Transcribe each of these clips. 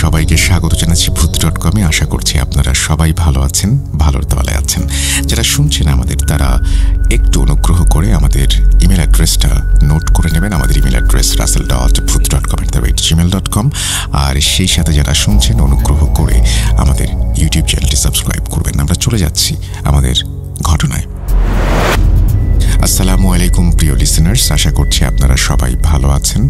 সবাইকে স্বাগত জানাচ্ছি ভূত.com-এ। আশা করছি আপনারা সবাই ভালো আছেন, ভালোর তলে আছেন। যারা শুনছেন আমাদের তারা একটু অনুগ্রহ করে আমাদের ইমেল অ্যাড্রেসটা নোট করে নেবেন। আমাদের ইমেল অ্যাড্রেস russell.bhoot.com@gmail.com। আর সেই সাথে যারা শুনছেন অনুগ্রহ করে আমাদের ইউটিউব চ্যানেলটি সাবস্ক্রাইব করবেন। আমরা চলে যাচ্ছি আমাদের ঘটনায়। আসসালামু আলাইকুম প্রিয় লিসেনার্স, আশা করছি আপনারা সবাই ভালো আছেন,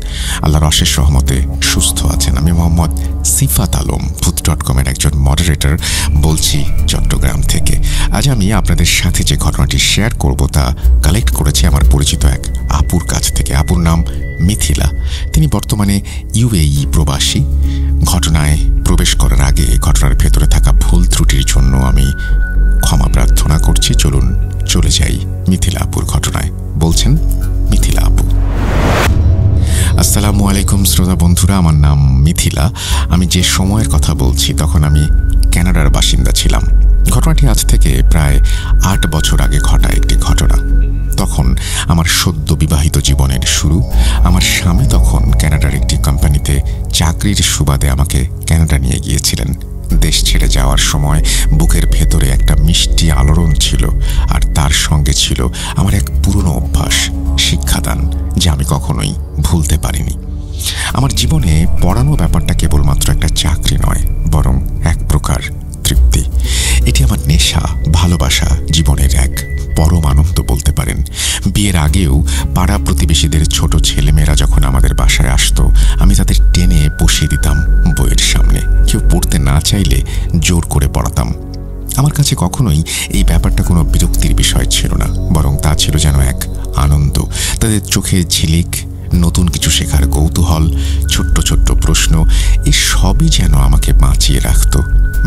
আল্লাহর অশেষ রহমতে সুস্থ আছেন। আমি মোহাম্মদ সিফাত আলম, ভূত.com-এর একজন মডারেটর, বলছি চট্টগ্রাম থেকে। আজ আমি আপনাদের সাথে যে ঘটনাটি শেয়ার করব তা কালেক্ট করেছি আমার পরিচিত এক আপুর কাছ থেকে। আপুর নাম মিথিলা। তিনি বর্তমানে ইউএই প্রবাসী। ঘটনায় প্রবেশ করার আগে ঘটনার ভেতরে থাকা ভুল ত্রুটির জন্য আমি ক্ষমা প্রার্থনা করছি। চলুন চলে যাই মিথিলা আপুর ঘটনায়। বলছেন মিথিলা আপু। আসসালামু আলাইকুম শ্রোতা বন্ধুরা, আমার নাম মিথিলা। আমি যে সময়ের কথা বলছি তখন আমি কানাডার বাসিন্দা ছিলাম। ঘটনাটি আজ থেকে প্রায় 8 বছর আগে ঘটা একটি ঘটনা। তখন আমার সদ্য বিবাহিত জীবনের শুরু। আমার স্বামী তখন কানাডার একটি কোম্পানিতে চাকরির সুবাদে আমাকে কানাডা নিয়ে গিয়েছিলেন। দেশ ছেড়ে যাওয়ার সময় বুকের ভেতরে একটা মিষ্টি আলোড়ন ছিল, আর তার সঙ্গে ছিল আমার এক পুরনো অভ্যাস, শিক্ষাদান, যা আমি কখনোই ভুলতে পারিনি। আমার জীবনে পড়ানো ব্যাপারটা কেবলমাত্র একটা চাকরি নয়, বরং এক প্রকার তৃপ্তি। এটি আমার নেশা, ভালোবাসা, জীবনের এক পরম আনন্দ বলতে পারেন। বিয়ের আগেও পাড়া প্রতিবেশীদের ছোট ছেলেমেয়েরা যখন আমাদের বাসায় আসতো, আমি তাদের টেনে বসিয়ে দিতাম বইয়ের সামনে। কেউ পড়তে না চাইলে জোর করে পড়াতাম। আমার কাছে কখনোই এই ব্যাপারটা কোনো বিরক্তির বিষয় ছিল না, বরং তা ছিল যেন এক আনন্দ। তাদের চোখে ঝিলিক, নতুন কিছু শেখার কৌতূহল, ছোট্ট ছোট্ট প্রশ্ন, এই সবই যেন আমাকে বাঁচিয়ে রাখত।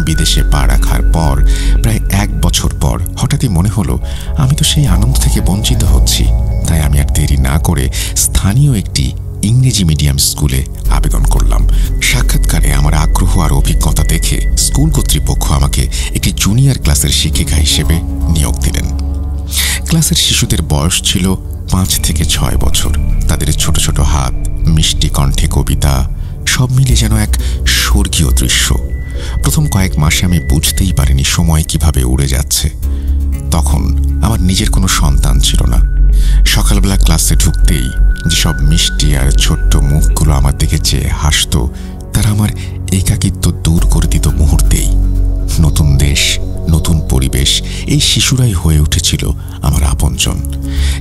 বিদেশে পা রাখার পর প্রায় 1 বছর পর হঠাৎই মনে হলো আমি তো সেই আনন্দ থেকে বঞ্চিত হচ্ছি। তাই আমি আর দেরি না করে স্থানীয় একটি ইংরেজি মিডিয়াম স্কুলে আবেদন করলাম। সাক্ষাৎকারে আমার আগ্রহ আর অভিজ্ঞতা দেখে স্কুল কর্তৃপক্ষ আমাকে একটি জুনিয়র ক্লাসের শিক্ষিকা হিসেবে নিয়োগ দিলেন। ক্লাসের শিশুদের বয়স ছিল 5 থেকে 6 বছর। তাদের ছোট ছোট হাত, মিষ্টি কণ্ঠে কবিতা, সব মিলে যেন এক স্বর্গীয় দৃশ্য। প্রথম কয়েক মাসে আমি বুঝতেই পারিনি সময় কিভাবে উড়ে যাচ্ছে। তখন আমার নিজের কোনো সন্তান ছিল না। সকালবেলা ক্লাসে ঢুকতেই যেসব মিষ্টি আর ছোট্ট মুখগুলো আমার দিকে চেয়ে হাসত, তারা আমার একাকিত্ব দূর করে দিত মুহূর্তেই। নতুন দেশ, নতুন পরিবেশ, এই শিশুরাই হয়ে উঠেছিল আমার আপনজন।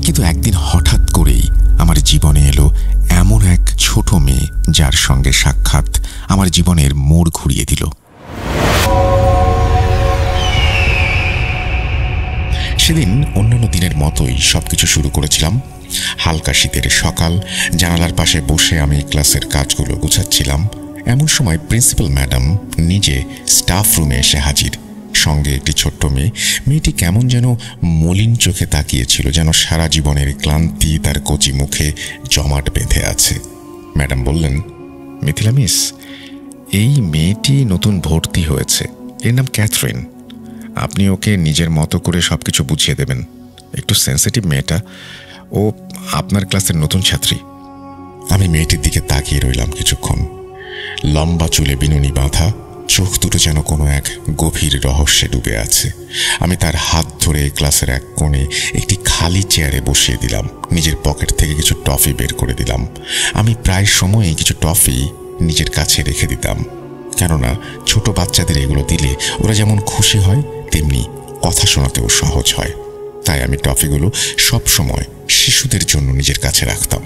কিন্তু একদিন হঠাৎ করেই আমার জীবনে এলো এমন এক ছোট মেয়ে, যার সঙ্গে সাক্ষাৎ আমার জীবনের মোড় ঘুরিয়ে দিল। সেদিন অন্যান্য দিনের মতোই সবকিছু শুরু করেছিলাম। হালকা শীতের সকাল, জানালার পাশে বসে আমি ক্লাসের কাজগুলো গুছাচ্ছিলাম। এমন সময় প্রিন্সিপাল ম্যাডাম নিজে স্টাফ রুমে এসে হাজির, সঙ্গে একটি ছোট্ট মেয়ে। মেয়েটি কেমন যেন মলিন চোখে তাকিয়েছিল, যেন সারা জীবনের ক্লান্তি তার কচি মুখে জমাট বেঁধে আছে। ম্যাডাম বললেন, মিথিলা মিস, এই মেয়েটি নতুন ভর্তি হয়েছে, এর নাম ক্যাথরিন। আপনি ওকে নিজের মতো করে সবকিছু বুঝিয়ে দেবেন। একটু সেন্সিটিভ মেয়েটা, ও আপনার ক্লাসের নতুন ছাত্রী। আমি মেয়েটির দিকে তাকিয়ে রইলাম কিছুক্ষণ। লম্বা চুলে বিনুনি বাঁধা, চোখ দুটো যেন কোনো এক গভীর রহস্যে ডুবে আছে। আমি তার হাত ধরে ক্লাসের এক কোণে একটি খালি চেয়ারে বসিয়ে দিলাম। নিজের পকেট থেকে কিছু টফি বের করে দিলাম। আমি প্রায় সময়ই কিছু টফি নিজের কাছে রেখে দিতাম, কেননা ছোট বাচ্চাদের এগুলো দিলে ওরা যেমন খুশি হয়, তেমনি কথা শোনাতেও সহজ হয়। তাই আমি টফিগুলো সব সময় শিশুদের জন্য নিজের কাছে রাখতাম।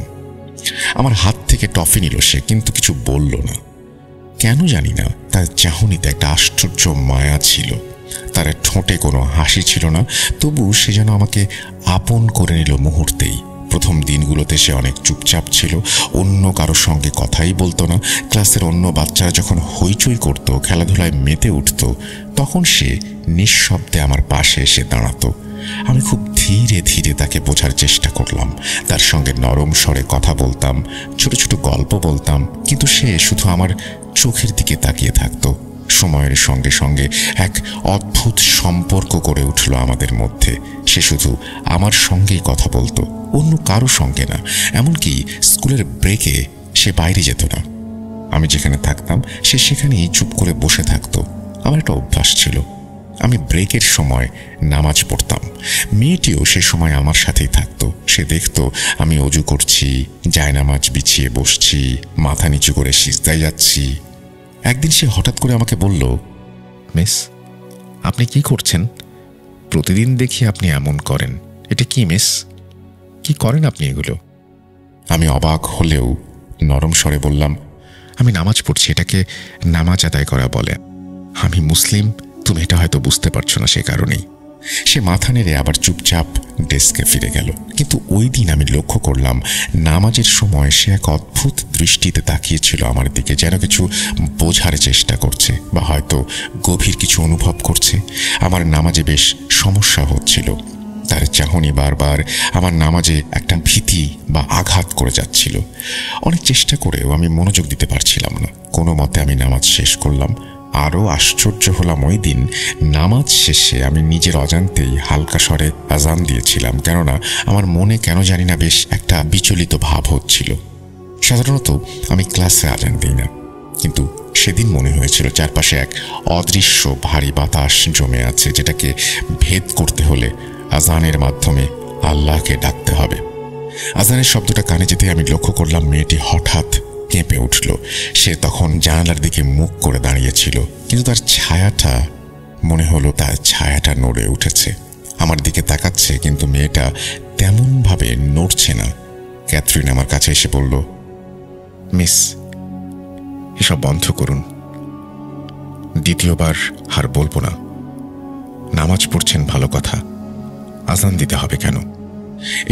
আমার হাত থেকে টফি নিল সে, কিন্তু কিছু বলল না। কেন জানি না, তার চাহনিতে একটা আশ্চর্য মায়া ছিল। তার ঠোঁটে কোনো হাসি ছিল না, তবু সে যেন আমাকে আপন করে নিল মুহূর্তেই। প্রথম দিনগুলোতে সে অনেক চুপচাপ ছিল, অন্য কারোর সঙ্গে কথাই বলতো না। ক্লাসের অন্য বাচ্চারা যখন হইচই করত, খেলাধুলায় মেতে উঠত, তখন সে নিঃশব্দে আমার পাশে এসে দাঁড়াতো। আমি খুব ধীরে ধীরে তাকে বোঝার চেষ্টা করলাম। তার সঙ্গে নরম স্বরে কথা বলতাম, ছোট ছোট গল্প বলতাম, কিন্তু সে শুধু আমার চোখের দিকে তাকিয়ে থাকত। সময়ের সঙ্গে সঙ্গে এক অদ্ভুত সম্পর্ক গড়ে উঠল আমাদের মধ্যে। সে শুধু আমার সঙ্গেই কথা বলতো, অন্য কারো সঙ্গে না। এমনকি স্কুলের ব্রেকে সে বাইরে যেত না। আমি যেখানে থাকতাম সে সেখানেই চুপ করে বসে থাকতো। আমার একটা অভ্যাস ছিল, আমি ব্রেকের সময় নামাজ পড়তাম। মেয়েটিও সে সময় আমার সাথেই থাকতো। সে দেখতো আমি অজু করছি, জায়নামাজ বিছিয়ে বসছি, মাথা নিচু করে সিজদায় যাচ্ছি। একদিন সে হঠাৎ করে আমাকে বলল, মিস, আপনি কি করছেন? প্রতিদিন দেখি আপনি এমন করেন, এটা কি মিস? কি করেন আপনি এগুলো? আমি অবাক হলেও নরম স্বরে বললাম, আমি নামাজ পড়ছি, এটাকে নামাজ আদায় করা বলে। আমি মুসলিম, তুমি এটা হয়তো বুঝতে পারছো না, সে কারণেই। সে মাথা নেড়ে আবার চুপচাপ ডেস্কে ফিরে গেল। কিন্তু ওই দিন আমি লক্ষ্য করলাম নামাজের সময় সে এক অদ্ভুত দৃষ্টিতে তাকিয়েছিল আমার দিকে, যেন কিছু বোঝার চেষ্টা করছে বা হয়তো গভীর কিছু অনুভব করছে। আমার নামাজে বেশ সমস্যা হচ্ছিল। তার চাহনি বারবার আমার নামাজে একটা ভীতি বা আঘাত করে যাচ্ছিল। অনেক চেষ্টা করেও আমি মনোযোগ দিতে পারছিলাম না। কোনো মতে আমি নামাজ শেষ করলাম। আরও আশ্চর্য হলাম, ওই দিন নামাজ শেষে আমি নিজের অজান্তেই হালকা স্বরে আজান দিয়েছিলাম, কেননা আমার মনে কেন জানি না বেশ একটা বিচলিত ভাব হচ্ছিল। সাধারণত আমি ক্লাসে আজান দিই না, কিন্তু সেদিন মনে হয়েছিল চারপাশে এক অদৃশ্য ভারী বাতাস জমে আছে, যেটাকে ভেদ করতে হলে আজানের মাধ্যমে আল্লাহকে ডাকতে হবে। আজানের শব্দটা কানে যেতে আমি লক্ষ্য করলাম মেয়েটি হঠাৎ কেঁপে উঠল। সে তখন জানালার দিকে মুখ করে দাঁড়িয়েছিল, কিন্তু তার ছায়াটা, মনে হলো তার ছায়াটা নড়ে উঠেছে। আমার দিকে তাকাচ্ছে, কিন্তু মেয়েটা তেমনভাবে নড়ছে না। ক্যাথরিন আমার কাছে এসে বলল, মিস, এসব বন্ধ করুন, দ্বিতীয়বার আর বলবো না। নামাজ পড়ছেন ভালো কথা, আজান দিতে হবে কেন?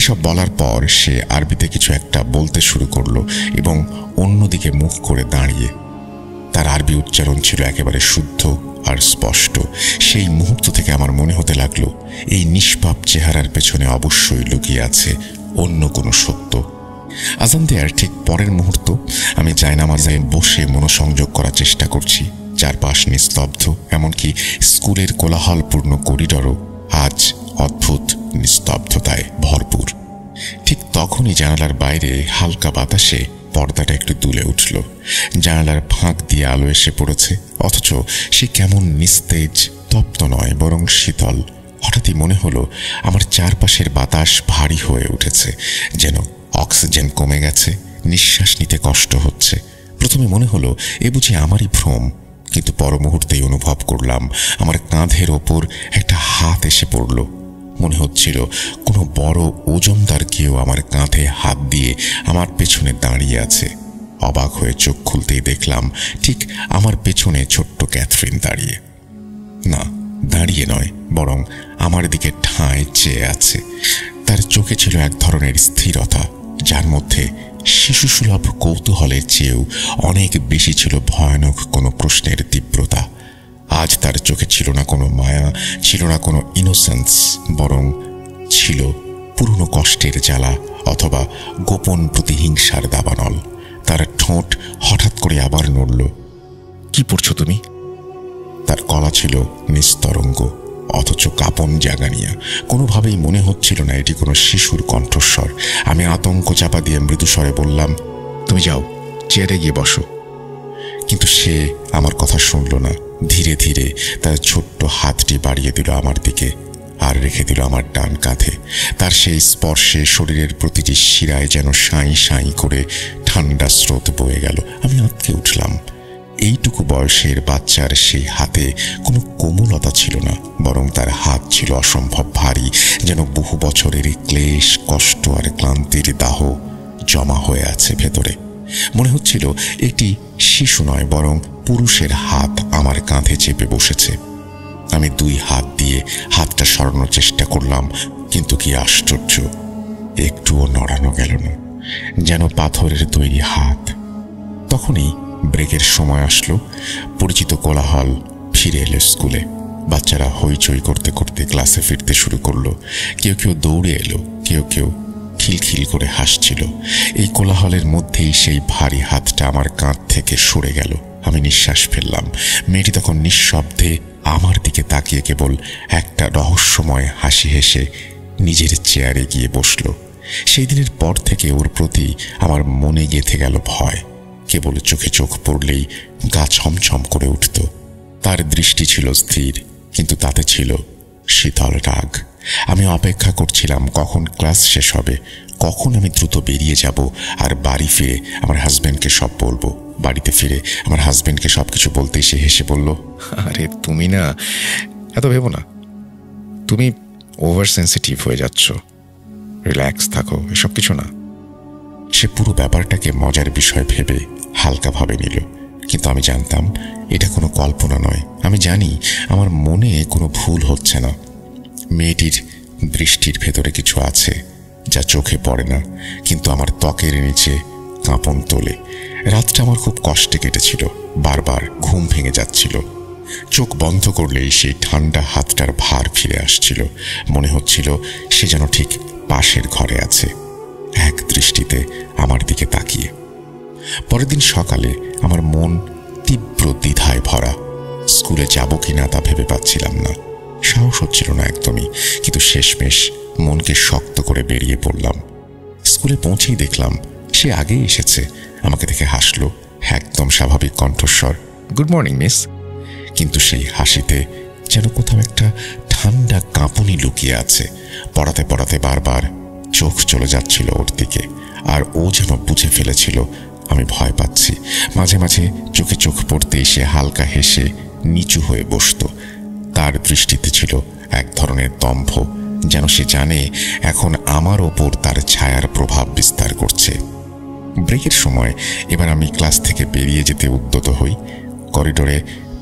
এসব বলার পর সে আরবিতে কিছু একটা বলতে শুরু করলো এবং অন্যদিকে মুখ করে দাঁড়িয়ে। তার আরবি উচ্চারণ ছিল একেবারে শুদ্ধ আর স্পষ্ট। সেই মুহূর্ত থেকে আমার মনে হতে লাগলো এই নিষ্পাপ চেহারার পেছনে অবশ্যই লুকিয়ে আছে অন্য কোনো সত্য। আজান দেওয়ার ঠিক পরের মুহূর্ত আমি জায়নামাজে বসে মনোসংযোগ করার চেষ্টা করছি। চারপাশ নিস্তব্ধ, এমনকি স্কুলের কোলাহলপূর্ণ করিডরও আজ অদ্ভুত নিস্তব্ধতায় ভরপুর। ঠিক তখনই জানালার বাইরে হালকা বাতাসে পর্দাটা একটু দুলে উঠল। জানালার ফাঁক দিয়ে আলো এসে পড়েছে, অথচ সে কেমন নিস্তেজ, তপ্ত নয়, বরং শীতল। হঠাৎই মনে হলো আমার চারপাশের বাতাস ভারী হয়ে উঠেছে, যেন অক্সিজেন কমে গেছে, নিঃশ্বাস নিতে কষ্ট হচ্ছে। প্রথমে মনে হলো এ বুঝি আমারই ভ্রম, কিন্তু পর মুহূর্তেই অনুভব করলাম আমার কাঁধের ওপর একটা হাত এসে পড়ল। মনে হচ্ছিল কোনো বড় ওজনদার কেউ আমার কাঁধে হাত দিয়ে আমার পেছনে দাঁড়িয়ে আছে। অবাক হয়ে চোখ খুলতেই দেখলাম ঠিক আমার পেছনে ছোট্ট ক্যাথরিন দাঁড়িয়ে। না, দাঁড়িয়ে নয়, বরং আমার দিকে ঠাঁই চেয়ে আছে। তার চোখে ছিল এক ধরনের স্থিরতা, যার মধ্যে শিশুসুলভ কৌতূহলের চেয়েও অনেক বেশি ছিল ভয়ানক কোনো প্রশ্নের তীব্রতা। আজ তার চোখে ছিল না কোনো মায়া, ছিল না কোনো ইনোসেন্স, বরং ছিল পুরনো কষ্টের জ্বালা অথবা গোপন প্রতিহিংসার দাবানল। তার ঠোঁট হঠাৎ করে আবার নড়ল। কি পড়ছো তুমি? তার গলা ছিল নিস্তরঙ্গ, অথচ কাঁপন জাগানিয়া। কোনোভাবেই মনে হচ্ছিল না এটি কোনো শিশুর কণ্ঠস্বর। আমি আতঙ্ক চাপা দিয়ে মৃদুস্বরে বললাম, তুমি যাও, চেয়ারে গিয়ে বসো। কিন্তু সে আমার কথা শুনল না। ধীরে ধীরে তার ছোট্ট হাতটি বাড়িয়ে দিল আমার দিকে, আর রেখে দিল আমার ডান কাঁধে। তার সেই স্পর্শে শরীরের প্রতিটি শিরায় যেন সাঁই সাঁই করে ঠান্ডা স্রোত বয়ে গেল। আমি আঁতকে উঠলাম। এইটুকু বয়সের বাচ্চার সেই হাতে কোনো কোমলতা ছিল না, বরং তার হাত ছিল অসম্ভব ভারী, যেন বহু বছরের ক্লেশ, কষ্ট আর ক্লান্তির দাহ জমা হয়ে আছে ভেতরে। মনে হচ্ছিল এটি শিশু নয়, বরং পুরুষের হাত আমার কাঁধে চেপে বসেছে। আমি দুই হাত দিয়ে হাতটা সরানোর চেষ্টা করলাম, কিন্তু কি আশ্চর্য, একটুও নড়ানো গেল না, যেন পাথরের তৈরি হাত। তখনই ব্রেকের সময় আসলো। পরিচিত কোলাহল ফিরে এলো স্কুলে। বাচ্চারা হইচই করতে করতে ক্লাসে ফিরতে শুরু করলো। কেউ কেউ দৌড়ে এলো, কেউ কেউ খিলখিল করে হাসছিল। এই কোলাহলের মধ্যেই সেই ভারী হাতটা আমার কাঁধ থেকে সরে গেল। আমি নিঃশ্বাস ফেললাম। মেয়েটি তখন নিঃশব্দে আমার দিকে তাকিয়ে কেবল একটা রহস্যময় হাসি হেসে নিজের চেয়ারে গিয়ে বসল। সেই দিনের পর থেকে ওর প্রতি আমার মনে গেঁথে গেল ভয়। কেবল চোখে চোখ পড়লেই গা ছমছম করে উঠত। তার দৃষ্টি ছিল স্থির, কিন্তু তাতে ছিল শীতল রাগ। আমি অপেক্ষা করছিলাম কখন ক্লাস শেষ হবে, কখন আমি দ্রুত বেরিয়ে যাব আর বাড়ি ফিরে আমার হাজব্যান্ডকে সব বলবো। বাড়িতে ফিরে আমার হাজব্যান্ডকে সবকিছু বলতেই সে হেসে বলল, আরে তুমি না এত ভেবো না, তুমি ওভার সেন্সিটিভ হয়ে যাচ্ছ, রিল্যাক্স থাকো, এসব কিছু না। সে পুরো ব্যাপারটাকে মজার বিষয় ভেবে হালকাভাবে নিল, কিন্তু আমি জানতাম এটা কোনো কল্পনা নয়। আমি জানি আমার মনে কোনো ভুল হচ্ছে না। মেয়েটির দৃষ্টির ভেতরে কিছু আছে যা চোখে পড়ে না, কিন্তু আমার ত্বকের নিচে কাঁপন তোলে। রাতটা আমার খুব কষ্টে কেটেছিল, বারবার ঘুম ভেঙে যাচ্ছিল। চোখ বন্ধ করলেই সেই ঠান্ডা হাতটার ভার ফিরে আসছিল। মনে হচ্ছিল সে যেন ঠিক পাশের ঘরে আছে, এক দৃষ্টিতে আমার দিকে তাকিয়ে। পরের দিন সকালে আমার মন তীব্র দ্বিধায় ভরা। স্কুলে যাব কিনা তা ভেবে পাচ্ছিলাম না, সাহস হচ্ছিল না একদমই, কিন্তু শেষমেশ মনকে শক্ত করে বেরিয়ে পড়লাম। স্কুলে পৌঁছেই দেখলাম সে আগেই এসেছে। আমাকে দেখে হাসলো, একদম স্বাভাবিক কণ্ঠস্বর, গুড মর্নিং মিস। কিন্তু সেই হাসিতে যেন কোথাও একটা ঠান্ডা কাঁপুনি লুকিয়ে আছে। পড়াতে পড়াতে বারবার চোখ চলে যাচ্ছিল ওর দিকে, আর ও যেন বুঝে ফেলেছিল আমি ভয় পাচ্ছি। মাঝে মাঝে চোখে চোখ পড়তেই সে হালকা হেসে নিচু হয়ে বসত। তার দৃষ্টিতে ছিল এক ধরনের দম্ভ, যেন সে জানে এখন আমার ওপর তার ছায়ার প্রভাব বিস্তার করছে। ব্রেকের সময় এবার আমি ক্লাস থেকে বেরিয়ে যেতে উদ্যত হই। করিডোরে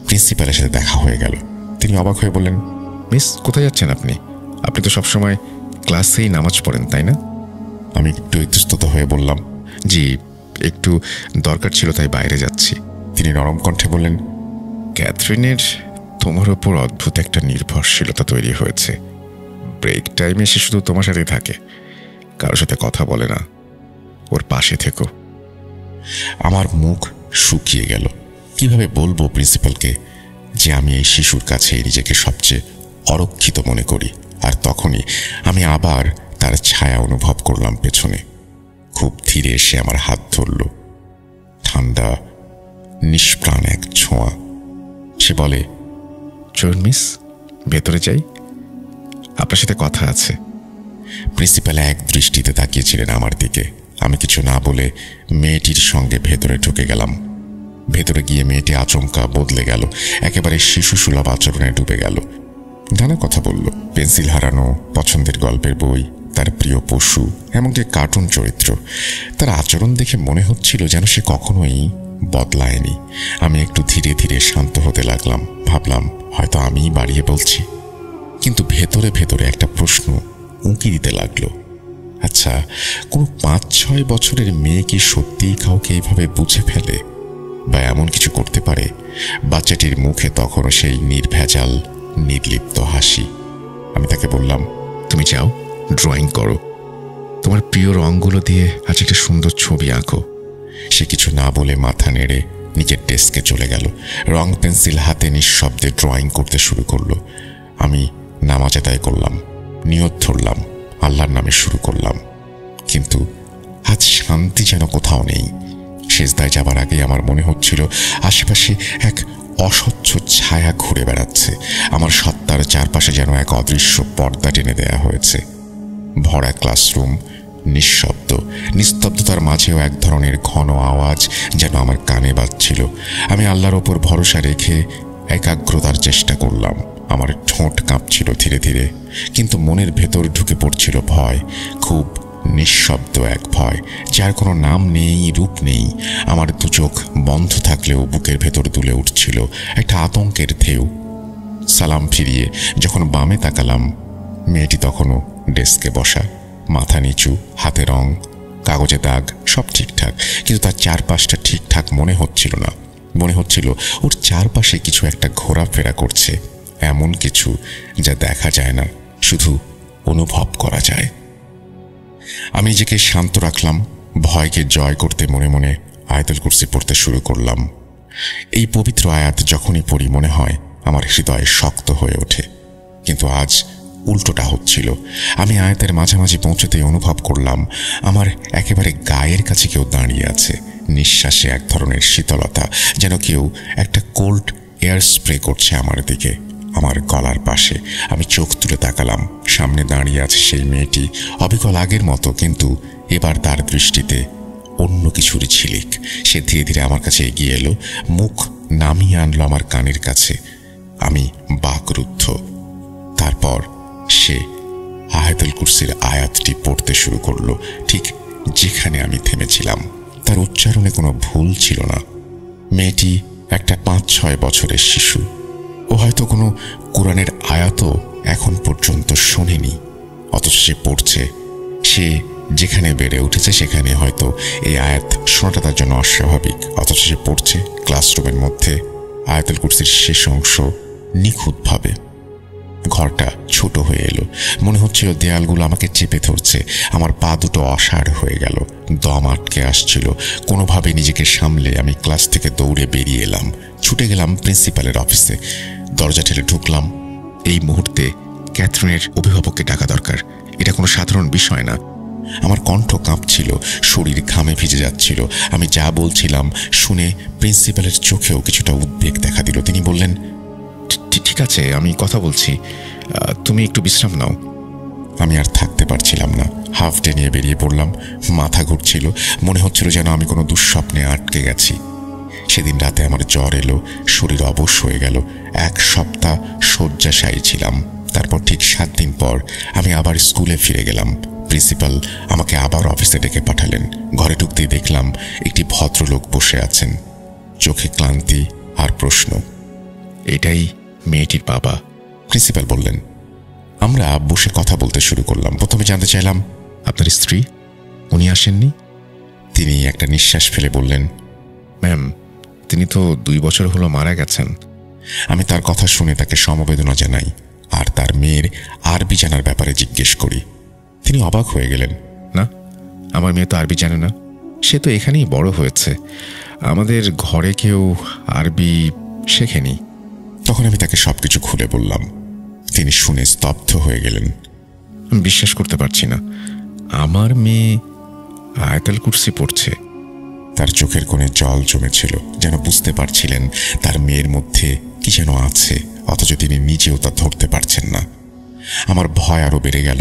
প্রিন্সিপালের সাথে দেখা হয়ে গেল। তিনি অবাক হয়ে বললেন, মিস কোথায় যাচ্ছেন আপনি? আপনি তো সবসময় ক্লাসেই নামাজ পড়েন, তাই না? আমি একটু ইতস্তত হয়ে বললাম, জি, একটু দরকার ছিল তাই বাইরে যাচ্ছি। তিনি নরম কণ্ঠে বললেন, ক্যাথরিনের তোমার ওপর অদ্ভুত একটা নির্ভরশীলতা তৈরি হয়েছে। ব্রেক টাইমে সে শুধু তোমার সাথেই থাকে, কারোর সাথে কথা বলে না। ওর পাশে থেকো। আমার মুখ শুকিয়ে গেল। কিভাবে বলবো প্রিন্সিপালকে যে আমি এই শিশুর কাছে নিজেকে সবচেয়ে অরক্ষিত মনে করি? আর তখনই আমি আবার তার ছায়া অনুভব করলাম পেছনে। খুব ধীরে এসে আমার হাত ধরল, ঠান্ডা নিষ্প্রাণ এক ছোঁয়া। সে বলে, চলুন মিস, ভেতরে যাই, আপনার সাথে কথা আছে। প্রিন্সিপাল এক দৃষ্টিতে তাকিয়েছিলেন আমার দিকে। আমি কিছু না বলে মেয়েটির সঙ্গে ভেতরে ঢুকে গেলাম। ভেতরে গিয়ে মেয়েটি আচমকা বদলে গেল, একেবারে শিশু সুলভ আচরণে ডুবে গেল। নানা কথা বলল, পেন্সিল হারানো, পছন্দের গল্পের বই, তার প্রিয় পশু, এমনকি কার্টুন চরিত্র। তার আচরণ দেখে মনে হচ্ছিল যেন সে কখনোই বদলায়নি। আমি একটু ধীরে ধীরে শান্ত হতে লাগলাম। ভাবলাম হয়তো আমিই বাড়িয়ে বলছি, কিন্তু ভেতরে ভেতরে একটা প্রশ্ন উঁকি দিতে লাগলো। আচ্ছা, কোনো 5-6 বছরের মেয়ে কি সত্যিই কাউকে এইভাবে বুঝে ফেলে বা এমন কিছু করতে পারে? বাচ্চাটির মুখে তখনও সেই নির্ভেজাল নির্লিপ্ত হাসি। আমি তাকে বললাম, তুমি যাও, ড্রয়িং করো, তোমার প্রিয় রঙগুলো দিয়ে আজ একটা সুন্দর ছবি আঁকো। সে কিছু না বলে মাথা নেড়ে নিজের ডেস্কে চলে গেল। রং পেন্সিল হাতে নিঃশব্দে ড্রয়িং করতে শুরু করলো। আমি নামাজ আদায় করলাম, নিয়ত ধরলাম, আল্লাহর নামে শুরু করলাম। কিন্তু আজ শান্তি যেন কোথাও নেই। সেজদায় যাবার আগে আমার মনে হচ্ছিল আশেপাশে এক অস্বচ্ছ ছায়া ঘুরে বেড়াচ্ছে। আমার সত্তার চারপাশে যেন এক অদৃশ্য পর্দা টেনে দেয়া হয়েছে। ভরা ক্লাসরুম, নিঃশব্দ। নিস্তব্ধতার মাঝেও এক ধরনের ঘন আওয়াজ যেন আমার কানে বাজছিল। আমি আল্লাহর ওপর ভরসা রেখে একাগ্রতার চেষ্টা করলাম। আমার ঠোঁট কাঁপছিল ধীরে ধীরে, কিন্তু মনের ভেতর ঢুকে পড়ছিল ভয়, খুব নিঃশব্দ এক ভয়, যার কোনো নাম নেই, রূপ নেই। আমার দু চোখ বন্ধ থাকলেও বুকের ভেতর দুলে উঠছিল একটা আতঙ্কের ঢেউ। সালাম ফিরিয়ে যখন বামে তাকালাম, মেয়েটি তখনও ডেস্কে বসা, মাথা নিচু, হাতে রং, কাগজে দাগ, সব ঠিকঠাক, কিন্তু তার চারপাশটা ঠিকঠাক মনে হচ্ছিল না। মনে হচ্ছিল ওর চারপাশে কিছু একটা ঘোরাফেরা করছে, এমন কিছু যা দেখা যায় না, শুধু অনুভব করা যায়। আমি নিজেকে শান্ত রাখলাম, ভয়কে জয় করতে মনে মনে আয়াতুল কুরসি পড়তে শুরু করলাম। এই পবিত্র আয়াত যখনই পড়ি মনে হয় আমার হৃদয় শক্ত হয়ে ওঠে, কিন্তু আজ উল্টোটা হচ্ছিল। আমি আয়াতের মাঝামাঝি পৌঁছতেই অনুভব করলাম আমার একেবারে গায়ের কাছে কেউ দাঁড়িয়ে আছে, নিঃশ্বাসে এক ধরনের শীতলতা, যেন কেউ একটা কোল্ড এয়ার স্প্রে করছে আমার দিকে। আমার গলার পাশে আমি চোখ তুলে তাকালাম। সামনে দাঁড়িয়ে আছে সেই মেয়েটি, অবিকল আগের মতো, কিন্তু এবার তার দৃষ্টিতে অন্য কিছুরই ঝিলিক। সে ধীরে ধীরে আমার কাছে এগিয়ে এলো, মুখ নামিয়ে আনলো আমার কানের কাছে। আমি বাকরুদ্ধ। তারপর সে আয়াতুল কুরসির আয়াতটি পড়তে শুরু করলো, ঠিক যেখানে আমি থেমেছিলাম। তার উচ্চারণে কোনো ভুল ছিল না। মেয়েটি একটা 5-6 বছরের শিশু। ও হয়তো কোনো কোরআনের আয়াতও এখন পর্যন্ত শোনেনি, অথচ সে পড়ছে। সে যেখানে বেড়ে উঠেছে সেখানে হয়তো এই আয়াত শোনাটা তার জন্য অস্বাভাবিক, অথচ সে পড়ছে ক্লাসরুমের মধ্যে আয়াতুল কুরসির শেষ অংশ নিখুঁতভাবে। ঘরটা ছোট হয়ে এলো, মনে হচ্ছিল দেয়ালগুলো আমাকে চেপে ধরছে। আমার পা দুটো অসাড় হয়ে গেল, দম আটকে আসছিল। কোনোভাবে নিজেকে সামলে আমি ক্লাস থেকে দৌড়ে বেরিয়ে এলাম, ছুটে গেলাম প্রিন্সিপালের অফিসে। দরজা ঠেলে ঢুকলাম। এই মুহূর্তে ক্যাথরিনের অভিভাবককে ডাকা দরকার, এটা কোনো সাধারণ বিষয় না। আমার কণ্ঠ কাঁপছিল, শরীর ঘামে ভিজে যাচ্ছিল। আমি যা বলছিলাম শুনে প্রিন্সিপালের চোখেও কিছুটা উদ্বেগ দেখা দিল। তিনি বললেন, ঠিক আছে, আমি কথা বলছি, তুমি একটু বিশ্রাম নাও। আমি আর থাকতে পারছিলাম না, হাফ ডে নিয়ে বেরিয়ে পড়লাম। মাথা ঘুরছিল, মনে হচ্ছিল যেন আমি কোনো দুঃস্বপ্নে আটকে গেছি। সেদিন রাতে আমার জ্বর এলো, শরীর অবশ হয়ে গেল। 1 সপ্তাহ শয্যাশায়ী ছিলাম। তারপর ঠিক 7 দিন পর আমি আবার স্কুলে ফিরে গেলাম। প্রিন্সিপাল আমাকে আবার অফিসে ডেকে পাঠালেন। ঘরে ঢুকতেই দেখলাম একটি ভদ্রলোক বসে আছেন, চোখে ক্লান্তি আর প্রশ্ন। এটাই মেয়েটির বাবা, প্রিন্সিপাল বললেন। আমরা বসে কথা বলতে শুরু করলাম। প্রথমে জানতে চাইলাম, আপনার স্ত্রী, উনি আসেননি? তিনি একটা নিঃশ্বাস ফেলে বললেন, ম্যাম, তিনি তো 2 বছর হলো মারা গেছেন। আমি তার কথা শুনে তাকে সমবেদনা জানাই আর তার মেয়ের আরবি জানার ব্যাপারে জিজ্ঞেস করি। তিনি অবাক হয়ে গেলেন। না, আমার মেয়ে তো আরবি জানে না, সে তো এখানেই বড় হয়েছে, আমাদের ঘরে কেউ আরবি শেখেনি। তখন আমি তাকে সবকিছু খুলে বললাম। তিনি শুনে স্তব্ধ হয়ে গেলেন। আমি বিশ্বাস করতে পারছি না, আমার মেয়ে আয়াতুল কুরসি পড়ছে। তার চোখের কোণে জল জমেছিল, যেন বুঝতে পারছিলেন তার মেয়ের মধ্যে কি যেন আছে, অথচ তিনি নিজেও তা ধরতে পারছেন না। আমার ভয় আরো বেড়ে গেল।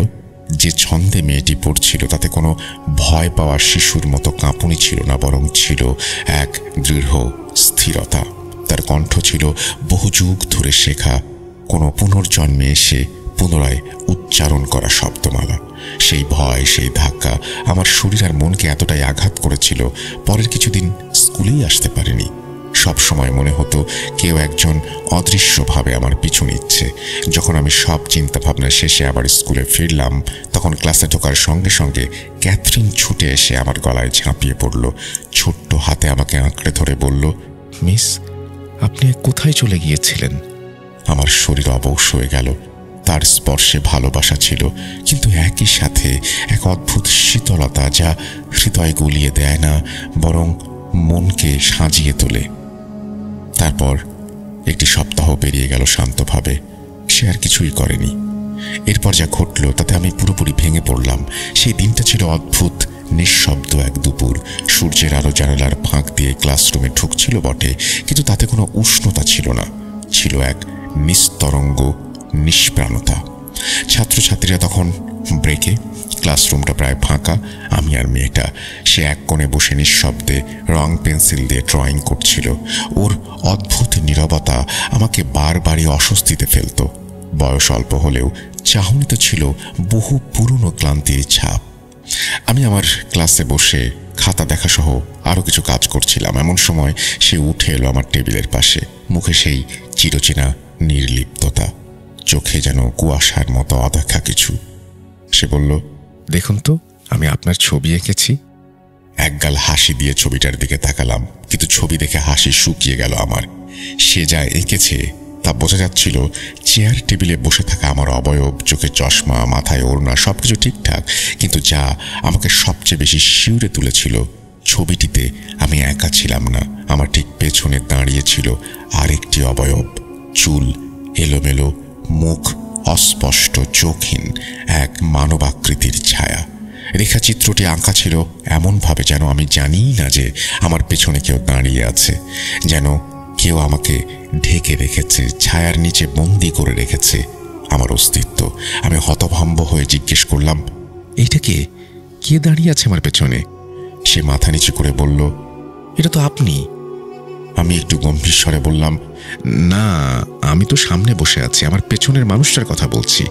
যে ছন্দে মেয়েটি পড়ছিল তাতে কোনো ভয় পাওয়ার শিশুর মতো কাঁপুনি ছিল না, বরং ছিল এক দৃঢ় স্থিরতা। তার কণ্ঠ ছিল বহু যুগ ধরে শেখা, কোনো পুনর্জন্মে এসে পুনরায় উচ্চারণ করা শব্দমালা। সেই ভয়, সেই ধাক্কা আমার শরীর আর মনকে এতটাই আঘাত করেছিল, পরের কিছুদিন স্কুলেই আসতে পারিনি। সব সময় মনে হতো কেউ একজন অদৃশ্যভাবে আমার পিছু নিচ্ছে। যখন আমি সব চিন্তা ভাবনা শেষে আবার স্কুলে ফিরলাম, তখন ক্লাসে ঢোকার সঙ্গে সঙ্গে ক্যাথরিন ছুটে এসে আমার গলায় ঝাঁপিয়ে পড়ল। ছোট্ট হাতে আমাকে আঁকড়ে ধরে বলল, মিস, আপনি কোথায় চলে গিয়েছিলেন? আমার শরীর অবশ হয়ে গেল। তার স্পর্শে ভালোবাসা ছিল, কিন্তু একই সাথে এক অদ্ভুত শীতলতা, যা হৃদয় গলিয়ে দেয় না, বরং মনকে সাজিয়ে তোলে। তারপর একটি সপ্তাহ পেরিয়ে গেল শান্তভাবে। সে আর কিছুই করেনি। এরপর যা ঘটল তাতে আমি পুরোপুরি ভেঙে পড়লাম। সেই দিনটা ছিল অদ্ভুত, নিঃশব্দ এক দুপুর। সূর্যের আলো জানালার ফাঁক দিয়ে ক্লাসরুমে ঢুকছিল বটে, কিন্তু তাতে কোনো উষ্ণতা ছিল না। ছিল এক নিস্তরঙ্গ নিষ্প্রাণতা। ছাত্রছাত্রীরা তখন ব্রেকে। ক্লাসরুমটা প্রায় ফাঁকা। আমি আর মেয়েটা, সে এক কোণে বসে নিঃশব্দে রং পেন্সিল দিয়ে ড্রয়িং করছিল। ওর অদ্ভুত নীরবতা আমাকে বারবারই অস্বস্তিতে ফেলত। বয়স অল্প হলেও চাহনিতে ছিল বহু পুরনো ক্লান্তির ছাপ। আমি আমার ক্লাসে বসে খাতা দেখাসহ আরও কিছু কাজ করছিলাম। এমন সময় সে উঠে এলো আমার টেবিলের পাশে। মুখে সেই চিরচেনা নির্লিপ্ততা, চোখে যেন কুয়াশার মতো অদেখা কিছু। সে বলল, দেখুন তো, আমি আপনার ছবি এঁকেছি। একগাল হাসি দিয়ে ছবিটার দিকে তাকালাম, কিন্তু ছবি দেখে হাসি শুকিয়ে গেল আমার। সে যা এঁকেছে তা বোঝা যাচ্ছিল। চেয়ার টেবিলে বসে থাকা আমার অবয়ব, চোখে চশমা, মাথায় ওড়না, সবকিছু ঠিকঠাক, কিন্তু যা আমাকে সবচেয়ে বেশি শিউরে তুলেছিল, ছবিটিতে আমি একা ছিলাম না। আমার ঠিক পেছনে দাঁড়িয়েছিল আরেকটি অবয়ব। চুল এলোমেলো, মুখ অস্পষ্ট, চোখহীন, এক মানবাকৃতির ছায়া। রেখাচিত্রটি আঁকা ছিল এমনভাবে যেন আমি জানিই না যে আমার পেছনে কেউ দাঁড়িয়ে আছে, যেন কেউ আমাকে ঢেকে রেখেছে, ছায়ার নিচে বন্দি করে রেখেছে আমার অস্তিত্ব। আমি হতভম্ব হয়ে জিজ্ঞেস করলাম, এইটা কে দাঁড়িয়ে আছে আমার পেছনে? সে মাথা নিচু করে বলল, এটা তো আপনি। আমি একটু গম্ভীর স্বরে বললাম, না, আমি তো সামনে বসে আছি, আমার পেছনের মানুষটার কথা বলছি।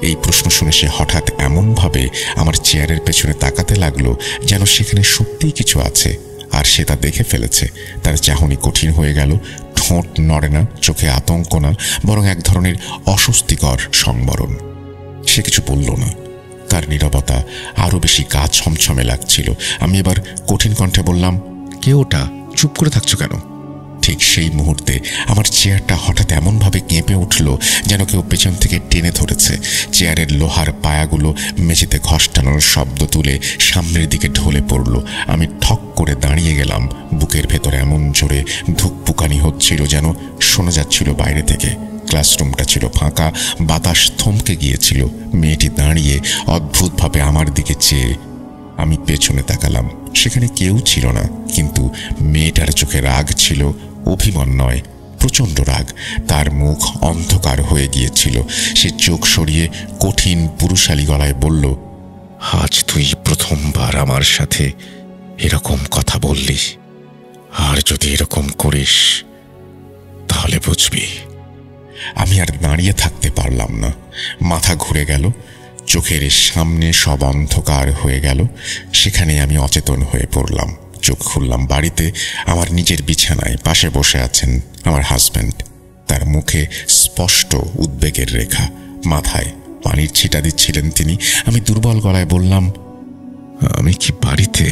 এই প্রশ্ন শুনে সে হঠাৎ এমনভাবে আমার চেয়ারের পেছনে তাকাতে লাগলো যেন সেখানে সত্যিই কিছু আছে, আর সে তা দেখে ফেলেছে। তার চাহনি কঠিন হয়ে গেল, ঠোঁট নড়ে না, চোখে আতঙ্ক না, বরং এক ধরনের অস্বস্তিকর সংবরণ। সে কিছু বলল না। তার নীরবতা আরো বেশি গা ছমছমে লাগছিল। আমি এবার কঠিন কণ্ঠে বললাম, কে ওটা? চুপ করে থাকছো কেন? ঠিক সেই মুহূর্তে আমার চেয়ারটা হঠাৎ এমনভাবে কেঁপে উঠল যেন কেউ পেছন থেকে টেনে ধরেছে। চেয়ারের লোহার পায়াগুলো মেঝেতে ঘষ্টানোর শব্দ তুলে সামনের দিকে ঢলে পড়ল। আমি ঠক করে দাঁড়িয়ে গেলাম। বুকের ভেতর এমন জোরে ধুকপুকানি হচ্ছিল যেন শোনা যাচ্ছিল বাইরে থেকে। ক্লাসরুমটা ছিল ফাঁকা, বাতাস থমকে গিয়েছিল। মেয়েটি দাঁড়িয়ে অদ্ভুতভাবে আমার দিকে চেয়ে। আমি পেছনে তাকালাম, সেখানে কেউ ছিল না, কিন্তু মেয়েটার চোখে রাগ ছিল, অভিমান নয়, প্রচণ্ড রাগ। তার মুখ অন্ধকার হয়ে গিয়েছিল। সে চোখ সরিয়ে কঠিন পুরুষালী গলায় বলল, আজ তুই প্রথমবার আমার সাথে এরকম কথা বললি, আর যদি এরকম করিস তাহলে বুঝবি। আমি আর দাঁড়িয়ে থাকতে পারলাম না। মাথা ঘুরে গেল, চোখের সামনে সব অন্ধকার হয়ে গেল। সেখানে আমি অচেতন হয়ে পড়লাম। চোখ খুললাম বাড়িতে, আমার নিজের বিছানায়। পাশে বসে আছেন আমার হাজব্যান্ড। তার মুখে স্পষ্ট উদ্বেগের রেখা, মাথায় পানির ছিটা দিচ্ছিলেন তিনি। আমি দুর্বল গলায় বললাম, আমি কি বাড়িতে?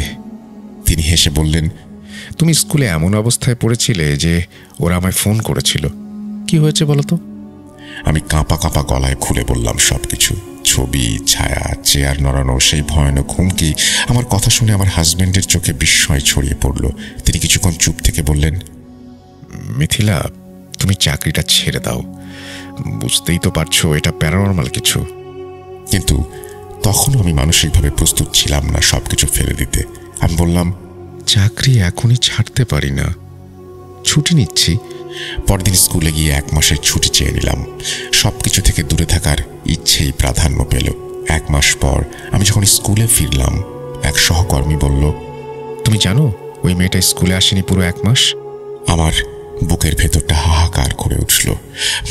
তিনি হেসে বললেন, তুমি স্কুলে এমন অবস্থায় পড়েছিলে যে ওরা আমায় ফোন করেছিল। কি হয়েছে বলো তো? আমি কাঁপা কাঁপা গলায় খুলে বললাম সবকিছু। ছবি, ছায়া, চেয়ার নড়ানো, সেই ভয়ানক হুমকি। আমার কথা শুনে আমার হাজব্যান্ডের চোখে বিস্ময় ছড়িয়ে পড়ল। তিনি কিছুক্ষণ চুপ থেকে বললেন, মিথিলা, তুমি চাকরিটা ছেড়ে দাও। বুঝতেই তো পারছো এটা প্যারানর্মাল কিছু। কিন্তু তখনও আমি মানসিকভাবে প্রস্তুত ছিলাম না সবকিছু ফেলে দিতে। আমি বললাম, চাকরি এখনই ছাড়তে পারি না, ছুটি নিচ্ছি। পরদিন স্কুলে গিয়ে 1 মাসের ছুটি চেয়ে নিলাম। সবকিছু থেকে দূরে থাকার ইচ্ছেই প্রাধান্য পেল। 1 মাস পর আমি যখন স্কুলে ফিরলাম, এক সহকর্মী বলল, তুমি জানো ওই মেয়েটা স্কুলে আসেনি পুরো 1 মাস। আমার বুকের ভেতরটা হাহাকার করে উঠল।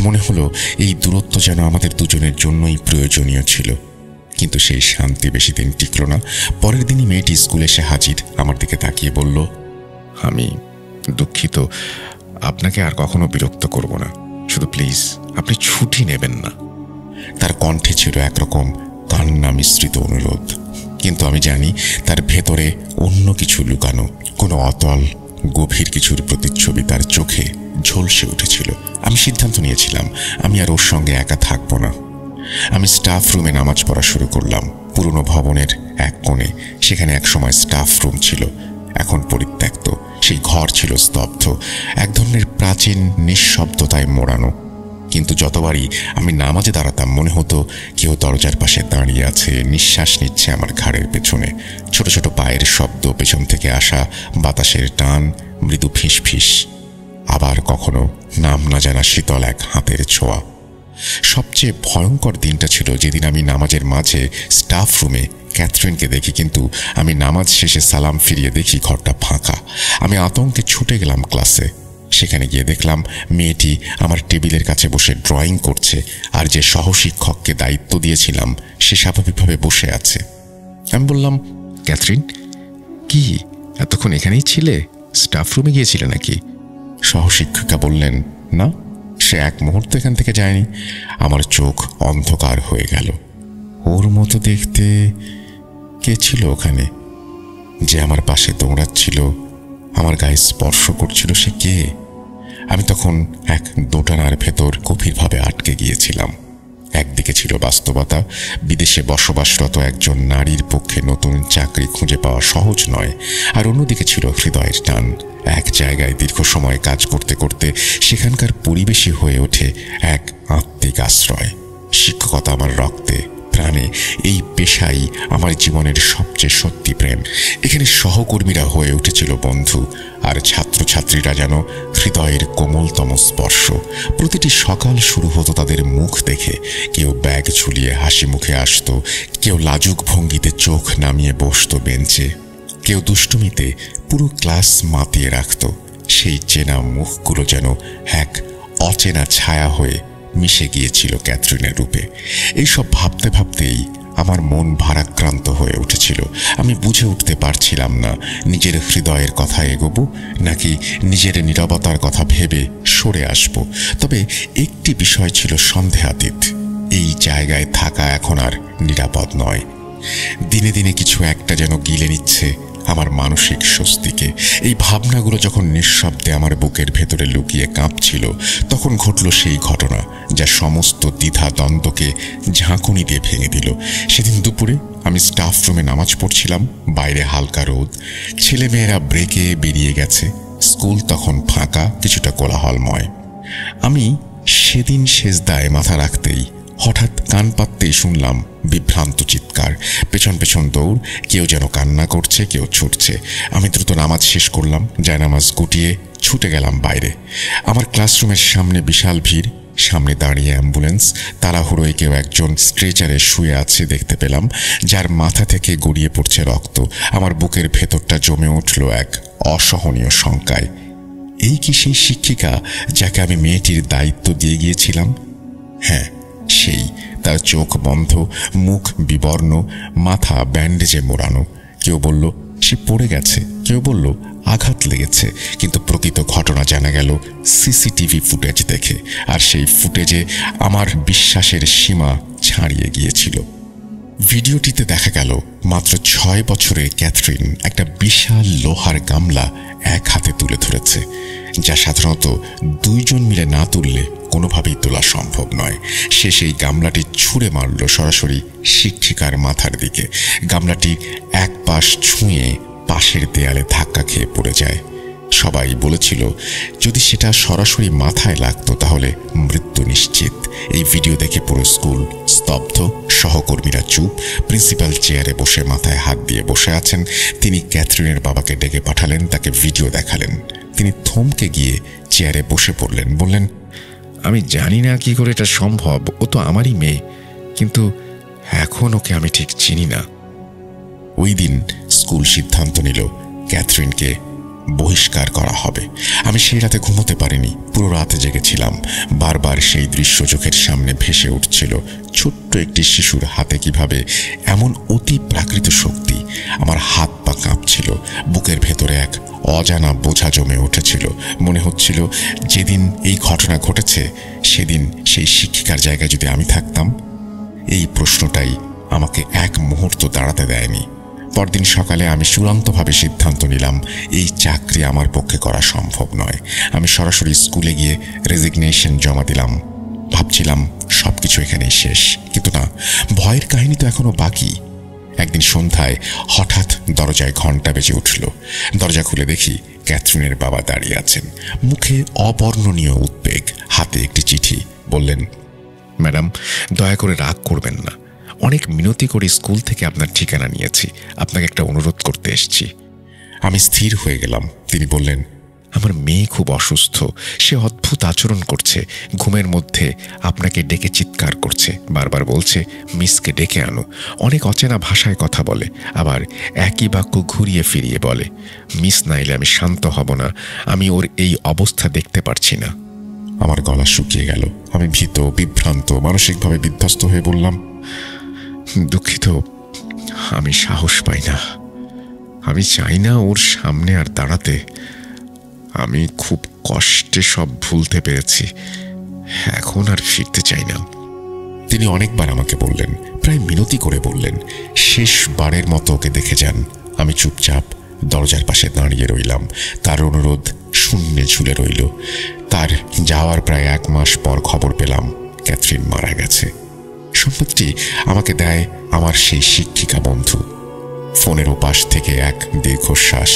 মনে হলো এই দূরত্ব যেন আমাদের দুজনের জন্যই প্রয়োজনীয় ছিল। কিন্তু সেই শান্তি বেশি দিন টিকল না। পরের দিনই মেয়েটি স্কুলে এসে হাজির। আমার দিকে তাকিয়ে বলল, আমি দুঃখিত, আপনাকে আর কখনো বিরক্ত করব না, শুধু প্লিজ আপনি ছুটি নেবেন না। তার কণ্ঠে ছিল একরকম কান্না মিশ্রিত অনুরোধ, কিন্তু আমি জানি তার ভেতরে অন্য কিছু লুকানো, কোনো অতল গভীর কিছুর প্রতিচ্ছবি তার চোখে ঝলসে উঠেছিল। আমি সিদ্ধান্ত নিয়েছিলাম আমি আর ওর সঙ্গে একা থাকবো না। আমি স্টাফ রুমে নামাজ পড়া শুরু করলাম। পুরনো ভবনের এক কোণে, সেখানে একসময় স্টাফ রুম ছিল, এখন পরিত্যক্ত। সেই ঘর ছিল স্তব্ধ, এক ধরনের প্রাচীন নিঃশব্দতায় মোড়ানো। কিন্তু যতবারই আমি নামাজে দাঁড়াতাম মনে হতো কেউ দরজার পাশে দাঁড়িয়ে আছে, নিঃশ্বাস নিচ্ছে আমার ঘাড়ের পেছনে। ছোট ছোট পায়ের শব্দ, পেছন থেকে আসা বাতাসের টান, মৃদু ফিসফিস, আবার কখনো নাম না জানা শীতল এক হাতের ছোঁয়া। সবচেয়ে ভয়ঙ্কর দিনটা ছিল যেদিন আমি নামাজের মাঝে স্টাফ রুমে ক্যাথরিনকে দেখি, কিন্তু আমি নামাজ শেষে সালাম ফিরিয়ে দেখি ঘরটা ফাঁকা। আমি আতঙ্কে ছুটে গেলাম ক্লাসে। সেখানে গিয়ে দেখলাম মেয়েটি আমার টেবিলের কাছে বসে ড্রয়িং করছে, আর যে সহশিক্ষককে দায়িত্ব দিয়েছিলাম সে স্বাভাবিকভাবে বসে আছে। আমি বললাম, ক্যাথরিন, কি এতক্ষণ এখানেই ছিলে? স্টাফ রুমে গিয়েছিলে নাকি? সহশিক্ষিকা বললেন, না, সে 1 মুহূর্ত এখান থেকে যায়নি। আমার চোখ অন্ধকার হয়ে গেল। ওর মতো দেখতে কে ছিল ওখানে? যে আমার পাশে দৌড়াচ্ছিল, আমার গায়ে স্পর্শ করছিল, সে কে? আমি তখন এক দোটানার ভেতর গভীরভাবে আটকে গিয়েছিলাম। একদিকে ছিল বাস্তবতা, বিদেশে বসবাসরত একজন নারীর পক্ষে নতুন চাকরি খুঁজে পাওয়া সহজ নয়, আর অন্যদিকে ছিল হৃদয়ের টান। এক জায়গায় দীর্ঘ সময় কাজ করতে করতে সেখানকার পরিবেশই হয়ে ওঠে এক আত্মিক আশ্রয়। শিক্ষকতা আমার রক্তে, প্রাণে এই পেশাই আমার জীবনের সবচেয়ে সত্যি প্রেম। এখানে সহকর্মীরা হয়ে উঠেছিল বন্ধু, আর ছাত্রছাত্রীরা যেন হৃদয়ের কোমলতম স্পর্শ। প্রতিটি সকাল শুরু হতো তাদের মুখ দেখে। কেউ ব্যাগ ঝুলিয়ে হাসি মুখে আসতো, কেউ লাজুক ভঙ্গিতে চোখ নামিয়ে বসতো বেঞ্চে, কেউ দুষ্টুমিতে পুরো ক্লাস মাতিয়ে রাখত। সেই চেনা মুখগুলো যেন এক অচেনা ছায়া হয়ে মিশে গিয়েছিল ক্যাথরিনের রূপে। এইসব ভাবতে ভাবতেই আমার মন ভারাক্রান্ত হয়ে উঠেছিল। আমি বুঝে উঠতে পারছিলাম না নিজের হৃদয়ের কথা এগোবো নাকি নিজের নীরবতার কথা ভেবে সরে আসব। তবে একটি বিষয় ছিল সন্দেহাতীত, এই জায়গায় থাকা এখন আর নিরাপদ নয়। দিনে দিনে কিছু একটা যেন গিলে নিচ্ছে আমার মানসিক স্বস্তিকে। এই ভাবনাগুলো যখন নিঃশব্দে আমার বুকের ভেতরে লুকিয়ে কাঁপছিল, তখন ঘটল সেই ঘটনা যা সমস্ত দ্বিধা দ্বন্দ্বকে ঝাঁকুনি দিয়ে ভেঙে দিল। সেদিন দুপুরে আমি স্টাফ রুমে নামাজ পড়ছিলাম। বাইরে হালকা রোদ, ছেলেমেয়েরা ব্রেকে বেরিয়ে গেছে। স্কুল তখন ফাঁকা, কিছুটা কোলাহলময়। আমি সেদিন সেজদায় মাথা রাখতেই হঠাৎ কান পাততেই শুনলাম বিভ্রান্ত চিৎকার, পেছন পেছন দৌড়, কেউ যেন কান্না করছে, কেউ ছুটছে। আমি দ্রুত নামাজ শেষ করলাম, জায়নামাজ গুটিয়ে ছুটে গেলাম বাইরে। আমার ক্লাসরুমের সামনে বিশাল ভিড়, সামনে দাঁড়িয়ে অ্যাম্বুলেন্স। তাড়াহুড়োয় কেউ একজন স্ট্রেচারে শুয়ে আছে দেখতে পেলাম, যার মাথা থেকে গড়িয়ে পড়ছে রক্ত। আমার বুকের ভেতরটা জমে উঠল এক অসহনীয় শঙ্কায়। এই কি সেই শিক্ষিকা যাকে আমি মেয়েটির দায়িত্ব দিয়ে গিয়েছিলাম? হ্যাঁ, সেই। তার চোখ বন্ধ, মুখ বিবর্ণ, মাথা ব্যান্ডেজে মোড়ানো। কেউ বলল সে পড়ে গেছে, কেউ বলল আঘাত লেগেছে, কিন্তু প্রকৃত ঘটনা জানা গেল সিসিটিভি ফুটেজ দেখে। আর সেই ফুটেজে আমার বিশ্বাসের সীমা ছাড়িয়ে গিয়েছিল। ভিডিওটিতে দেখা গেল মাত্র 6 বছরের ক্যাথরিন একটা বিশাল লোহার গামলা এক হাতে তুলে ধরেছে, যা সাধারণত 2 জন মিলে না তুললে কোনোভাবেই তোলা সম্ভব নয়। সে সেই গামলাটি ছুঁড়ে মারল সরাসরি শিক্ষিকার মাথার দিকে। গামলাটি এক পাশ ছুঁয়ে পাশের দেয়ালে ধাক্কা খেয়ে পড়ে যায়। সবাই বলেছিল যদি সেটা সরাসরি মাথায় লাগতো তাহলে মৃত্যু নিশ্চিত। এই ভিডিও দেখে পুরো স্কুল স্তব্ধ, সহকর্মীরা চুপ। প্রিন্সিপাল চেয়ারে বসে মাথায় হাত দিয়ে বসে আছেন। তিনি ক্যাথরিনের বাবাকে ডেকে পাঠালেন, তাকে ভিডিও দেখালেন। তিনি থমকে গিয়ে চেয়ারে বসে পড়লেন, বললেন, আমি জানি না কি করে এটা সম্ভব, ও তো আমারই মেয়ে, কিন্তু এখন ওকে আমি ঠিক চিনি না। ওই দিন স্কুল সিদ্ধান্ত নিল ক্যাথরিনকে বহিষ্কার করা হবে। আমি সেই রাতে ঘুমোতে পারিনি, পুরো রাতে জেগেছিলাম। বারবার সেই দৃশ্য চোখের সামনে ভেসে উঠছিল। ছোট্ট একটি শিশুর হাতে কিভাবে এমন অতি প্রাকৃত শক্তি। আমার হাত পা কাঁপছিল, বুকের ভেতরে এক অজানা বোঝা জমে উঠেছিল। মনে হচ্ছিল যেদিন এই ঘটনা ঘটেছে সেদিন সেই শিক্ষিকার জায়গায় যদি আমি থাকতাম। এই প্রশ্নটাই আমাকে এক মুহূর্ত দাঁড়াতে দেয়নি। পরদিন সকালে আমি চূড়ান্তভাবে সিদ্ধান্ত নিলাম এই চাকরি আমার পক্ষে করা সম্ভব নয়। আমি সরাসরি স্কুলে গিয়ে রেজিগনেশন জমা দিলাম। ভাবছিলাম সবকিছু এখানেই শেষ, কিন্তু না, ভয়ের কাহিনী তো এখনো বাকি। একদিন সন্ধ্যায় হঠাৎ দরজায় ঘণ্টা বেজে উঠল। দরজা খুলে দেখি ক্যাথরিনের বাবা দাঁড়িয়ে আছেন, মুখে অবর্ণনীয় উদ্বেগ, হাতে একটি চিঠি। বললেন, ম্যাডাম, দয়া করে রাগ করবেন না। অনেক মিনতি করে স্কুল থেকে আপনার ঠিকানা নিয়েছি, আপনাকে একটা অনুরোধ করতে এসেছি। আমি স্থির হয়ে গেলাম। তিনি বললেন, আমার মেয়ে খুব অসুস্থ, সে অদ্ভুত আচরণ করছে। ঘুমের মধ্যে আপনাকে ডেকে চিৎকার করছে, বারবার বলছে মিসকে ডেকে আনো। অনেক অচেনা ভাষায় কথা বলে, আবার একই বাক্য ঘুরিয়ে ফিরিয়ে বলে। মিস নাইলে আমি শান্ত হব না। আমি ওর এই অবস্থা দেখতে পারছি না। আমার গলা শুকিয়ে গেল। আমি ভীত, বিভ্রান্ত, মানসিকভাবে বিধ্বস্ত হয়ে বললাম, দুঃখিত, আমি সাহস পাই না। আমি চাই না ওর সামনে আর দাঁড়াতে। আমি খুব কষ্টে সব ভুলতে পেরেছি, এখন আর ফিরতে চাই না। তিনি অনেকবার আমাকে বললেন, প্রায় মিনতি করে বললেন, শেষবারের মতো ওকে দেখে যান। আমি চুপচাপ দরজার পাশে দাঁড়িয়ে রইলাম। তার অনুরোধ শূন্যে ঝুলে রইল। তার যাওয়ার প্রায় 1 মাস পর খবর পেলাম ক্যাথরিন মারা গেছে। সম্পদটি আমাকে দেয় আমার সেই শিক্ষিকা বন্ধু। ফোনের ওপাশ থেকে এক দীর্ঘশ্বাস।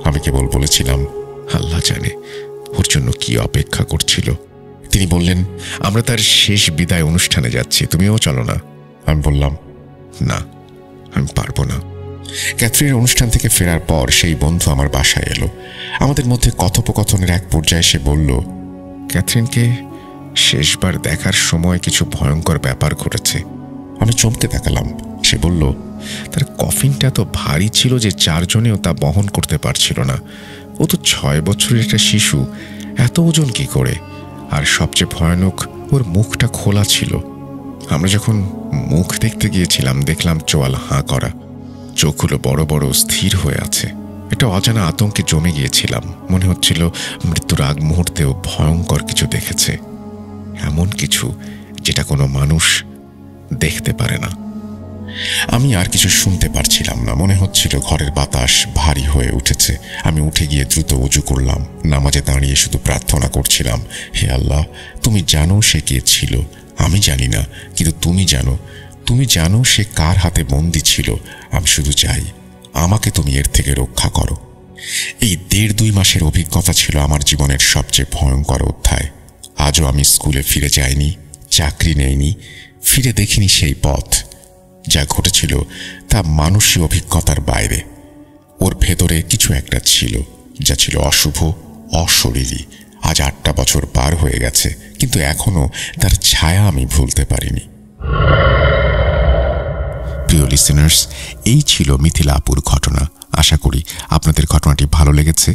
আমি কেবল বলেছিলাম, আল্লাহ জানে ওর জন্য কি অপেক্ষা করছিল। তিনি বললেন, আমরা তার শেষ বিদায় অনুষ্ঠানে যাচ্ছি, তুমিও চলো না। আমি বললাম, না, আমি পারবো না। ক্যাথরিনের অনুষ্ঠান থেকে ফেরার পর সেই বন্ধু আমার বাসায় এলো। আমাদের মধ্যে কথোপকথনের এক পর্যায়ে সে বলল, ক্যাথরিনকে শেষবার দেখার সময় কিছু ভয়ঙ্কর ব্যাপার ঘটেছে। আমি চমকে তাকালাম। সে বলল, তার কফিনটা এত ভারী ছিল যে 4 জনেও তা বহন করতে পারছিল না। ও তো 6 বছরের একটা শিশু, এত ওজন কি করে? আর সবচেয়ে ভয়ানক, ওর মুখটা খোলা ছিল। আমরা যখন মুখ দেখতে গিয়েছিলাম দেখলাম চোয়াল হাঁ করা, চোখগুলো বড় বড় স্থির হয়ে আছে। একটা অজানা আতঙ্কে জমে গিয়েছিলাম। মনে হচ্ছিল মৃত্যুর আগ মুহূর্তেও ভয়ঙ্কর কিছু দেখেছে, এমন কিছু যেটা কোনো মানুষ দেখতে পারে না। আমি আর কিছু শুনতে পারছিলাম না। মনে হচ্ছিল ঘরের বাতাস ভারী হয়ে উঠেছে। আমি উঠে গিয়ে দ্রুত ওযু করলাম। নামাজে দাঁড়িয়ে শুধু প্রার্থনা করছিলাম, হে আল্লাহ, তুমি জানো সে কে ছিল, আমি জানি না, কিন্তু তুমি জানো। তুমি জানো সে কার হাতে বন্দী ছিল। আমি শুধু চাই আমাকে তুমি এর থেকে রক্ষা করো। এই 1.5-2 মাসের অভিজ্ঞতা ছিল আমার জীবনের সবচেয়ে ভয়ঙ্কর অধ্যায়। আজও আমি স্কুলে ফিরে যাইনি, চাকরি নেইনি, ফিরে দেখিনি সেই পথ। যা ঘটেছিল তা মানুষী অভিজ্ঞতার বাইরে। ওর ভেতরে কিছু একটা ছিল যা ছিল অশুভ, অশরীরী। আজ 8টা বছর পার হয়ে গেছে, কিন্তু এখনো তার ছায়া আমি ভুলতে পারিনি। প্রিয় লিসেনার্স, এই ছিল মিথিলা আপুর ঘটনা। আশা করি আপনাদের ঘটনাটি ভালো লেগেছে।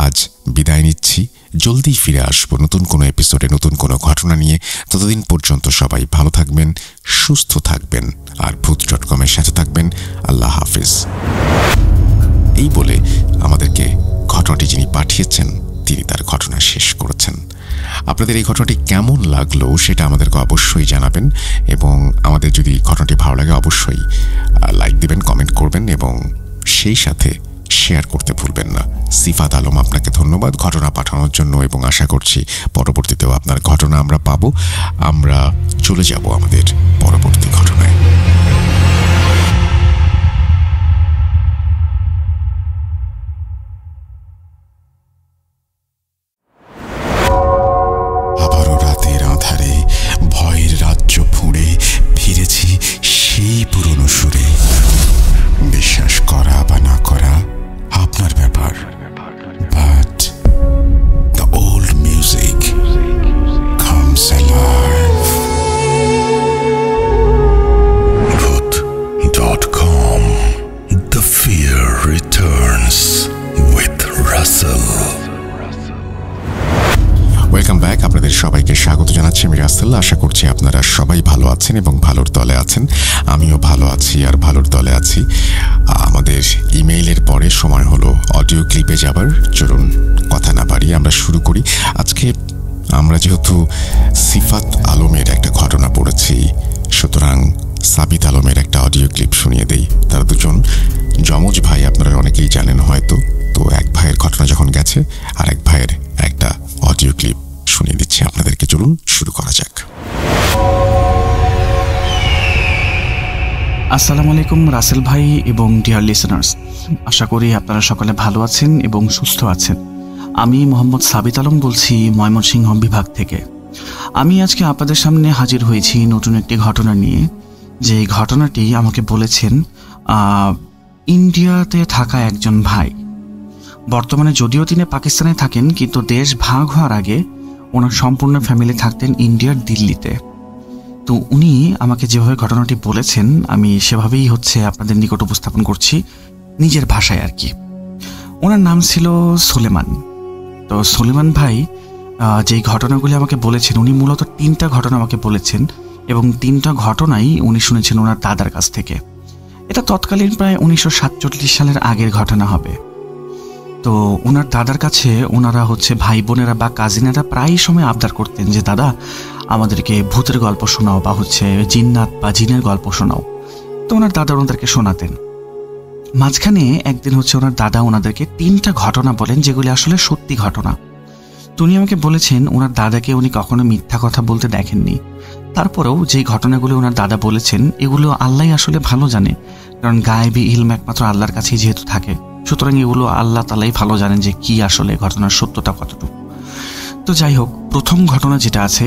আজ বিদায় নিচ্ছি, জলদি ফিরে আসবো নতুন কোনো এপিসোডে নতুন কোনো ঘটনা নিয়ে। ততদিন পর্যন্ত সবাই ভালো থাকবেন, সুস্থ থাকবেন, আর ভূত.com-এর সাথে থাকবেন। আল্লাহ হাফিজ। এই বলে আমাদেরকে ঘটনাটি যিনি পাঠিয়েছেন তিনি তার ঘটনা শেষ করেছেন। আপনাদের এই ঘটনাটি কেমন লাগলো সেটা আমাদেরকে অবশ্যই জানাবেন, এবং আমাদের যদি ঘটনাটি ভালো লাগে অবশ্যই লাইক দিবেন, কমেন্ট করবেন, এবং সেই সাথে শেয়ার করতে ভুলবেন না। সিফাত আলম, আপনাকে ধন্যবাদ ঘটনা পাঠানোর জন্য, এবং আশা করছি পরবর্তীতেও আপনার ঘটনা আমরা পাবো। আমরা চলে যাব আমাদের পরবর্তী ঘটনায়। আবারও রাতের আঁধারে ভয়ের রাজ্য ফুঁড়ে ফিরেছি সেই পুরনো সুরে। বিশ্বাস করা বা না করা আপনার ব্যাপার, but the old music comes alive. Voot.com, The Fear Returns with Russell. Welcome back. আপনাদের সবাইকে স্বাগত জানাচ্ছি আমি রাসেল। আশা করছি আপনারা সবাই ভালো আছেন এবং ভালোর দলে আছেন। আমিও ভালো আছি আর ভালোর দলে আছি। আমাদের ইমেইলের পরে সময় হলো অডিও ক্লিপে যাবার। চলুন কথা না বাড়িয়ে আমরা শুরু করি। আজকে আমরা যেহেতু সিফাত আলমের একটা ঘটনা পড়েছি, সুতরাং সাবিত আলমের একটা অডিও ক্লিপ শুনিয়ে দেই। তারা দুজন যমজ ভাই, আপনারা অনেকেই জানেন হয়তো। তো এক ভাইয়ের ঘটনা যখন গেছে, আর এক ভাইয়ের একটা অডিও ক্লিপ শুনিয়ে দিচ্ছি আপনাদেরকে। চলুন শুরু করা যাক। আসসালামু আলাইকুম রাসেল ভাই এবং ডিয়ার লিসেনার্স, আশা করি আপনারা সকলে ভালো আছেন এবং সুস্থ আছেন। আমি মোহাম্মদ সাবিত আলম বলছি ময়মনসিংহ বিভাগ থেকে। আমি আজকে আপনাদের সামনে হাজির হয়েছি নতুন একটি ঘটনা নিয়ে। যে ঘটনাটি আমাকে বলেছেন ইন্ডিয়াতে থাকা একজন ভাই। বর্তমানে যদিও তিনি পাকিস্তানে থাকেন, কিন্তু দেশ ভাগ হওয়ার আগে ওনার সম্পূর্ণ ফ্যামিলি থাকতেন ইন্ডিয়ার দিল্লিতে। তো উনি আমাকে যেভাবে ঘটনাটি বলেছেন আমি সেভাবেই আপনাদের নিকট উপস্থাপন করছি, নিজের ভাষায় আর কি। ওনার নাম ছিল সুলেমান। তো সুলেমান ভাই যেই ঘটনাগুলি আমাকে বলেছেন, উনি মূলত 3টা ঘটনা আমাকে বলেছেন, এবং 3টা ঘটনাই উনি শুনেছেন ওনার দাদার কাছ থেকে। এটা তৎকালীন প্রায় 1947 সালের আগের ঘটনা হবে। তো ওনার দাদার কাছে ওনারা ভাই বোনেরা বা কাজিনেরা প্রায় সময় আবদার করতেন যে দাদা আমাদেরকে ভূতের গল্প শোনাও, বা জিন্নাত বা জিনের গল্প শোনাও। তো ওনার দাদা ওনাদেরকে শোনাতেন। মাঝখানে একদিন ওনার দাদা ওনাদেরকে 3টা ঘটনা বলেন যেগুলি আসলে সত্যি ঘটনা। তো উনি আমাকে বলেছেন ওনার দাদাকে উনি কখনো মিথ্যা কথা বলতে দেখেননি। তারপরেও যে ঘটনাগুলো ওনার দাদা বলেছেন এগুলো আল্লাহ আসলে ভালো জানে, কারণ গায়েবী ইলম একমাত্র আল্লাহর কাছেই যেহেতু থাকে, সুতরাং এগুলো আল্লাহ তাআলাই ভালো জানেন যে কি আসলে ঘটনার সত্যতা কতটুকু। তো যাই হোক, প্রথম ঘটনা যেটা আছে